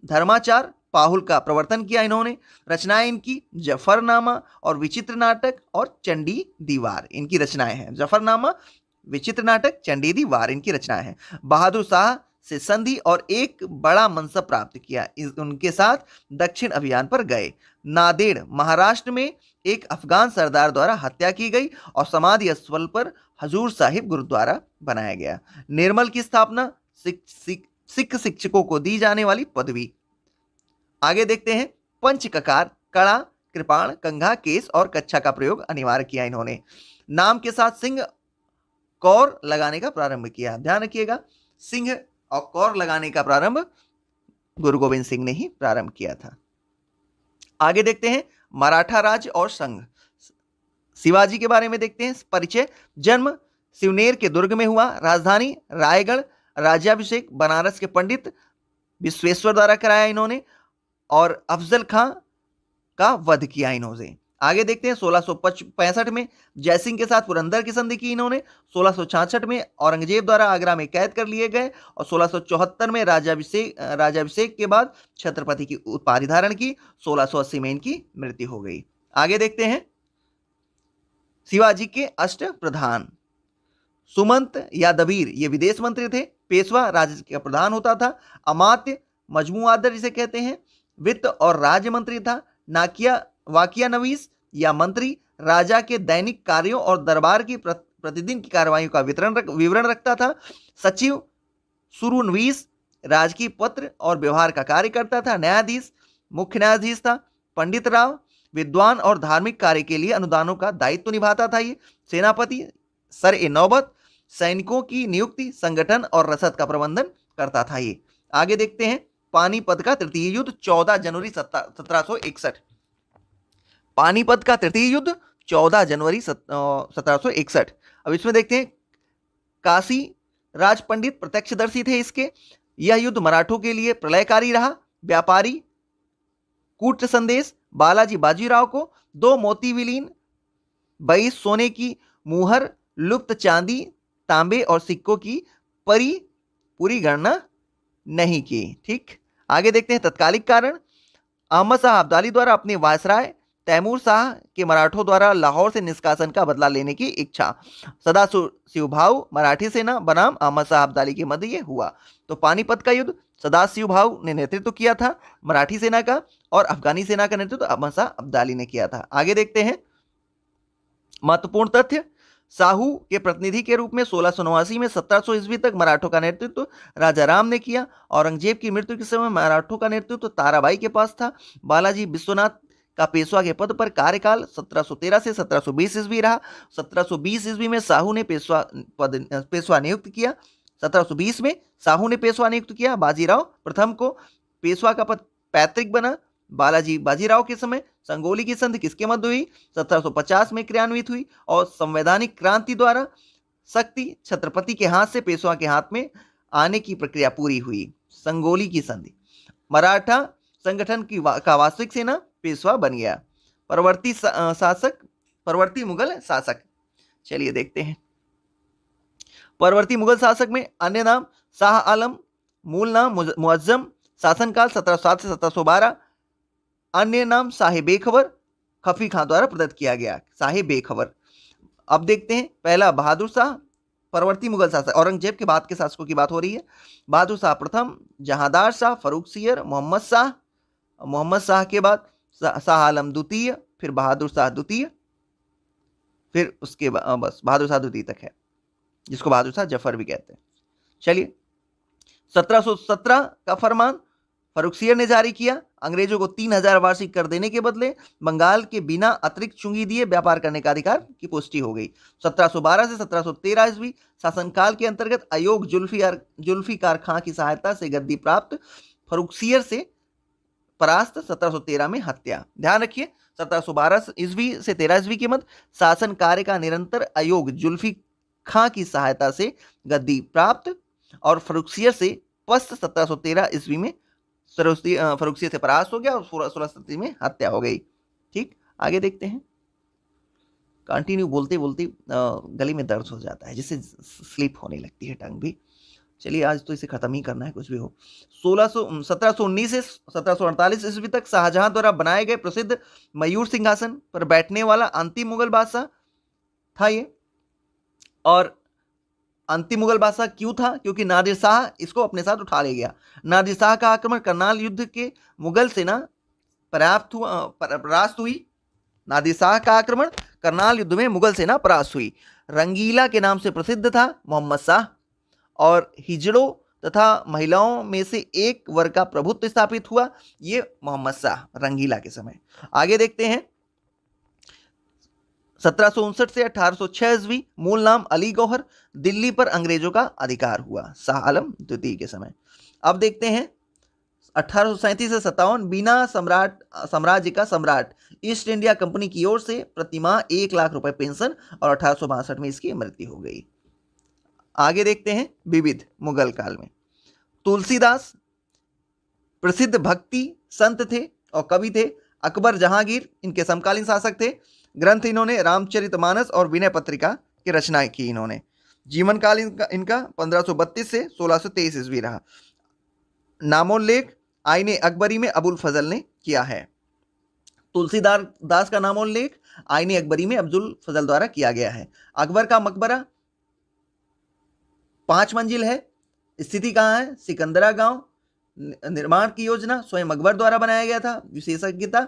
धर्माचार पाहुल का प्रवर्तन किया इन्होंने। रचनाएं इनकी जफरनामा और विचित्र नाटक और चंडी दीवार इनकी रचनाएं हैं। जफरनामा, विचित्र नाटक, चंडी दीवार इनकी रचनाएं हैं। बहादुर शाह से संधि और एक बड़ा मनसब प्राप्त किया। उनके साथ दक्षिण अभियान पर गए। नांदेड़ महाराष्ट्र में एक अफगान सरदार द्वारा हत्या की गई और समाधि स्थल पर हजूर साहिब गुरुद्वारा बनाया गया। निर्मल की स्थापना, सिख शिक्षकों को दी जाने वाली पदवी। आगे देखते हैं पंच ककार, कड़ा, कृपाण, कंघा, केस और कच्छा का प्रयोग अनिवार्य किया इन्होंने। नाम के साथ सिंह कौर लगाने का प्रारंभ किया। ध्यान रखिएगा, सिंह और कौर लगाने का प्रारंभ गुरु गोविंद सिंह ने ही प्रारंभ किया था। आगे देखते हैं मराठा राज्य और संघ। शिवाजी के बारे में देखते हैं परिचय। जन्म सिवनेर के दुर्ग में हुआ। राजधानी रायगढ़। राज्याभिषेक बनारस के पंडित विश्वेश्वर द्वारा कराया इन्होंने और अफजल खां का वध किया इन्होंने। आगे देखते हैं 1665 में जयसिंह के साथ पुरंदर की संधि की इन्होंने। 1666 में औरंगजेब द्वारा आगरा में कैद कर लिए गए और 1674 में राज्याभिषेक के बाद छत्रपति की उपाधि धारण की। 1680 में इनकी मृत्यु हो गई। आगे देखते हैं शिवाजी के अष्ट प्रधान। सुमंत या दबीर ये विदेश मंत्री थे। पेशवा राज्य का प्रधान होता था। अमात्य मजमुआदर जिसे कहते हैं वित्त और राज्य मंत्री था। वाकिया नवीस या मंत्री राजा के दैनिक कार्यों और दरबार की प्रतिदिन की कार्रवाइयों का विवरण रखता था। सचिव सुरुनवीस राजकीय पत्र और व्यवहार का कार्य करता था। न्यायाधीश मुख्य न्यायाधीश था। पंडित राव विद्वान और धार्मिक कार्य के लिए अनुदानों का दायित्व निभाता था। ये सेनापति सर-ए-नौबत सैनिकों की नियुक्ति, संगठन और रसद का प्रबंधन करता था। ये आगे देखते हैं पानीपत का तृतीय युद्ध 14 जनवरी 1761। पानीपत का तृतीय युद्ध 14 जनवरी 1761। अब इसमें देखते हैं काशी राज पंडित प्रत्यक्षदर्शी थे इसके। यह युद्ध मराठों के लिए प्रलयकारी रहा। व्यापारी कूट संदेश बालाजी बाजीराव को 2 मोती विलीन 22 सोने की मुहर, लुप्त चांदी, तांबे और सिक्कों की पूरी गणना नहीं की। ठीक, आगे देखते हैं तत्कालिक कारण। अहमद शाह अब्दाली द्वारा अपने वायसराय तैमूर शाह के मराठों द्वारा लाहौर से निष्कासन का बदला लेने की इच्छा। सदाशिव भाऊ मराठी सेना बनाम अहमद शाह अब्दाली के मध्य ये हुआ। तो पानीपत का युद्ध सदाशिव भाऊ ने नेतृत्व किया था मराठी सेना का, और अफगानी सेना का नेतृत्व अहमद शाह अब्दाली ने किया था। आगे देखते हैं महत्वपूर्ण तथ्य। साहू के प्रतिनिधि के रूप में 1689 में 1700 ईस्वी तक मराठों का नेतृत्व राजा राम ने किया। औरंगजेब की मृत्यु के समय मराठों का नेतृत्व ताराबाई के पास था। बालाजी विश्वनाथ का पेशवा के पद पर कार्यकाल 1713 से 1720 ईस्वी रहा। 1720 ईस्वी में साहू ने पेशवा नियुक्त किया। 1720 में साहू ने पेशवा नियुक्त किया। बाजीराव प्रथम को पेशवा का पद पैतृक बना। बालाजी बाजीराव के समय संगोली की संधि किसके मध्य हुई? 1750 में क्रियान्वित हुई और संवैधानिक क्रांति द्वारा शक्ति छत्रपति के हाथ से पेशवा के हाथ में आने की प्रक्रिया पूरी हुई। संगोली की संधि। मराठा संगठन का वास्तविक सेना पेशवा बन गया। परवर्ती मुगल शासक। चलिए देखते हैं परवर्ती मुगल शासक में अन्य नाम शाह आलम, मूल नाम मुअज्जम, शासनकाल 1707 से 1712। अन्य नाम शाह बेखबर, खफी खां द्वारा प्रदत्त किया गया। शाह बेखबर। अब देखते हैं पहला बहादुर शाह, परवर्ती मुगल शासक, औरंगजेब के बाद के शासकों की बात हो रही है। बहादुर शाह प्रथम, जहांदार शाह, फरूख सियर, मोहम्मद शाह के बाद शाह आलम द्वितीय, फिर बहादुर शाह द्वितीय, फिर उसके बाद बस बहादुर शाह द्वितीय तक है, जिसको बहादुर शाह जफर भी कहते हैं। चलिए 1717 का फरमान, फर्रुखसियर ने जारी किया। अंग्रेजों को 3000 वार्षिक कर देने के बदले बंगाल के बिना अतिरिक्त चुंगी दिए व्यापार करने का अधिकार की पुष्टि हो गई। 1712 से 1713 ईस्वी शासनकाल के अंतर्गत अयोग जुल्फिकार खां की सहायता से गद्दी प्राप्त फर्रुखसियर से परास्त 1713 में हत्या। ध्यान रखिए 1712 ईस्वी से 13 ईस्वी के मध्य शासन कार्य का निरंतर अयोग जुल्फी खां की सहायता से गद्दी प्राप्त और फर्रुखसियर से पस्त 1713 ईस्वी में फर्रुखसियर से परास्त हो गया और 1630 में हत्या हो गई। ठीक, आगे देखते हैं। कंटिन्यू बोलते बोलते गले में दर्द हो जाता है, जिससे स्लिप होने लगती है टंग भी। चलिए आज तो इसे खत्म ही करना है, कुछ भी हो। 1719 से 1748 ईस्वी तक शाहजहां द्वारा बनाए गए प्रसिद्ध मयूर सिंहासन पर बैठने वाला अंतिम मुगल बादशाह था ये। और अंतिम मुगल बादशाह क्यों था? क्योंकि नादिर शाह इसको अपने साथ उठा ले गया। नादिर शाह का आक्रमण करनाल युद्ध के मुगल सेना परास्त हुई। नादिर शाह का आक्रमण करनाल युद्ध में मुगल सेना परास्त हुई। रंगीला के नाम से प्रसिद्ध था मोहम्मद शाह और हिजड़ों तथा महिलाओं में से एक वर्ग का प्रभुत्व स्थापित हुआ, ये मोहम्मद शाह रंगीला के समय। आगे देखते हैं 1759 से 1806 ईस्वी मूल नाम अली गौहर, दिल्ली पर अंग्रेजों का अधिकार हुआ शाह आलम द्वितीय के समय। अब देखते हैं 1837 से 57 बीना साम्राज्य का सम्राट ईस्ट इंडिया कंपनी की ओर से प्रतिमाह 1 लाख रुपए पेंशन और 1862 में इसकी मृत्यु हो गई। आगे देखते हैं विविध मुगल काल में। तुलसीदास प्रसिद्ध भक्ति संत थे और कवि थे। अकबर जहांगीर इनके समकालीन शासक थे। ग्रंथ इन्होंने रामचरितमानस और विनय पत्रिका की रचना की इन्होंने। जीवन काल इनका 1532 से 1623 ईस्वी रहा। नामोल्लेख आईने अकबरी में अबुल फजल ने किया है। तुलसीदास का नामोल्लेख आईने अकबरी में अब्दुल फजल द्वारा किया गया है। अकबर का मकबरा 5 मंजिल है। स्थिति कहाँ है? सिकंदरा गांव। निर्माण की योजना स्वयं अकबर द्वारा बनाया गया था। विशेषज्ञता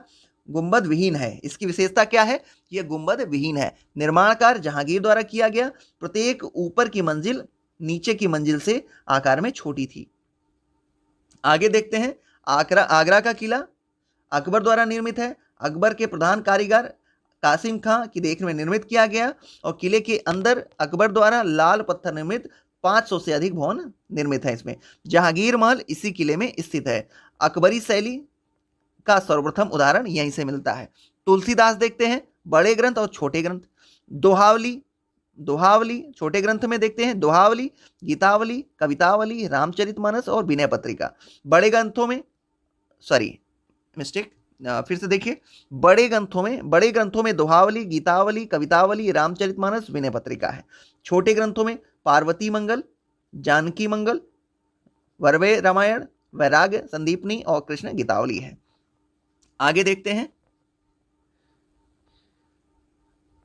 गुंबद विहीन है। इसकी विशेषता क्या है? यह गुंबद विहीन है। निर्माण कार्य जहांगीर द्वारा किया गया। प्रत्येक ऊपर की मंजिल नीचे की मंजिल से आकार में छोटी थी। आगे देखते हैं आगरा का किला अकबर द्वारा निर्मित है। अकबर के प्रधान कारीगर कासिम खां की देखरेख में निर्मित किया गया और किले के अंदर अकबर द्वारा लाल पत्थर निर्मित 500 से अधिक भवन निर्मित है। इसमें जहांगीर महल इसी किले में स्थित है। अकबरी शैली का सर्वप्रथम उदाहरण यहीं से मिलता है। तुलसीदास देखते हैं बड़े ग्रंथ और छोटे ग्रंथ। दोहावली छोटे ग्रंथ में देखते हैं दोहावली, गीतावली, कवितावली, रामचरितमानस और विनय पत्रिका। बड़े ग्रंथों में फिर से देखिए बड़े ग्रंथों में दोहावली, गीतावली, कवितावली, रामचरितमानस, विनय पत्रिका है। छोटे ग्रंथों में पार्वती मंगल, जानकी मंगल, वरवे रामायण, वैराग्य संदीपनी और कृष्ण गीतावली है। आगे देखते हैं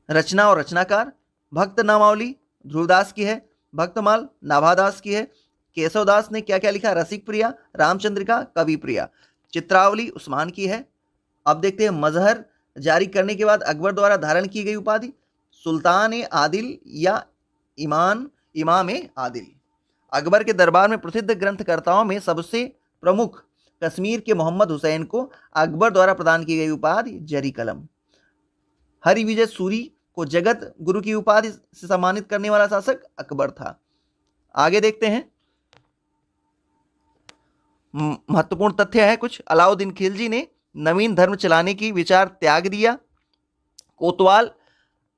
रचना और रचनाकार। भक्त नामावली ध्रुवदास की है। भक्तमाल नाभादास की है। केशवदास ने क्या क्या लिखा? रसिक प्रिया, रामचंद्रिका, कवि प्रिया। चित्रावली उस्मान की है। अब देखते हैं मजहर जारी करने के बाद अकबर द्वारा धारण की गई उपाधि सुल्तान आदिल या इमाम आदिल। अकबर के दरबार में प्रसिद्ध ग्रंथकर्ताओं में सबसे प्रमुख कश्मीर के मोहम्मद हुसैन को अकबर द्वारा प्रदान की गई उपाधि जरी कलम। हरिविजय सूरी को जगत गुरु की उपाधि से सम्मानित करने वाला शासक अकबर था। आगे देखते हैं महत्वपूर्ण तथ्य है कुछ। अलाउद्दीन खिलजी ने नवीन धर्म चलाने की विचार त्याग दिया। कोतवाल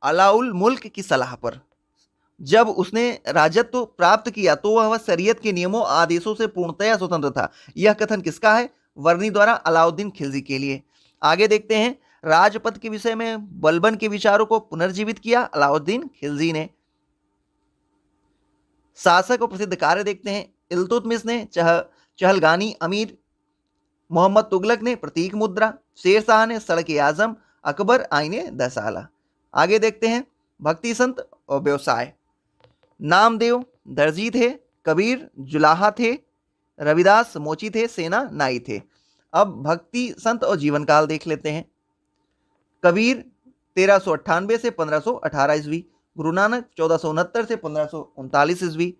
अलाउल मुल्क की सलाह पर जब उसने राजत्व प्राप्त किया तो वह शरीयत के नियमों आदेशों से पूर्णतया स्वतंत्र था। यह कथन किसका है? वर्णी द्वारा अलाउद्दीन खिलजी के लिए। आगे देखते हैं राजपथ के विषय में बलबन के विचारों को पुनर्जीवित किया अलाउद्दीन खिलजी ने। शासक और प्रसिद्ध कार्य देखते हैं। इल्तुतमिश ने चहलगानी अमीर, मोहम्मद तुगलक ने प्रतीक मुद्रा, शेर शाह ने सड़क आजम, अकबर आईने दसाला। आगे देखते हैं भक्ति संत और व्यवसाय। नामदेव दर्जी थे, कबीर जुलाहा थे, रविदास मोची थे, सेना नाई थे। अब भक्ति संत और जीवन काल देख लेते हैं। कबीर 1398 से 1518 ईस्वी, गुरु नानक 1469 से 1539 ईस्वी,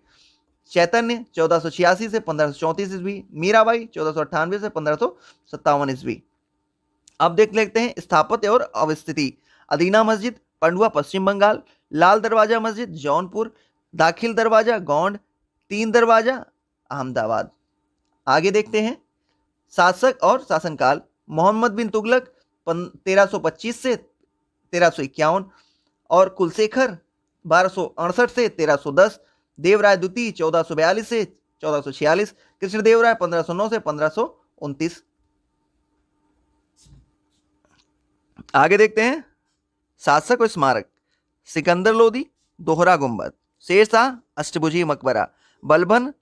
चैतन्य 1486 से 1534 ईस्वी, मीराबाई 1498 से 1557 ईस्वी। अब देख लेते हैं स्थापत्य और अवस्थिति। अदीना मस्जिद पंडुआ पश्चिम बंगाल, लाल दरवाजा मस्जिद जौनपुर, दाखिल दरवाजा गौंड, तीन दरवाजा अहमदाबाद। आगे देखते हैं शासक और शासनकाल। मोहम्मद बिन तुगलक 1325 से 1351 और कुलशेखर 1268 से 1310, देवराय द्वितीय 1442 से 1446, कृष्णदेवराय 1509 से 1529। आगे देखते हैं शासक और स्मारक। सिकंदर लोदी दोहरा गुंबद, शेरशाह अष्टभुजी मकबरा, बलबन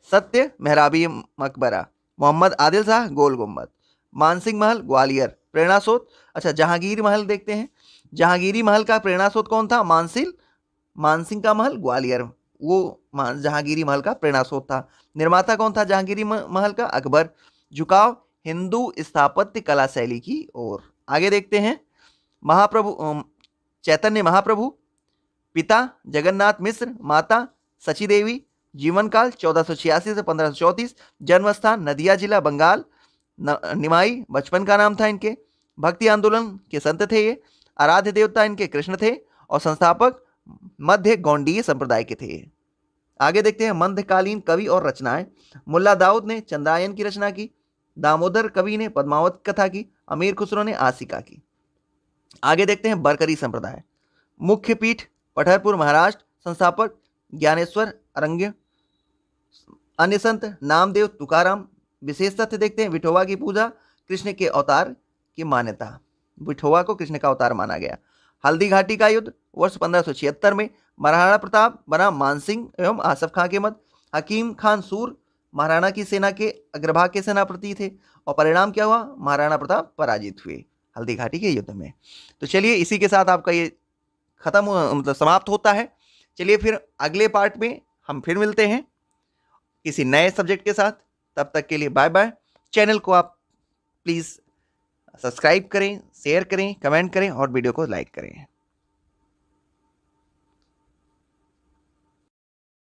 सत्य मेहराबी मकबरा, मोहम्मद आदिल शाह गोल गुंबद, मानसिंह महल ग्वालियर, प्रेरणा स्रोत। अच्छा, जहांगीर महल देखते हैं। जहांगीरी महल का प्रेरणा स्रोत कौन था? मानसिंह का महल ग्वालियर, वो जहांगीरी महल का प्रेरणा स्रोत था। निर्माता कौन था जहांगीरी महल का? अकबर। झुकाव हिंदू स्थापत्य कला शैली की ओर। आगे देखते हैं महाप्रभु चैतन्य महाप्रभु, पिता जगन्नाथ मिश्र, माता सची देवी, जीवन काल 1486 से 1534, जन्म स्थान नदिया जिला बंगाल, निमाई बचपन का नाम था इनके, भक्ति आंदोलन के संत थे ये, आराध्य देवता इनके कृष्ण थे और संस्थापक मध्य गौंडीय संप्रदाय के थे। आगे देखते हैं मध्यकालीन कवि और रचनाएं। मुल्ला दाऊद ने चंद्रायन की रचना की, दामोदर कवि ने पद्मावत कथा की, अमीर खुसरो ने आसिका की। आगे देखते हैं बरकरी संप्रदाय। मुख्य पीठ पठरपुर महाराष्ट्र, संस्थापक ज्ञानेश्वर अरंग्य, अन्य संत नामदेव तुकाराम। विशेष तथ्य देखते हैं विठोबा की पूजा कृष्ण के अवतार की मान्यता, विठोबा को कृष्ण का अवतार माना गया। हल्दी घाटी का युद्ध वर्ष 1576 में महाराणा प्रताप बना मानसिंह एवं आसफ खां के मध्य। हकीम खान सूर महाराणा की सेना के अग्रभाग के सेनापति थे और परिणाम क्या हुआ? महाराणा प्रताप पराजित हुए हल्दी घाटी के युद्ध में। तो चलिए इसी के साथ आपका ये खत्म मतलब समाप्त होता है। चलिए फिर अगले पार्ट में हम फिर मिलते हैं किसी नए सब्जेक्ट के साथ। तब तक के लिए बाय बाय। चैनल को आप प्लीज़ सब्सक्राइब करें, शेयर करें, कमेंट करें और वीडियो को लाइक करें।